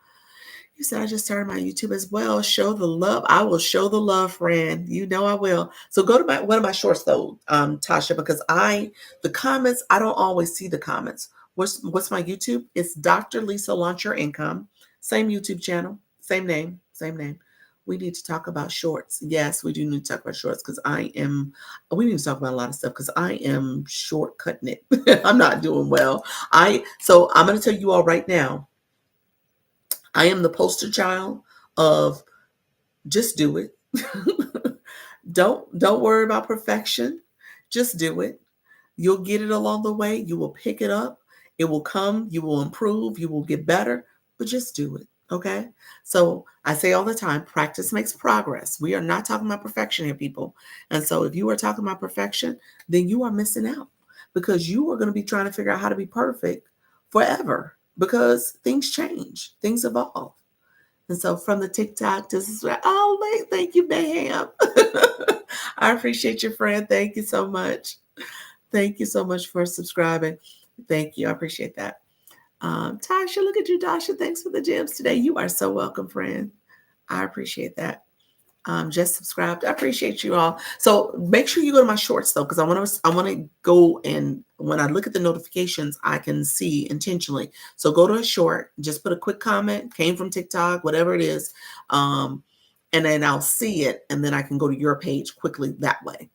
You said I just started my YouTube as well. Show the love. I will show the love, friend. You know I will. So go to one of my shorts though, Tasha, because the comments, I don't always see the comments. What's my YouTube? It's Dr. Lisa Launch Your Income. Same YouTube channel, same name, same name. We need to talk about shorts. Yes, we do need to talk about shorts because we need to talk about a lot of stuff because I am shortcutting it. I'm not doing well. So I'm going to tell you all right now, I am the poster child of just do it. Don't worry about perfection. Just do it. You'll get it along the way. You will pick it up. It will come. You will improve. You will get better, but just do it. Okay. So I say all the time, practice makes progress. We are not talking about perfection here, people. And so if you are talking about perfection, then you are missing out because you are going to be trying to figure out how to be perfect forever because things change, things evolve. And so from the TikTok, this is where, thank you, Mayhem. I appreciate your friend. Thank you so much. Thank you so much for subscribing. Thank you. I appreciate that. Tasha, look at you, Tasha. Thanks for the gems today. You are so welcome, friend. I appreciate that. Just subscribed. I appreciate you all. So make sure you go to my shorts though, because I want to go and when I look at the notifications, I can see intentionally. So go to a short, just put a quick comment, came from TikTok, whatever it is, and then I'll see it, and then I can go to your page quickly that way.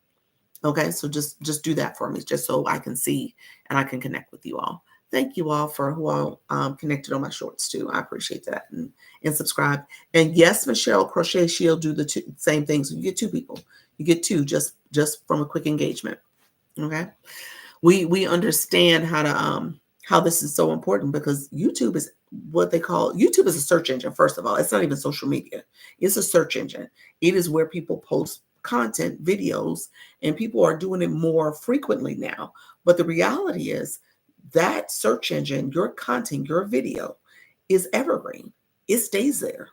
Okay, so just do that for me, just so I can see and I can connect with you all. Thank you all for who all connected on my shorts too. I appreciate that and subscribe. And yes, Michelle Crochet, she'll do the same thing. So you get 2 people. You get 2 just from a quick engagement. Okay. We understand how this is so important because YouTube is what they call YouTube is a search engine. First of all, it's not even social media. It's a search engine. It is where people post content, videos, and people are doing it more frequently now. But the reality is that search engine, your content, your video is evergreen. It stays there.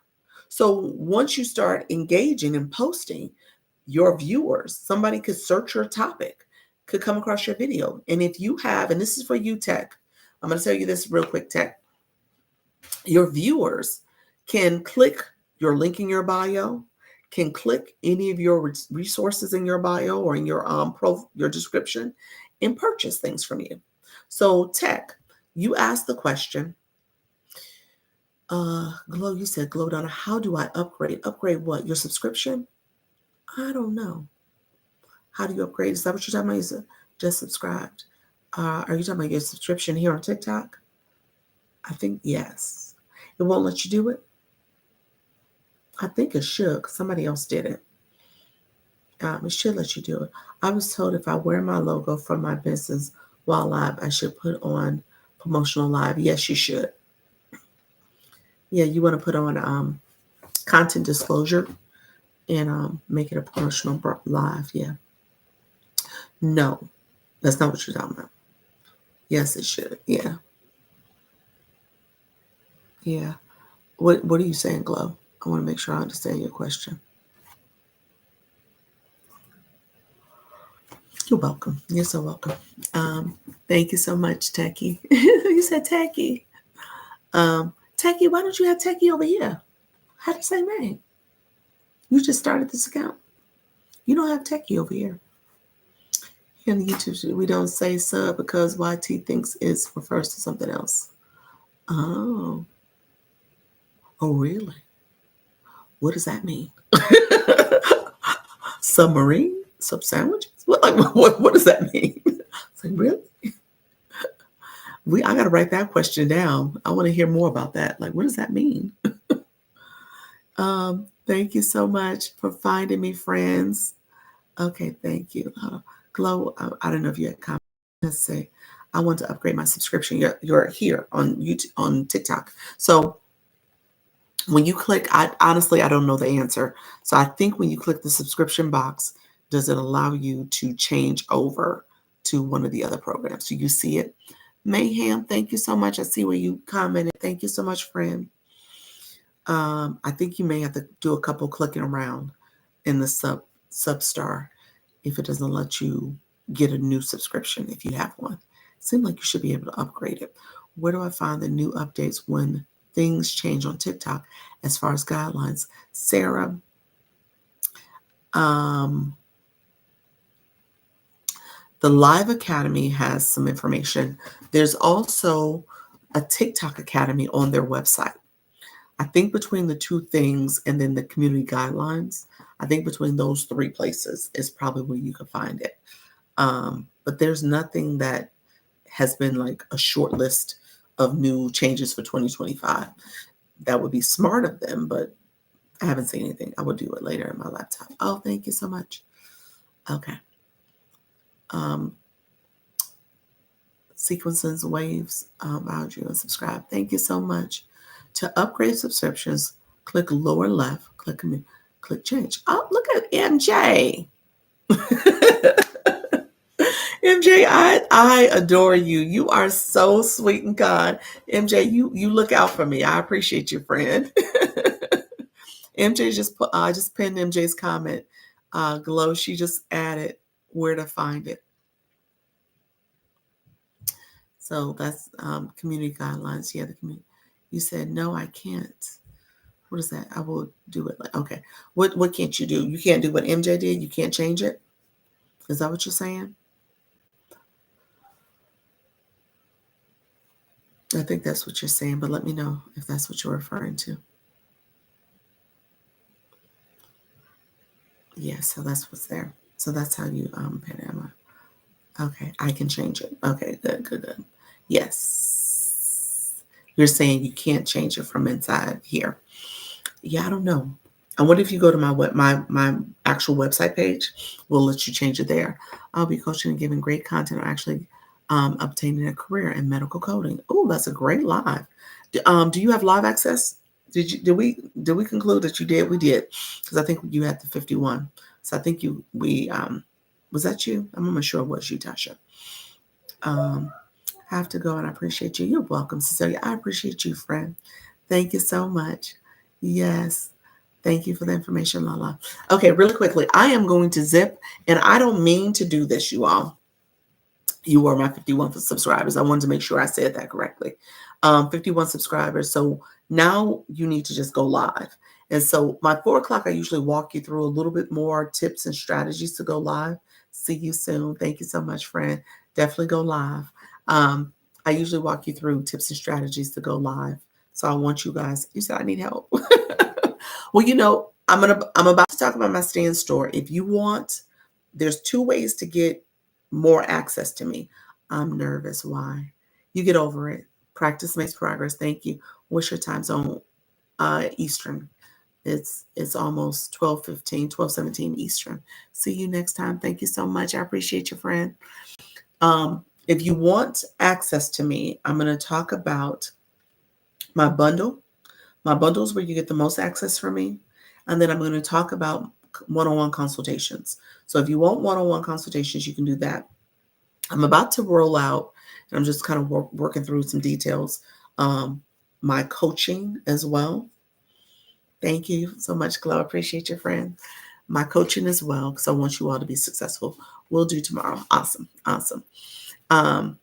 So once you start engaging and posting, your viewers, somebody could search your topic, could come across your video. And if you have, and this is for you, Tech, I'm going to tell you this real quick, Tech. Your viewers can click your link in your bio, can click any of your resources in your bio or in your your description, and purchase things from you. So, Tech, you asked the question. Glow, you said, Glow Donna, how do I upgrade? Upgrade what? Your subscription? I don't know. How do you upgrade? Is that what you're talking about? You just subscribed. Are you talking about your subscription here on TikTok? I think yes. It won't let you do it. I think it should, 'cause somebody else did it. It should let you do it. I was told if I wear my logo from my business while live, I should put on promotional live. Yes, you should. Yeah, you want to put on content disclosure and make it a promotional live. Yeah. No, that's not what you're talking about. Yes, it should. Yeah. Yeah. What are you saying, Glow? I want to make sure I understand your question. You're welcome. You're so welcome. Thank you so much, Techie. You said Techie. Techie, why don't you have Techie over here? Had the same name. You just started this account. You don't have Techie over here. In the YouTube, we don't say sub because YT thinks it refers to something else. Oh. Oh, really? What does that mean? Submarine? Sub sandwiches? What does that mean? It's like, really? I got to write that question down. I want to hear more about that. Like, what does that mean? Thank you so much for finding me, friends. Okay, thank you. Glow, I don't know if you had comments. Let's say, I want to upgrade my subscription. You're here on YouTube, on TikTok. So when you click, I don't know the answer. So I think when you click the subscription box, does it allow you to change over to one of the other programs? Do you see it? Mayhem, thank you so much. I see where you commented. Thank you so much, friend. I think you may have to do a couple clicking around in the Substar if it doesn't let you get a new subscription if you have one. It seems like you should be able to upgrade it. Where do I find the new updates when things change on TikTok as far as guidelines? Sarah, the Live Academy has some information. There's also a TikTok Academy on their website. I think between the two things and then the community guidelines, I think between those three places is probably where you can find it. But there's nothing that has been like a short list of new changes for 2025. That would be smart of them, but I haven't seen anything. I will do it later in my laptop. Oh, thank you so much. Okay. Sequences, waves, boundary, and subscribe. Thank you so much. To upgrade subscriptions, click lower left, click change. Oh, look at MJ. MJ, I adore you. You are so sweet and kind. MJ, you look out for me. I appreciate you, friend. MJ I just pinned MJ's comment. Glow, she just added where to find it. So that's community guidelines. Yeah, the community. You said no, I can't. What is that? I will do it. Okay. What can't you do? You can't do what MJ did. You can't change it. Is that what you're saying? I think that's what you're saying, but let me know if that's what you're referring to. Yeah, so that's what's there. So that's how you Panama. Okay, I can change it. Okay, good. Yes. You're saying you can't change it from inside here. Yeah, I don't know. And what if you go to my actual website page? We'll let you change it there. I'll be coaching and giving great content on actually obtaining a career in medical coding. Oh, that's a great live. Do you have live access? Did we conclude that you did? We did, because I think you had the 51. So I think we was that you? I'm not sure it was you, Tasha. Um, I have to go, and I appreciate you. You're welcome, Cecilia. I appreciate you, friend. Thank you so much. Yes. Thank you for the information, Lala. Okay, really quickly, I am going to zip, and I don't mean to do this, you all. You are my 51 subscribers. I wanted to make sure I said that correctly. 51 subscribers. So now you need to just go live. And so my 4 o'clock, I usually walk you through a little bit more tips and strategies to go live. See you soon. Thank you so much, friend. Definitely go live. Um, I usually walk you through tips and strategies to go live. So I want you guys. You said I need help. Well, I'm about to talk about my stand store. If you want, there's 2 ways to get more access to me. I'm nervous. Why? You get over it. Practice makes progress. Thank you. What's your time zone? Eastern. It's almost 12:15, 12:17 Eastern. See you next time. Thank you so much. I appreciate you, friend. If you want access to me, I'm going to talk about my bundle. My bundle is where you get the most access from me. And then I'm going to talk about one-on-one consultations. So if you want one-on-one consultations, you can do that. I'm about to roll out, and I'm just kind of working through some details, my coaching as well. Thank you so much, Chloe. Appreciate your friend. My coaching as well, because I want you all to be successful. We'll do tomorrow. Awesome. Awesome. Um,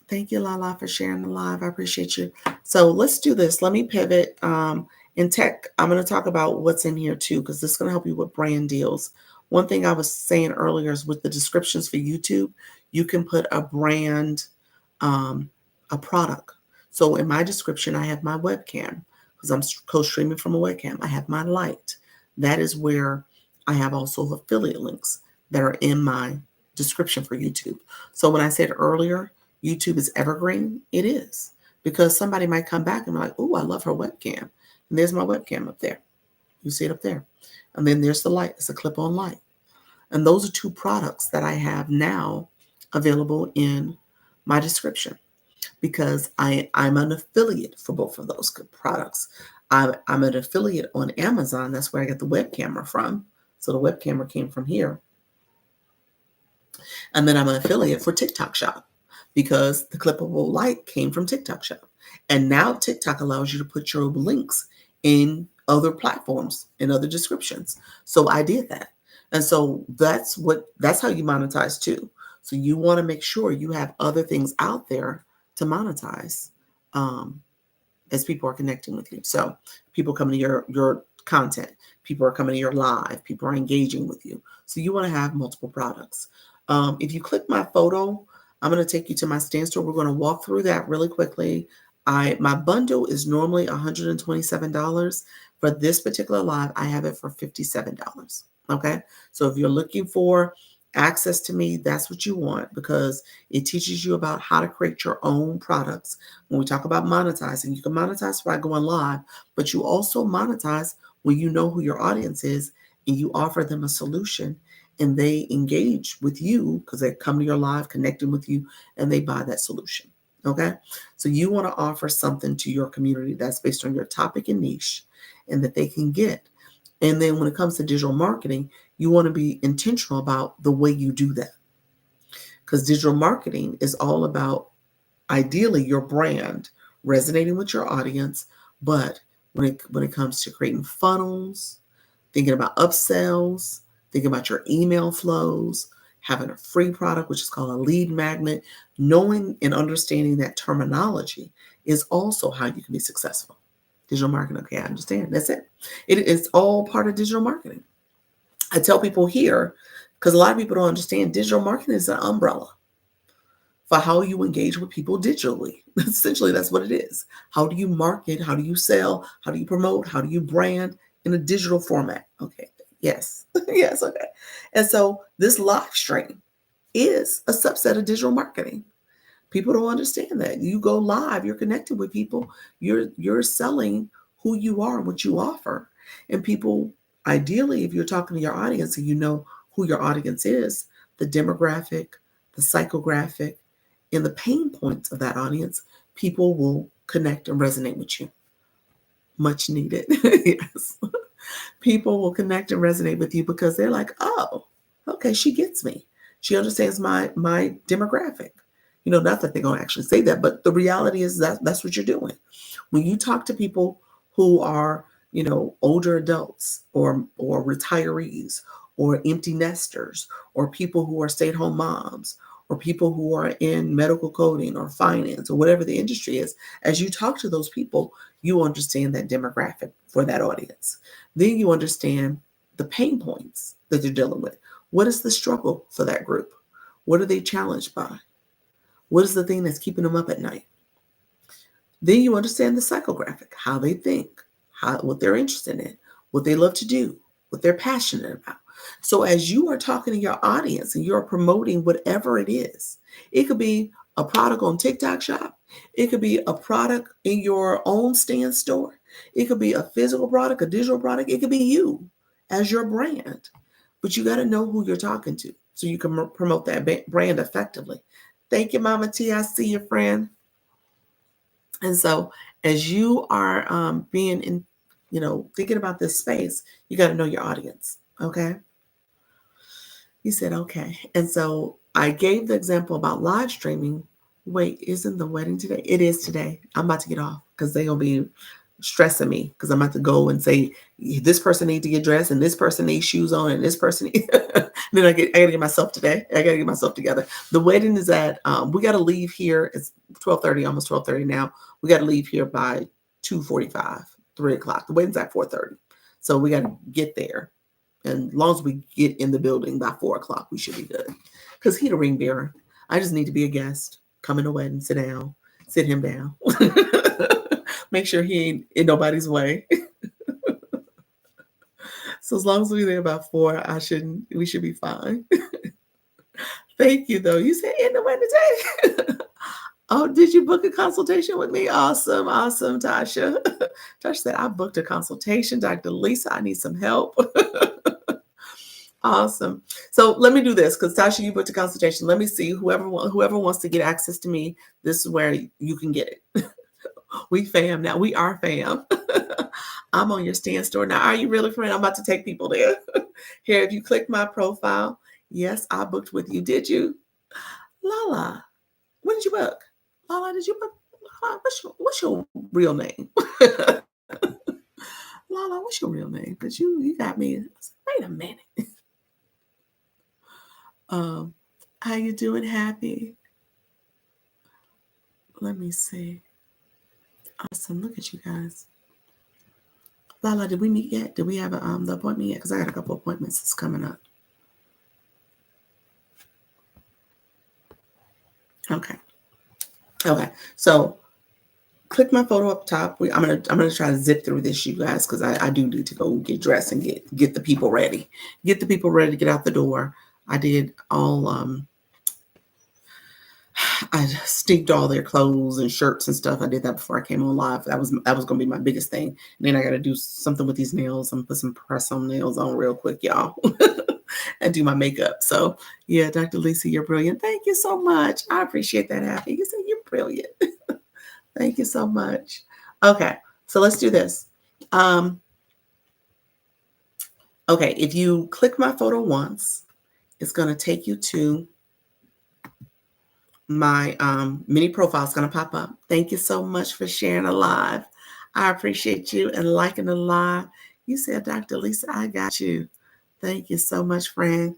Thank you, Lala, for sharing the live. I appreciate you. So let's do this. Let me pivot. In tech, I'm going to talk about what's in here too, because this is going to help you with brand deals. One thing I was saying earlier is with the descriptions for YouTube, you can put a brand, um, a product. So in my description, I have my webcam because I'm co-streaming from a webcam. I have my light. That is where I have also affiliate links that are in my description for YouTube. So when I said earlier, YouTube is evergreen, it is. Because somebody might come back and be like, oh, I love her webcam. And there's my webcam up there. You see it up there. And then there's the light. It's a clip-on light. And those are 2 products that I have now available in my description because I'm an affiliate for both of those products. I'm an affiliate on Amazon. That's where I get the web camera from. So the web camera came from here. And then I'm an affiliate for TikTok Shop because the clippable light came from TikTok Shop. And now TikTok allows you to put your links in other platforms, in other descriptions. So I did that. And so that's how you monetize too. So you want to make sure you have other things out there to monetize as people are connecting with you. So people coming to your content, people are coming to your live, people are engaging with you. So you want to have multiple products. If you click my photo, I'm going to take you to my stand store. We're going to walk through that really quickly. My bundle is normally $127. For this particular live, I have it for $57. Okay. So if you're looking for access to me, that's what you want because it teaches you about how to create your own products. When we talk about monetizing, you can monetize by going live, but you also monetize when you know who your audience is and you offer them a solution and they engage with you because they come to your live, connecting with you, and they buy that solution. Okay. So you want to offer something to your community that's based on your topic and niche and that they can get. And then when it comes to digital marketing, you want to be intentional about the way you do that. Because digital marketing is all about ideally your brand resonating with your audience, but when it comes to creating funnels, thinking about upsells, thinking about your email flows, having a free product, which is called a lead magnet, knowing and understanding that terminology is also how you can be successful. Digital marketing, okay, I understand. That's it. It is all part of digital marketing. I tell people here, because a lot of people don't understand, digital marketing is an umbrella for how you engage with people digitally. Essentially, that's what it is. How do you market? How do you sell? How do you promote? How do you brand in a digital format? Okay. Yes. Yes. Okay. And so this live stream is a subset of digital marketing. People don't understand that. You go live, you're connecting with people, you're selling who you are and what you offer. And people, ideally, if you're talking to your audience and you know who your audience is, the demographic, the psychographic, and the pain points of that audience, people will connect and resonate with you. Much needed. Yes. People will connect and resonate with you because they're like, oh, okay, she gets me. She understands my demographic. Not that they're going to actually say that, but the reality is that that's what you're doing. When you talk to people who are, older adults or retirees or empty nesters or people who are stay-at-home moms or people who are in medical coding or finance or whatever the industry is, as you talk to those people, you understand that demographic for that audience. Then you understand the pain points that they're dealing with. What is the struggle for that group? What are they challenged by? What is the thing that's keeping them up at night? Then you understand the psychographic, how they think, what they're interested in, what they love to do, what they're passionate about. So as you are talking to your audience and you're promoting whatever it is, it could be a product on TikTok Shop. It could be a product in your own stand store. It could be a physical product, a digital product. It could be you as your brand. But you got to know who you're talking to so you can promote that brand effectively. Thank you, Mama T. I see you, friend. And so as you are being in, thinking about this space, you got to know your audience. Okay. He said, okay. And so I gave the example about live streaming. Wait, isn't the wedding today? It is today. I'm about to get off because they're going to be stressing me because I'm about to go and say, this person needs to get dressed and this person needs shoes on and this person needs... Then I got to get myself today. I got to get myself together. The wedding is at, we got to leave here. It's 12:30, almost 12:30 now. We got to leave here by 2:45, 3 o'clock. The wedding's at 4:30. So we got to get there. And as long as we get in the building by 4 o'clock, we should be good. Because he's a ring bearer. I just need to be a guest. Come in the wedding, sit down, sit him down. Make sure he ain't in nobody's way. So as long as we're there about 4, we should be fine. Thank you, though. You said in the wedding today. Oh, did you book a consultation with me? Awesome, awesome, Tasha. Tasha said, I booked a consultation. Dr. Lisa, I need some help. Awesome. So let me do this because Tasha, you booked a consultation. Let me see whoever wants to get access to me. This is where you can get it. We fam now. We are fam. I'm on your stand store now. Are you really, friend? I'm about to take people there. Here, if you click my profile, yes, I booked with you. Did you? Lala, when did you book? Lala, did you book? Lala, what's your real name? Lala, what's your real name? Because you got me. Wait a minute. How you doing? Happy? Let me see. Awesome. Look at you guys. Lala, did we meet yet? Did we have the appointment yet? Because I got a couple appointments that's coming up. Okay. So click my photo up top. I'm gonna try to zip through this, you guys, because I do need to go get dressed and get the people ready. Get the people ready to get out the door. I did all I steeped all their clothes and shirts and stuff. I did that before I came on live. That was gonna be my biggest thing. And then I gotta do something with these nails. I'm gonna put some press-on nails on real quick, y'all. And do my makeup. So yeah, Dr. Lisa, you're brilliant. Thank you so much. I appreciate that, Happy. You said you're brilliant. Thank you so much. Okay, so let's do this. Okay, if you click my photo once, it's going to take you to my mini profile. It's going to pop up. Thank you so much for sharing a live. I appreciate you and liking the live. You said, Dr. Lisa, I got you. Thank you so much, friend.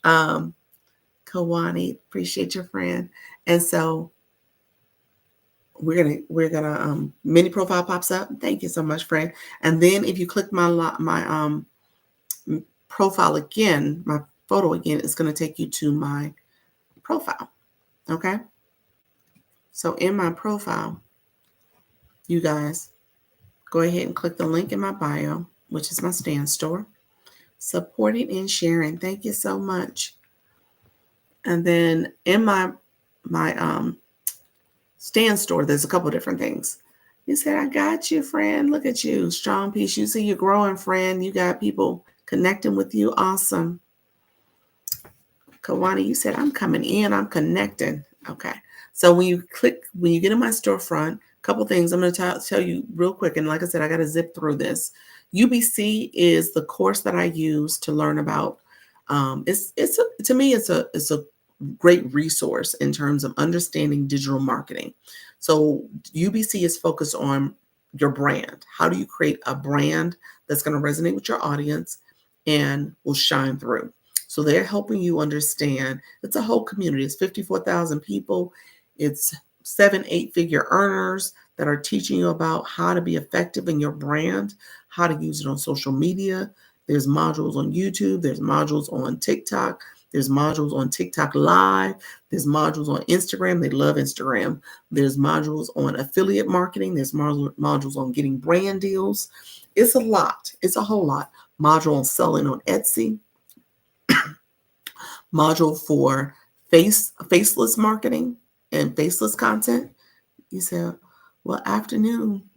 Kawani, appreciate your friend. And so we're gonna mini profile pops up. Thank you so much, friend. And then if you click my profile again, my photo again, it's gonna take you to my profile. Okay. So in my profile, you guys go ahead and click the link in my bio, which is my stand store. Supporting and sharing. Thank you so much. And then in my stand store, there's a couple different things. You said, I got you, friend. Look at you. Strong peace. You see you're growing, friend. You got people connecting with you. Awesome. Kawani, you said, I'm coming in. I'm connecting. Okay. So when you get in my storefront, a couple things I'm going to tell you real quick. And like I said, I got to zip through this. UBC is the course that I use to learn about. To me, it's a great resource in terms of understanding digital marketing. So UBC is focused on your brand. How do you create a brand that's going to resonate with your audience and will shine through? So they're helping you understand it's a whole community. It's 54,000 people. It's 7, 8 figure earners that are teaching you about how to be effective in your brand, how to use it on social media. There's modules on YouTube. There's modules on TikTok. There's modules on TikTok Live. There's modules on Instagram. They love Instagram. There's modules on affiliate marketing. There's modules on getting brand deals. It's a lot. It's a whole lot. Module on selling on Etsy. Module for faceless marketing and faceless content. You said, well, afternoon.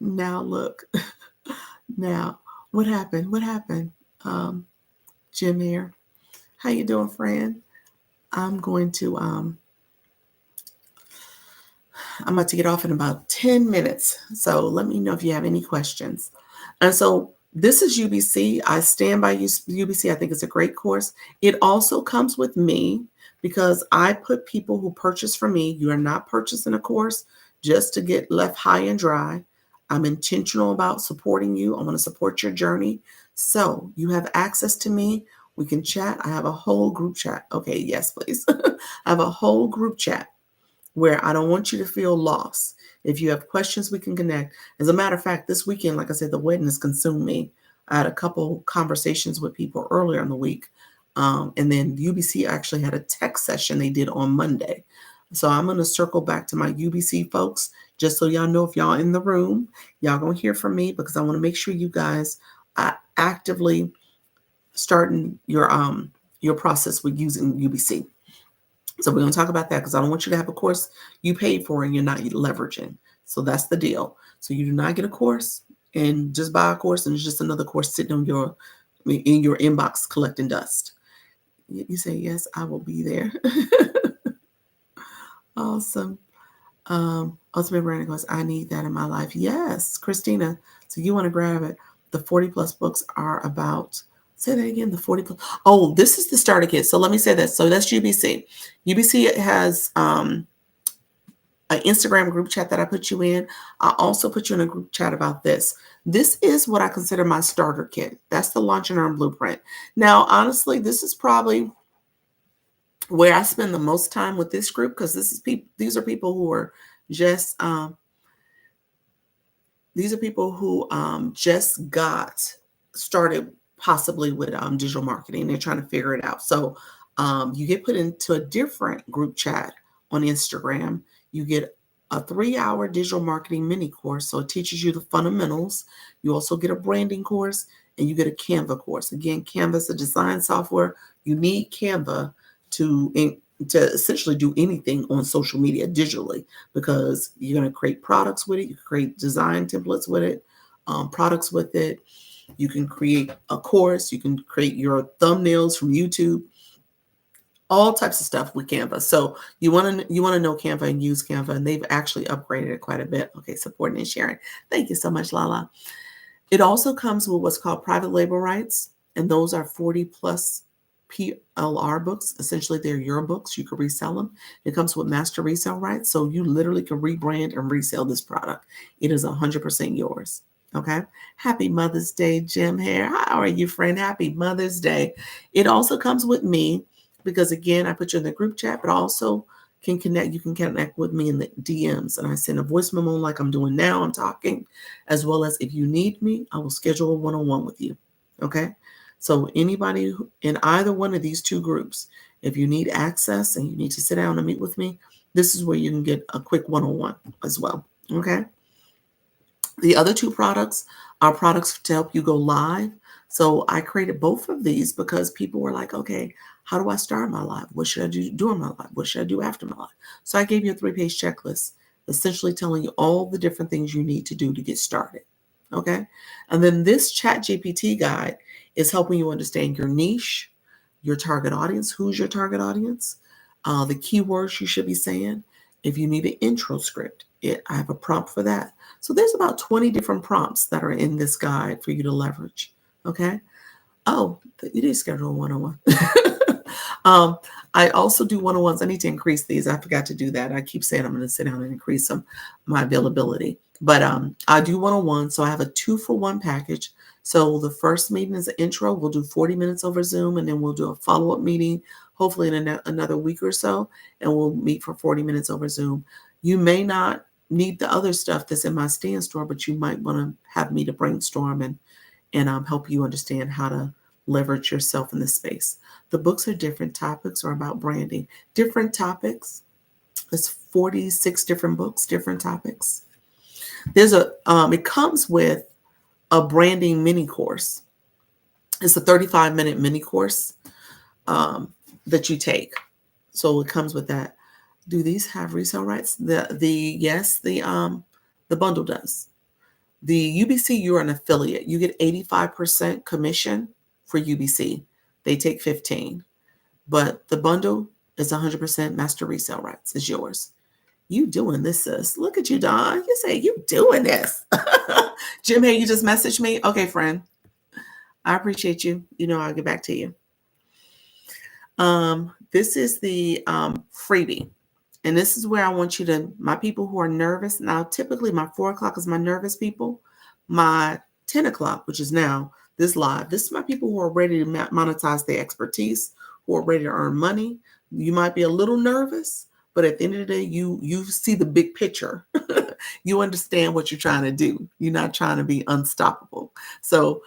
Now look. Now, what happened? What happened? Jim here. How you doing, friend? I'm going to I'm about to get off in about 10 minutes. So let me know if you have any questions. And so this is UBC. I stand by UBC. I think it's a great course. It also comes with me because I put people who purchase from me. You are not purchasing a course just to get left high and dry. I'm intentional about supporting you. I want to support your journey. So you have access to me. We can chat. I have a whole group chat. Okay, yes, please. I have a whole group chat where I don't want you to feel lost. If you have questions, we can connect. As a matter of fact, this weekend, like I said, the wedding has consumed me. I had a couple conversations with people earlier in the week. And then UBC actually had a tech session they did on Monday. So I'm going to circle back to my UBC folks, just so y'all know if y'all in the room, y'all going to hear from me because I want to make sure you guys are actively starting your process with using UBC. So we're going to talk about that because I don't want you to have a course you paid for and you're not leveraging. So that's the deal. So you do not get a course and just buy a course and it's just another course sitting on in your inbox collecting dust. You say, yes, I will be there. Awesome. Ultimate Branding Course, I need that in my life. Yes, Christina. So you want to grab it. The 40 plus books are about, say that again, the 40 plus. Oh, this is the starter kit. So let me say this. So that's UBC. UBC has an Instagram group chat that I put you in. I also put you in a group chat about this. This is what I consider my starter kit. That's the Launch and Earn Blueprint. Now, honestly, this is probably where I spend the most time with this group because these are people who are just just got started possibly with digital marketing. They're trying to figure it out. So you get put into a different group chat on Instagram. You get a 3-hour digital marketing mini course. So it teaches you the fundamentals. You also get a branding course and you get a Canva course. Again, Canva is a design software. You need Canva to essentially do anything on social media digitally because you're going to create products with it. You can create design templates with it, products with it. You can create a course. You can create your thumbnails from YouTube, all types of stuff with Canva. So you want to know Canva and use Canva, and they've actually upgraded it quite a bit. Okay, supporting and sharing. Thank you so much, Lala. It also comes with what's called private label rights, and those are 40 plus PLR books. Essentially, they're your books. You can resell them. It comes with master resale rights, so you literally can rebrand and resell this product. It is 100% yours. Okay. Happy Mother's Day, Jim Hare. How are you, friend? Happy Mother's Day. It also comes with me because, again, I put you in the group chat, but also can connect. You can connect with me in the DMs, and I send a voice memo like I'm doing now. I'm talking, as well as if you need me, I will schedule a one-on-one with you. Okay. So anybody in either one of these two groups, if you need access and you need to sit down and meet with me, this is where you can get a quick one-on-one as well. Okay. The other two products are products to help you go live. So I created both of these because people were like, okay, how do I start my live? What should I do during my live? What should I do after my live? So I gave you a 3-page checklist. essentially telling you all the different things you need to do to get started. Okay. And then this Chat GPT guide is helping you understand your niche, your target audience, who's your target audience, the keywords you should be saying. If you need an intro script, I have a prompt for that. So there's about 20 different prompts that are in this guide for you to leverage. Okay. Oh, you did schedule a one-on-one. I also do one-on-ones. I need to increase these. I forgot to do that. I keep saying I'm going to sit down and increase my availability. But I do one-on-one. So I have a 2-for-1 package. So the first meeting is an intro. We'll do 40 minutes over Zoom, and then we'll do a follow-up meeting, hopefully in another week or so, and we'll meet for 40 minutes over Zoom. You may not need the other stuff that's in my stand store, but you might want to have me to brainstorm and help you understand how to leverage yourself in this space. The books are different topics or about branding. Different topics. There's 46 different books, different topics. It comes with a branding mini course. It's a 35-minute mini course that you take. So it comes with that. Do these have resale rights? Yes, the bundle does. The UBC, you're an affiliate. You get 85% commission for UBC. They take 15. But the bundle is 100% master resale rights. It's yours. You doing this, sis. Look at you, Don. You say you doing this. Jim, hey, you just messaged me? Okay, friend. I appreciate you. You know I'll get back to you. This is the freebie. And this is where I want you to, my people who are nervous. Now, typically my 4 o'clock is my nervous people. My 10 o'clock, which is now this live, this is my people who are ready to monetize their expertise, who are ready to earn money. You might be a little nervous, but at the end of the day, you see the big picture. You understand what you're trying to do. You're not trying to be unstoppable. So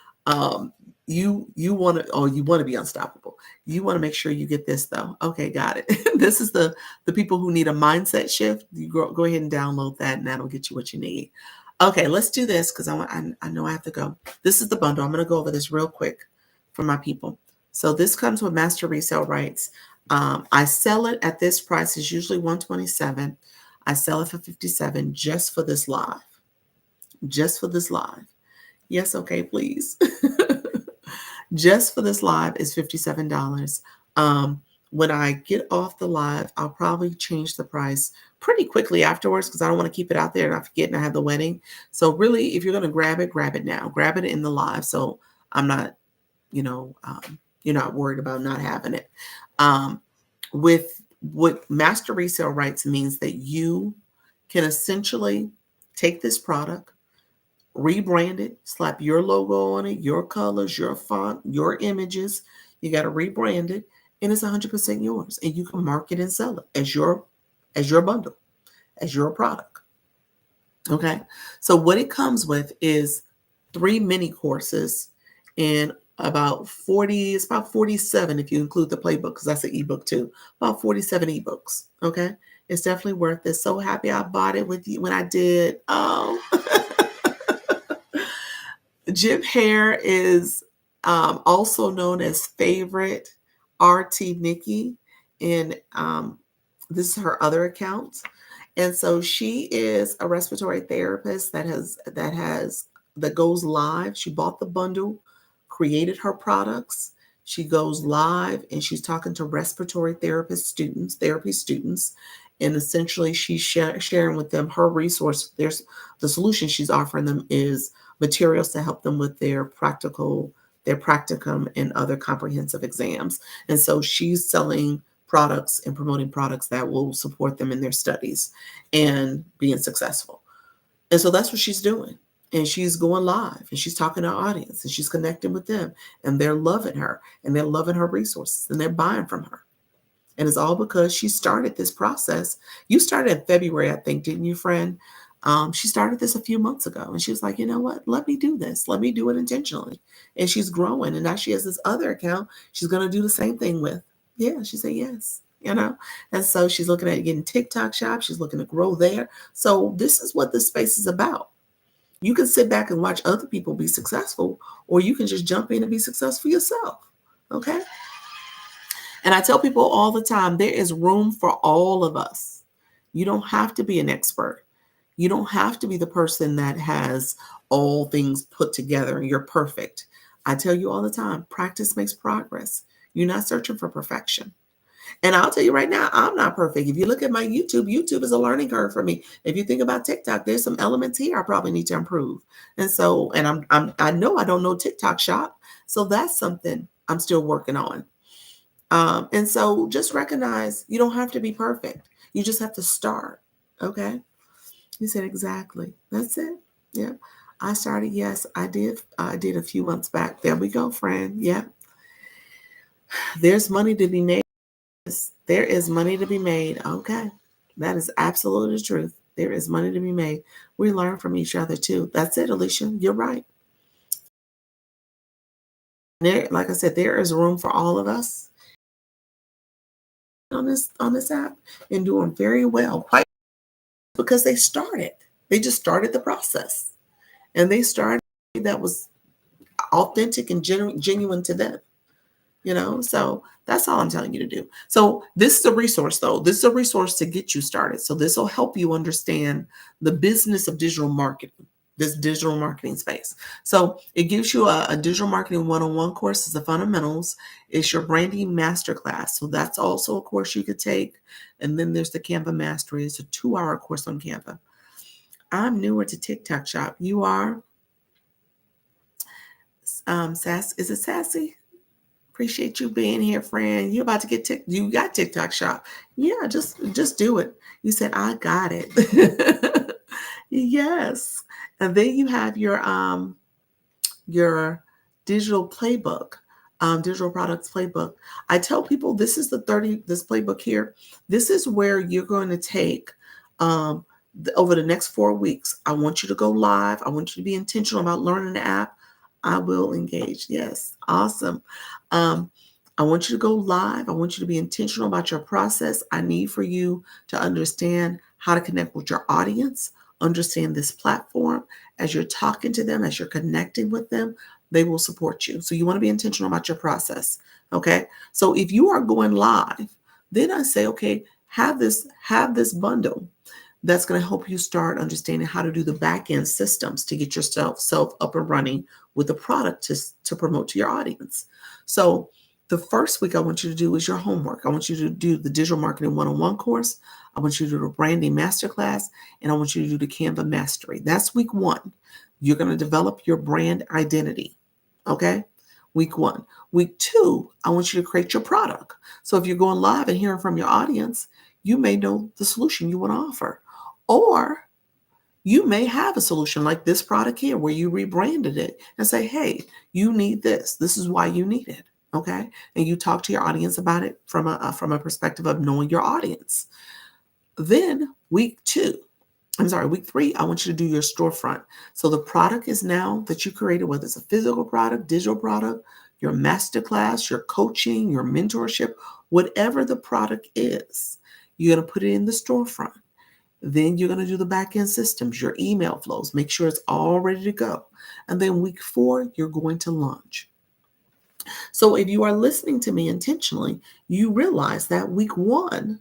you want to be unstoppable. You want to make sure you get this though. Okay, got it. This is the people who need a mindset shift. You go ahead and download that, and that'll get you what you need. Okay, let's do this because I know I have to go. This is the bundle. I'm going to go over this real quick for my people. So this comes with master resale rights. I sell it at this price. It's usually $127. I sell it for $57 just for this live. Just for this live. Yes, okay, please. Just for this live is $57. When I get off the live, I'll probably change the price pretty quickly afterwards because I don't want to keep it out there and I forget and I have the wedding. So really, if you're going to grab it now. Grab it in the live. So I'm not, you're not worried about not having it. With what master resale rights means that you can essentially take this product, rebrand it, slap your logo on it, your colors, your font, your images. You got to rebrand it, and it's 100% yours. And you can market and sell it as your bundle, as your product. Okay. So what it comes with is 3 mini courses and about 40, it's about 47 if you include the playbook, because that's an ebook too. About 47 ebooks. Okay. It's definitely worth it. So happy I bought it with you when I did. Oh. Jim Hare is also known as Favorite RT Nikki, and this is her other account. And so she is a respiratory therapist that goes live. She bought the bundle, created her products. She goes live and she's talking to respiratory therapy students, and essentially she's sharing with them her resource. There's the solution she's offering them is materials to help them with their practicum and other comprehensive exams. And so she's selling products and promoting products that will support them in their studies and being successful. And so that's what she's doing. And she's going live and she's talking to our audience and she's connecting with them, and they're loving her and they're loving her resources and they're buying from her. And it's all because she started this process. You started in February, I think, didn't you, friend? She started this a few months ago, and she was like, you know what? Let me do this. Let me do it intentionally. And she's growing. And now she has this other account she's going to do the same thing with. Yeah, she said yes. And so she's looking at getting TikTok shop. She's looking to grow there. So this is what this space is about. You can sit back and watch other people be successful, or you can just jump in and be successful yourself. Okay. And I tell people all the time, there is room for all of us. You don't have to be an expert. You don't have to be the person that has all things put together and you're perfect. I tell you all the time, practice makes progress. You're not searching for perfection. And I'll tell you right now, I'm not perfect. If you look at my YouTube, YouTube is a learning curve for me. If you think about TikTok, there's some elements here I probably need to improve. And so, and I know I don't know TikTok shop, so that's something I'm still working on. And so, just recognize you don't have to be perfect. You just have to start. Okay. You said exactly. That's it. Yeah. I started. Yes, I did. I did a few months back. There we go, friend. Yeah. There's money to be made. There is money to be made. Okay. That is absolutely the truth. There is money to be made. We learn from each other too. That's it, Alicia. You're right. There, like I said, there is room for all of us on this app and doing very well. Quite because they started. They just started the process. And they started that was authentic and genuine to them. So that's all I'm telling you to do. So this is a resource, though. This is a resource to get you started. So this will help you understand the business of digital marketing, this digital marketing space. So it gives you a digital marketing one-on-one course as the fundamentals. It's your branding masterclass. So that's also a course you could take. And then there's the Canva Mastery. It's a 2-hour course on Canva. I'm newer to TikTok Shop. You are? Is it Sassy? Appreciate you being here, friend. You about to get you got TikTok shop. Yeah, just do it. You said I got it. Yes. And then you have your digital playbook, digital products playbook. I tell people this is this playbook here. This is where you're going to take over the next 4 weeks. I want you to go live. I want you to be intentional about learning the app. I will engage. Yes. Awesome. Um, I want you to go live. I want you to be intentional about your process. I need for you to understand how to connect with your audience, understand this platform. As you're talking to them, as you're connecting with them, they will support you. So you want to be intentional about your process. Okay. So if you are going live, then I say, okay, have this bundle that's going to help you start understanding how to do the back end systems to get yourself up and running with the product to promote to your audience. So the first week I want you to do is your homework. I want you to do the digital marketing one-on-one course. I want you to do the branding masterclass, and I want you to do the Canva mastery. That's week 1. You're going to develop your brand identity. Okay. Week 1. Week 2, I want you to create your product. So if you're going live and hearing from your audience, you may know the solution you want to offer. Or you may have a solution like this product here where you rebranded it and say, hey, you need this. This is why you need it. Okay. And you talk to your audience about it from a perspective of knowing your audience. Then week 3, I want you to do your storefront. So the product is now that you created, whether it's a physical product, digital product, your masterclass, your coaching, your mentorship, whatever the product is, you're going to put it in the storefront. Then you're going to do the back end systems, your email flows, make sure it's all ready to go. And then week 4, you're going to launch. So if you are listening to me intentionally, you realize that week 1,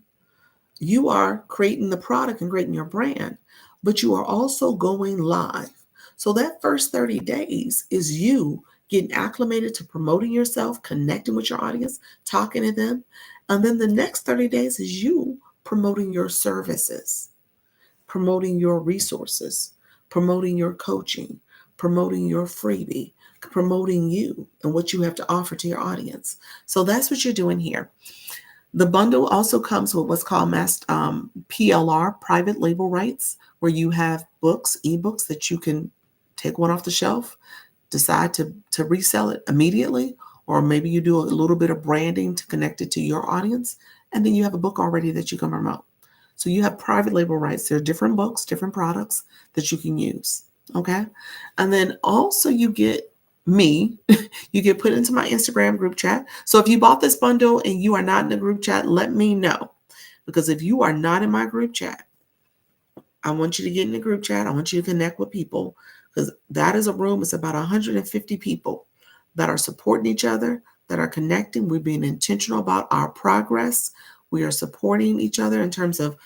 you are creating the product and creating your brand, but you are also going live. So that first 30 days is you getting acclimated to promoting yourself, connecting with your audience, talking to them. And then the next 30 days is you promoting your services, promoting your resources, promoting your coaching, promoting your freebie, promoting you and what you have to offer to your audience. So that's what you're doing here. The bundle also comes with what's called PLR, private label rights, where you have ebooks that you can take one off the shelf, decide to resell it immediately, or maybe you do a little bit of branding to connect it to your audience, and then you have a book already that you can promote. So you have private label rights. There are different books, different products that you can use. Okay. And then also you get me, you get put into my Instagram group chat. So if you bought this bundle and you are not in the group chat, let me know. Because if you are not in my group chat, I want you to get in the group chat. I want you to connect with people because that is a room. It's about 150 people that are supporting each other, that are connecting. We're being intentional about our progress. We are supporting each other in terms of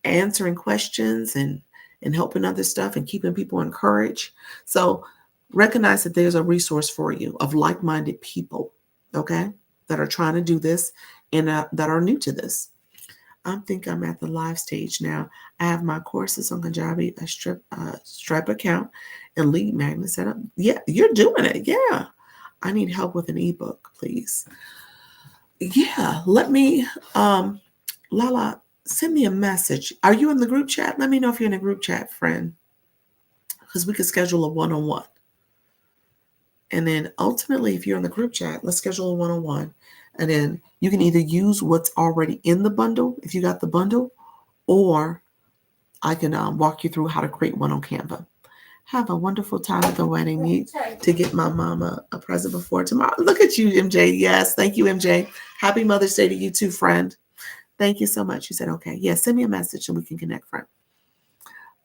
answering questions and and helping other stuff and keeping people encouraged. So recognize that there's a resource for you of like-minded people, okay, that are trying to do this and that are new to this. I think I'm at the live stage now. I have my courses on Kajabi, a Stripe account, and lead magnet set up. Yeah, you're doing it. Yeah. I need help with an ebook, please. Yeah, let me, Lala, send me a message. Are you in the group chat? Let me know if you're in a group chat, friend, because we could schedule a one-on-one. And then ultimately, if you're in the group chat, let's schedule a one-on-one. And then you can either use what's already in the bundle, if you got the bundle, or I can walk you through how to create one on Canva. Have a wonderful time at the wedding. Need to get my mama a present before tomorrow. Look at you, MJ. Yes, thank you, MJ. Happy Mother's Day to you too, friend. Thank you so much. You said, okay. Yeah, send me a message and we can connect, friend.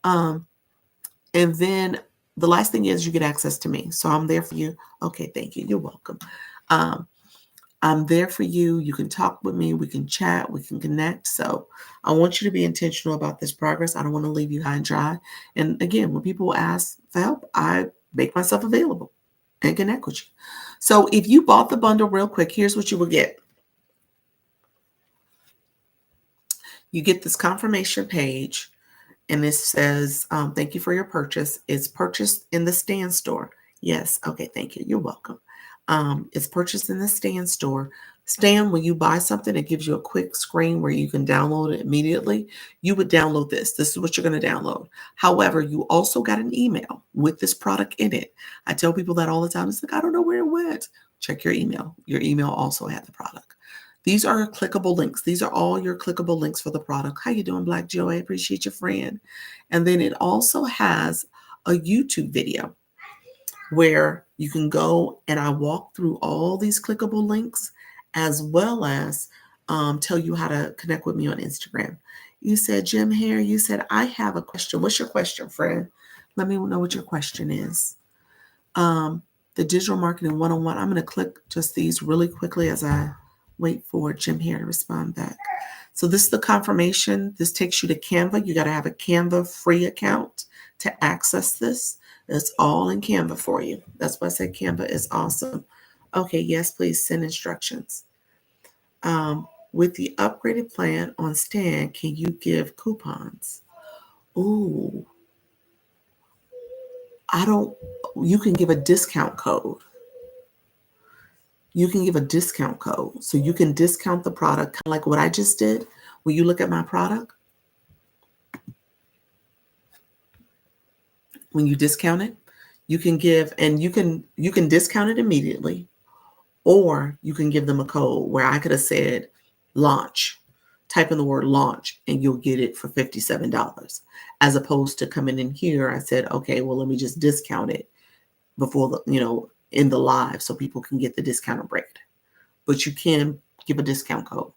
And then the last thing is you get access to me. So I'm there for you. Okay, thank you. You're welcome. Um, I'm there for you. You can talk with me. We can chat. We can connect. So I want you to be intentional about this progress. I don't want to leave you high and dry. And again, when people ask for help, I make myself available and connect with you. So if you bought the bundle real quick, here's what you will get. You get this confirmation page, and it says, thank you for your purchase. It's purchased in the Stand store. Yes. Okay. Thank you. You're welcome. It's purchased in the Stand store. Stand, when you buy something, it gives you a quick screen where you can download it immediately. You would download this. This is what you're going to download. However, you also got an email with this product in it. I tell people that all the time. It's like, I don't know where it went. Check your email. Your email also had the product. These are clickable links. These are all your clickable links for the product. How you doing, Black Joy? I appreciate your friend. And then it also has a YouTube video where you can go and I walk through all these clickable links as well as tell you how to connect with me on Instagram. You said, Jim here, you said, I have a question. What's your question, friend? Let me know what your question is. The digital marketing one-on-one, I'm going to click just these really quickly as I wait for Jim here to respond back. So this is the confirmation. This takes you to Canva. You got to have a Canva free account to access this. It's all in Canva for you. That's why I said Canva is awesome. Okay, yes, please send instructions. With the upgraded plan on Stand, can you give coupons? Ooh, you can give a discount code. You can give a discount code. So you can discount the product, kind of like what I just did. When you look at my product, when you discount it, you can give, and you can discount it immediately, or you can give them a code where I could have said launch, type in the word launch, and you'll get it for $57. As opposed to coming in here, I said, okay, well, let me just discount it before in the live so people can get the discounted rate. But you can give a discount code.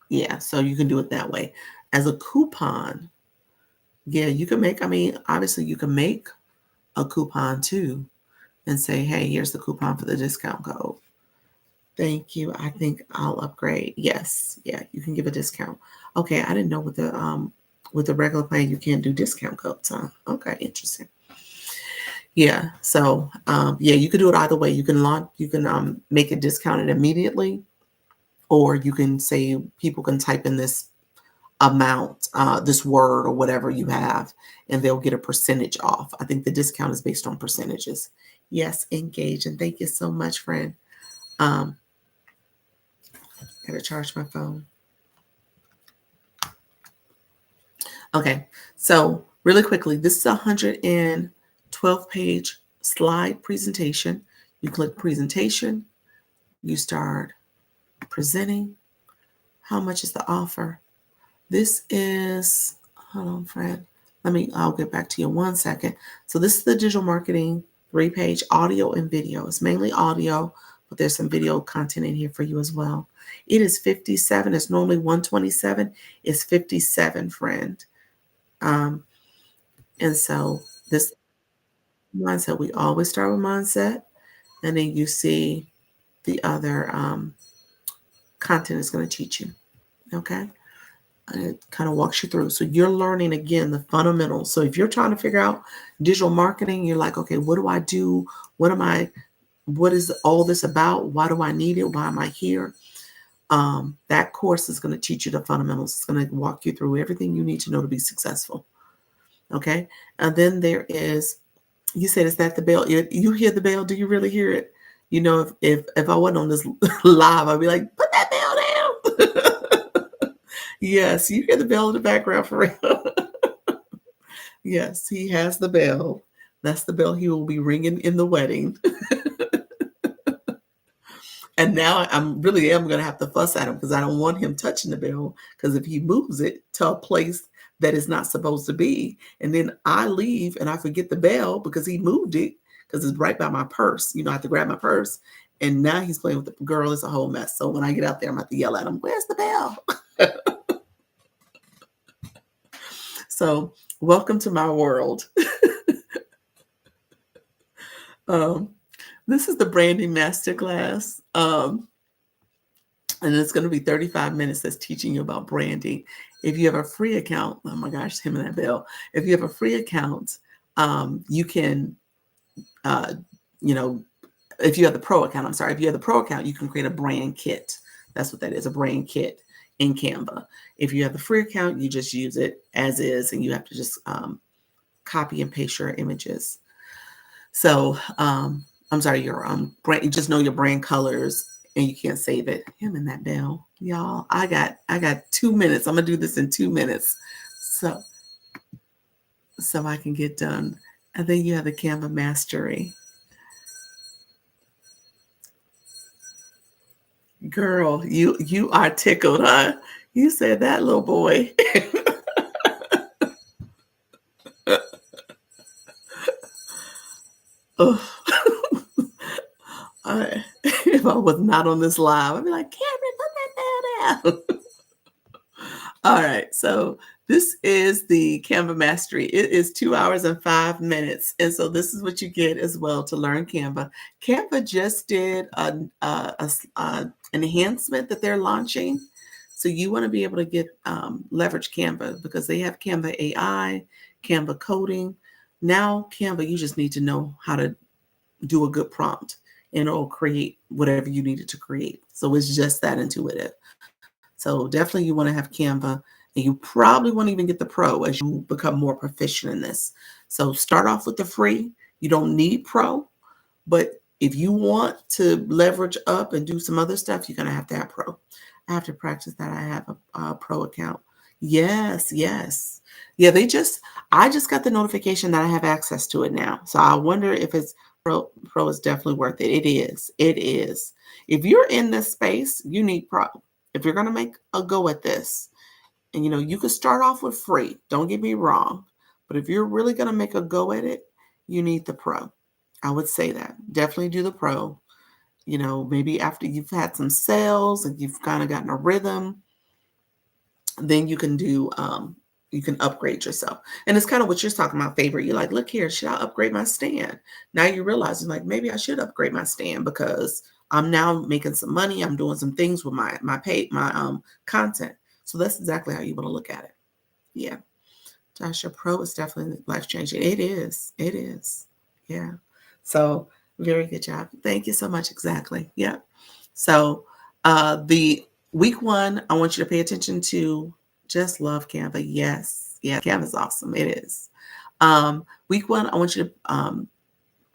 Yeah, so you can do it that way. As a coupon, yeah, you can make, obviously you can make a coupon too and say, hey, here's the coupon for the discount code. Thank you. I think I'll upgrade. Yes. Yeah, you can give a discount. Okay, I didn't know with the regular plan you can't do discount codes, huh? Okay, interesting. Yeah. So yeah, you could do it either way. You can make it discounted immediately, or you can say people can type in this amount, this word or whatever you have, and they'll get a percentage off. I think the discount is based on percentages. Yes, engage. And thank you so much, friend. Gotta charge my phone. Okay, so really quickly, this is a 112-page slide presentation. You click presentation, you start presenting. How much is the offer? This is, hold on, friend. I'll get back to you in 1 second. So this is the digital marketing 3-page audio and video. It's mainly audio, but there's some video content in here for you as well. It is 57. It's normally 127. It's 57, friend. And so this mindset, we always start with mindset, and then you see the other content is going to teach you. Okay. And it kind of walks you through. So you're learning again the fundamentals. So if you're trying to figure out digital marketing, you're like, okay, what do I do? What is all this about? Why do I need it? Why am I here? That course is going to teach you the fundamentals. It's going to walk you through everything you need to know to be successful. Okay. And then there is, you said, is that the bell? You hear the bell? Do you really hear it? You know, if I wasn't on this live, I'd be like, put that bell down. Yes, you hear the bell in the background for real. Yes, he has the bell. That's the bell he will be ringing in the wedding. And now I'm really am going to have to fuss at him because I don't want him touching the bell. Because if he moves it to a place that is not supposed to be, and then I leave and I forget the bell because he moved it because it's right by my purse. You know, I have to grab my purse. And now he's playing with the girl. It's a whole mess. So when I get out there, I'm going to have to yell at him, "Where's the bell?" So welcome to my world. um, this is the branding masterclass. And it's going to be 35 minutes that's teaching you about branding. If you have a free account, oh my gosh, him and that bell. If you have a free account, you can, uh, you know, if you have the pro account, I'm sorry, if you have the pro account, you can create a brand kit. That's what that is, a brand kit in Canva. If you have the free account, you just use it as is, and you have to just copy and paste your images. So I'm sorry, your brand, you just know your brand colors and you can't save it. Him and that bell. Y'all, I got 2 minutes. I'm gonna do this in 2 minutes. So I can get done. And then you have the Canva mastery. Girl, you are tickled, huh? You said that, little boy. If I was not on this live, I'd be like, Cameron, put that bell down. All right, so this is the Canva Mastery. It is 2 hours and 5 minutes, and so this is what you get as well to learn Canva. Canva just did an enhancement that they're launching, so you want to be able to get leverage Canva because they have Canva AI, Canva coding. Now Canva, you just need to know how to do a good prompt, and it'll create whatever you needed to create. So it's just that intuitive. So definitely you want to have Canva, and you probably want to even get the pro as you become more proficient in this. So start off with the free. You don't need pro, but if you want to leverage up and do some other stuff, you're going to have pro. I have to practice that. I have a pro account. Yes, yes. Yeah, I just got the notification that I have access to it now. So I wonder if it's pro is definitely worth it. It is. It is. If you're in this space, you need pro. If you're going to make a go at this, and you could start off with free, don't get me wrong, but if you're really going to make a go at it, you need the pro. I would say that. Definitely do the pro. Maybe after you've had some sales and you've kind of gotten a rhythm, then you can you can upgrade yourself. And it's kind of what you're talking about, favorite. You're like, look here, should I upgrade my stand? Now you realize, like, maybe I should upgrade my stand because I'm now making some money. I'm doing some things with my content. So that's exactly how you want to look at it. Yeah. Joshua, pro is definitely life changing. It is. It is. Yeah. So very good job. Thank you so much. Exactly. Yeah. So the week one, I want you to pay attention to just love Canva. Yes. Yeah. Canva is awesome. It is. Week one, I want you to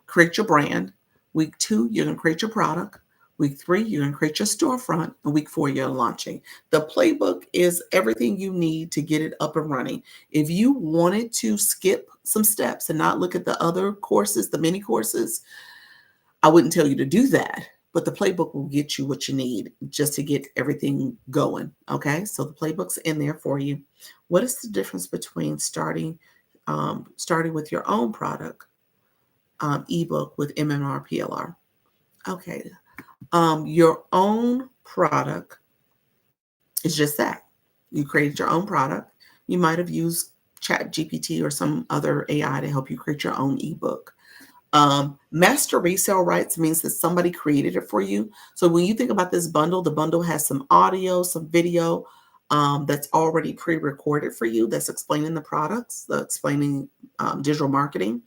create your brand. Week two, you're going to create your product. Week three, you're going to create your storefront. And week four, you're launching. The playbook is everything you need to get it up and running. If you wanted to skip some steps and not look at the other courses, the mini courses, I wouldn't tell you to do that. But the playbook will get you what you need just to get everything going. Okay, so the playbook's in there for you. What is the difference between starting with your own product ebook with MMR PLR? Okay, your own product is just that. You created your own product. You might have used Chat GPT or some other AI to help you create your own ebook. Master resale rights means that somebody created it for you. So when you think about this bundle, the bundle has some audio, some video, that's already pre-recorded for you, that's explaining the products, explaining digital marketing.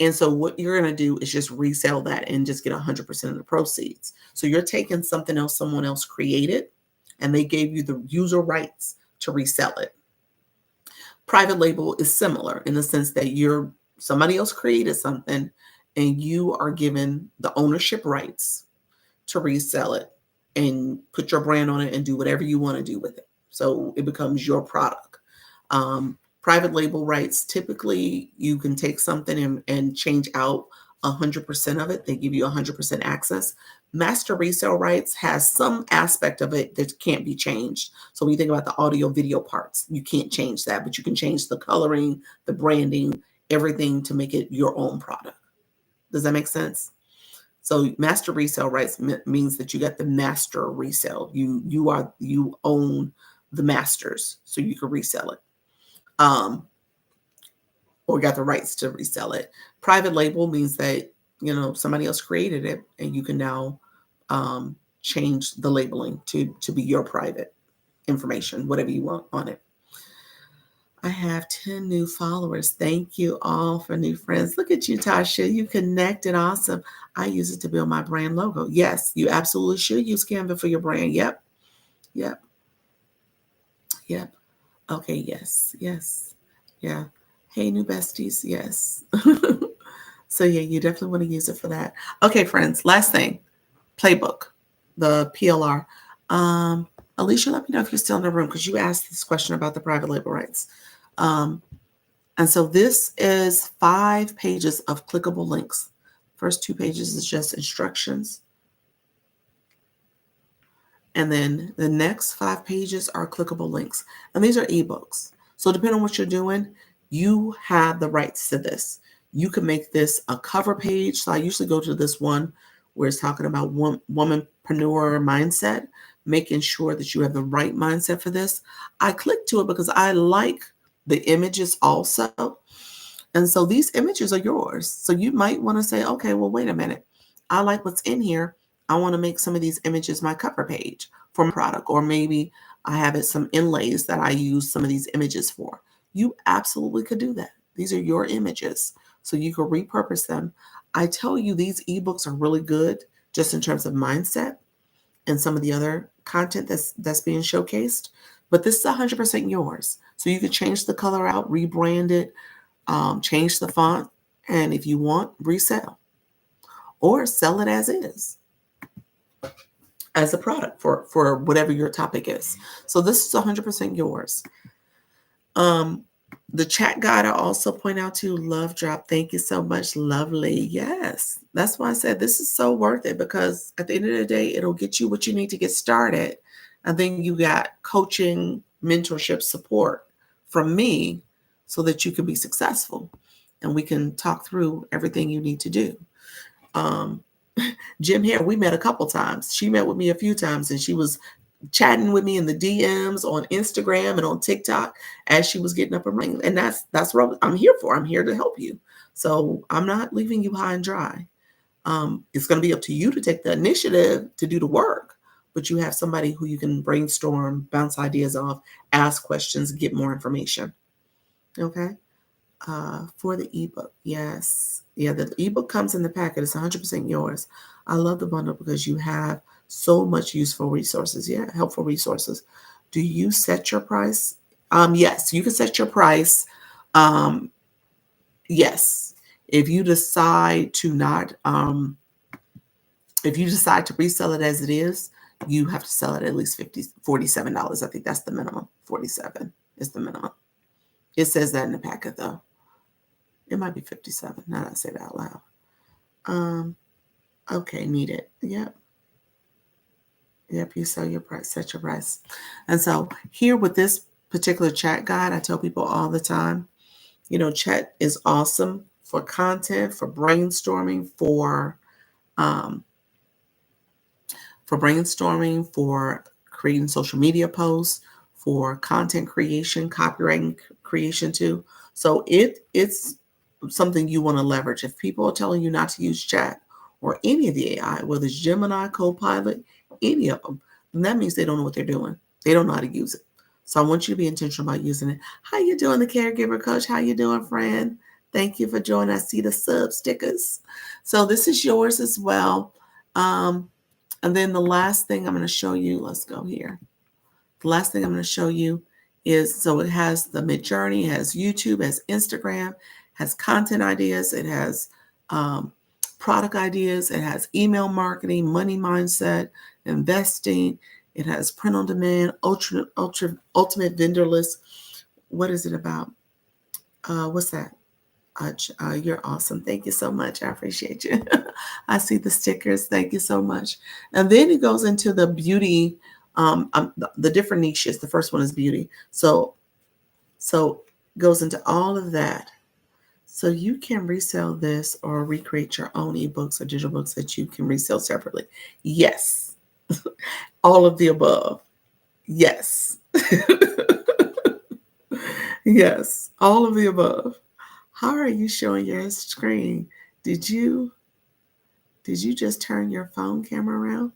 And so what you're going to do is just resell that and just get 100% of the proceeds. So you're taking something else someone else created, and they gave you the user rights to resell it. Private label is similar in the sense that somebody else created something and you are given the ownership rights to resell it and put your brand on it and do whatever you want to do with it. So it becomes your product. Private label rights, typically you can take something and change out 100% of it. They give you 100% access. Master resale rights has some aspect of it that can't be changed. So when you think about the audio video parts, you can't change that, but you can change the coloring, the branding, everything to make it your own product. Does that make sense? So master resale rights means that you got the master resale. You own the masters, so you can resell it, or got the rights to resell it. Private label means that somebody else created it, and you can now change the labeling to be your private information, whatever you want on it. I have 10 new followers. Thank you all for new friends. Look at you, Tasha. You connected. Awesome. I use it to build my brand logo. Yes, you absolutely should use Canva for your brand. Yep. Yep. Yep. Okay. Yes. Yes. Yeah. Hey, new besties. Yes. So, yeah, you definitely want to use it for that. Okay, friends. Last thing, playbook, the PLR. Alicia, let me know if you're still in the room because you asked this question about the private label rights. And so this is 5 pages of clickable links. First 2 pages is just instructions. And then the next 5 pages are clickable links. And these are ebooks. So depending on what you're doing, you have the rights to this. You can make this a cover page. So I usually go to this one where it's talking about womanpreneur mindset, making sure that you have the right mindset for this. I click to it because I like the images also. And so these images are yours. So you might want to say, okay, well, wait a minute. I like what's in here. I want to make some of these images my cover page for my product. Or maybe I have some inlays that I use some of these images for. You absolutely could do that. These are your images. So you can repurpose them. I tell you, these ebooks are really good just in terms of mindset and some of the other content that's being showcased. But this is 100% yours. So you can change the color out, rebrand it, change the font, and if you want, resell or sell it as is, as a product for whatever your topic is. So this is 100% yours. The chat guide I also point out to Love Drop. Thank you so much. Lovely. Yes. That's why I said this is so worth it, because at the end of the day, it'll get you what you need to get started. And then you got coaching, mentorship, support from me so that you can be successful. And we can talk through everything you need to do. Jim here, we met a couple times. She met with me a few times, and she was chatting with me in the DMs on Instagram and on TikTok as she was getting up and running. And that's what I'm here for. I'm here to help you. So I'm not leaving you high and dry. It's going to be up to you to take the initiative to do the work, but you have somebody who you can brainstorm, bounce ideas off, ask questions, get more information. Okay. For the ebook, yes. Yeah, the ebook comes in the packet. It's 100% yours. I love the bundle because you have so much useful resources. Yeah, helpful resources. Do you set your price? Yes, you can set your price. Yes. If you decide to not, if you decide to resell it as it is, you have to sell it at least $47. I think that's the minimum. 47 is the minimum. It says that in the packet though. It might be 57. Now that I say that out loud. Okay, need it. Yep. Yep, you sell your price, set your price. And so here with this particular chat guide, I tell people all the time, chat is awesome for content, for brainstorming, for creating social media posts, for content creation, copywriting creation too. So it's something you want to leverage. If people are telling you not to use chat or any of the AI, whether it's Gemini, Copilot, any of them, then that means they don't know what they're doing. They don't know how to use it. So I want you to be intentional about using it. How you doing, the caregiver coach? How you doing, friend? Thank you for joining. I see the sub stickers. So this is yours as well. Um, and then the last thing I'm going to show you, let's go here. The last thing I'm going to show you is, so it has the Midjourney, it has YouTube, it has Instagram, has content ideas, it has product ideas, it has email marketing, money mindset, investing, it has print on demand, ultimate vendor list. What is it about? What's that? You're awesome. Thank you so much. I appreciate you. I see the stickers. Thank you so much. And then it goes into the beauty, the different niches. The first one is beauty. So goes into all of that. So you can resell this or recreate your own ebooks or digital books that you can resell separately. Yes, all of the above. Yes. Yes, all of the above. How are you showing your screen? Did you just turn your phone camera around?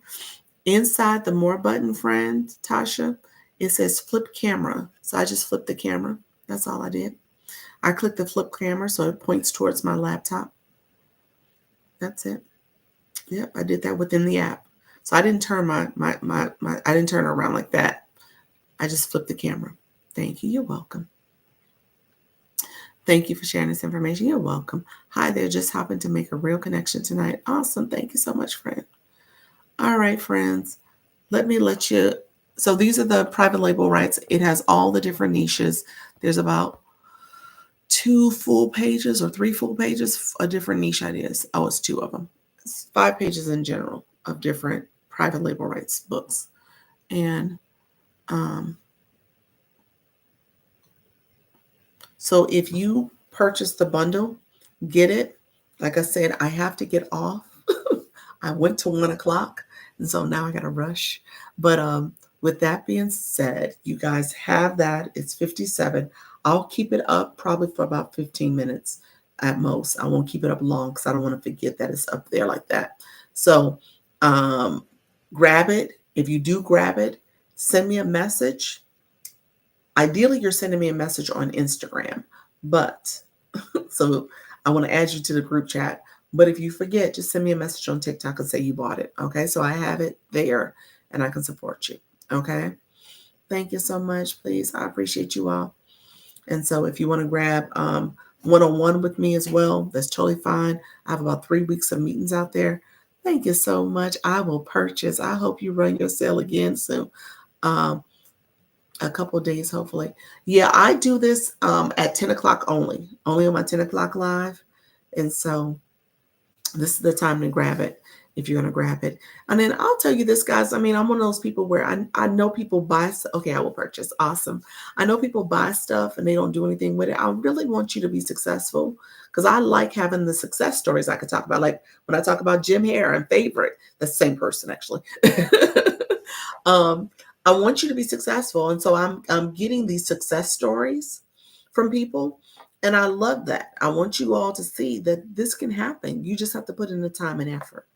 Inside the more button, friend, Tasha, it says flip camera. So I just flipped the camera. That's all I did. I clicked the flip camera so it points towards my laptop. That's it. Yep, I did that within the app. So I didn't turn I didn't turn it around like that. I just flipped the camera. Thank you. You're welcome. Thank you for sharing this information. You're welcome. Hi there. Just happened to make a real connection tonight. Awesome. Thank you so much, friend. All right, friends. Let you. So these are the private label rights. It has all the different niches. There's about 2 full pages or 3 full pages of different niche ideas. Oh, it's 2 of them. It's 5 pages in general of different private label rights books. And so if you purchase the bundle, get it. Like I said, I have to get off. I went to 1:00, and so now I got to rush. But with that being said, you guys have that. It's 57. I'll keep it up probably for about 15 minutes at most. I won't keep it up long because I don't want to forget that it's up there like that. So grab it. If you do grab it, send me a message. Ideally, you're sending me a message on Instagram, but so I want to add you to the group chat. But if you forget, just send me a message on TikTok and say you bought it. Okay. So I have it there and I can support you. Okay. Thank you so much. Please. I appreciate you all. And so if you want to grab one-on-one with me as well, that's totally fine. I have about 3 weeks of meetings out there. Thank you so much. I will purchase. I hope you run your sale again soon. A couple days, hopefully. Yeah, I do this at 10 o'clock only on my 10 o'clock live. And so this is the time to grab it if you're going to grab it. And then I'll tell you this, guys. I mean, I'm one of those people where I know people buy. Okay, I will purchase. Awesome. I know people buy stuff and they don't do anything with it. I really want you to be successful because I like having the success stories I could talk about. Like when I talk about Jim Hare and Favorite, that's the same person actually. I want you to be successful. And so I'm getting these success stories from people. And I love that. I want you all to see that this can happen. You just have to put in the time and effort.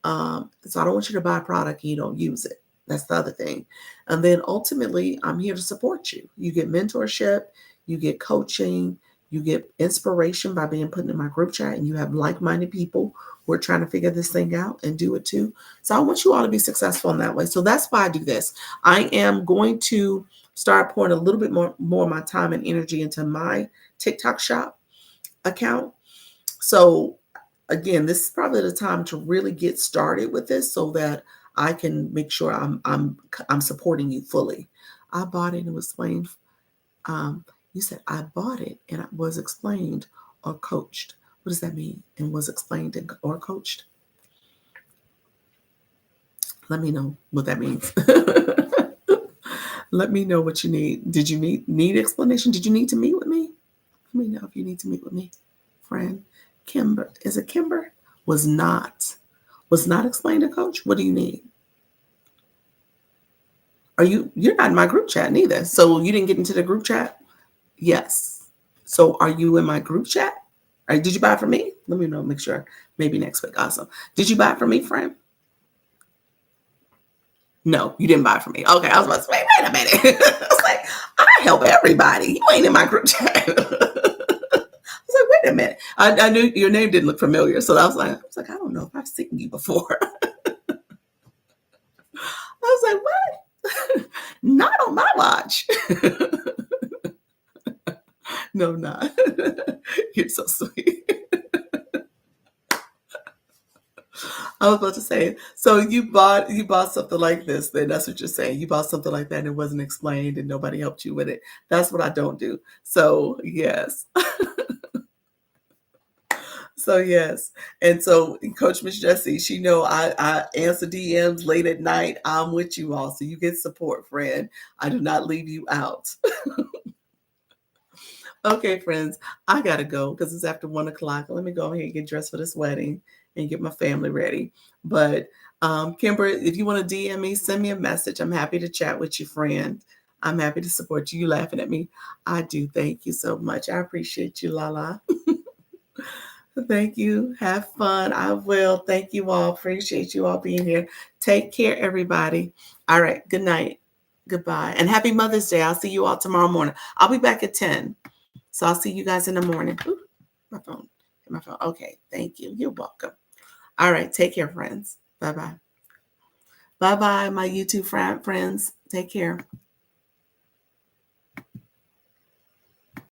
So I don't want you to buy a product and you don't use it. That's the other thing. And then ultimately, I'm here to support you. You get mentorship, you get coaching, you get inspiration by being put in my group chat, and you have like-minded people who are trying to figure this thing out and do it too. So I want you all to be successful in that way. So that's why I do this. I am going to start pouring a little bit more of my time and energy into my TikTok shop account. So again, this is probably the time to really get started with this so that I can make sure I'm supporting you fully. I bought it and was explained. You said I bought it and it was explained or coached. What does that mean? And was explained or coached? Let me know what that means. Let me know what you need. Did you need explanation? Did you need to meet with me? Let me know if you need to meet with me, friend. Kimber, is it Kimber? Was not explained to coach. What do you need? You're not in my group chat neither. So you didn't get into the group chat? Yes. So are you in my group chat? Did you buy it from me? Let me know, make sure. Maybe next week. Awesome. Did you buy it from me, friend? No, you didn't buy from me. Okay, I was about to say, wait a minute. I was like, I help everybody. You ain't in my group chat. I was like, wait a minute. I knew your name didn't look familiar, so I don't know if I've seen you before. I was like, what? Not on my watch. No, not. You're so sweet. I was about to say, so you bought something like this, then that's what you're saying. You bought something like that and it wasn't explained and nobody helped you with it. That's what I don't do. So yes. So yes. And so Coach Miss Jessie, she know I answer DMs late at night. I'm with you all. So you get support, friend. I do not leave you out. Okay, friends, I gotta go because it's after 1 o'clock. Let me go ahead and get dressed for this wedding and get my family ready. But Kimber, if you want to DM me, send me a message. I'm happy to chat with you, friend. I'm happy to support you. You laughing at me? I do. Thank you so much. I appreciate you, Lala. Thank you. Have fun. I will. Thank you all. Appreciate you all being here. Take care, everybody. All right. Good night. Goodbye. And happy Mother's Day. I'll see you all tomorrow morning. I'll be back at 10. So I'll see you guys in the morning. Ooh, my phone. My phone. Okay. Thank you. You're welcome. All right. Take care, friends. Bye bye. Bye bye, my YouTube friends. Take care.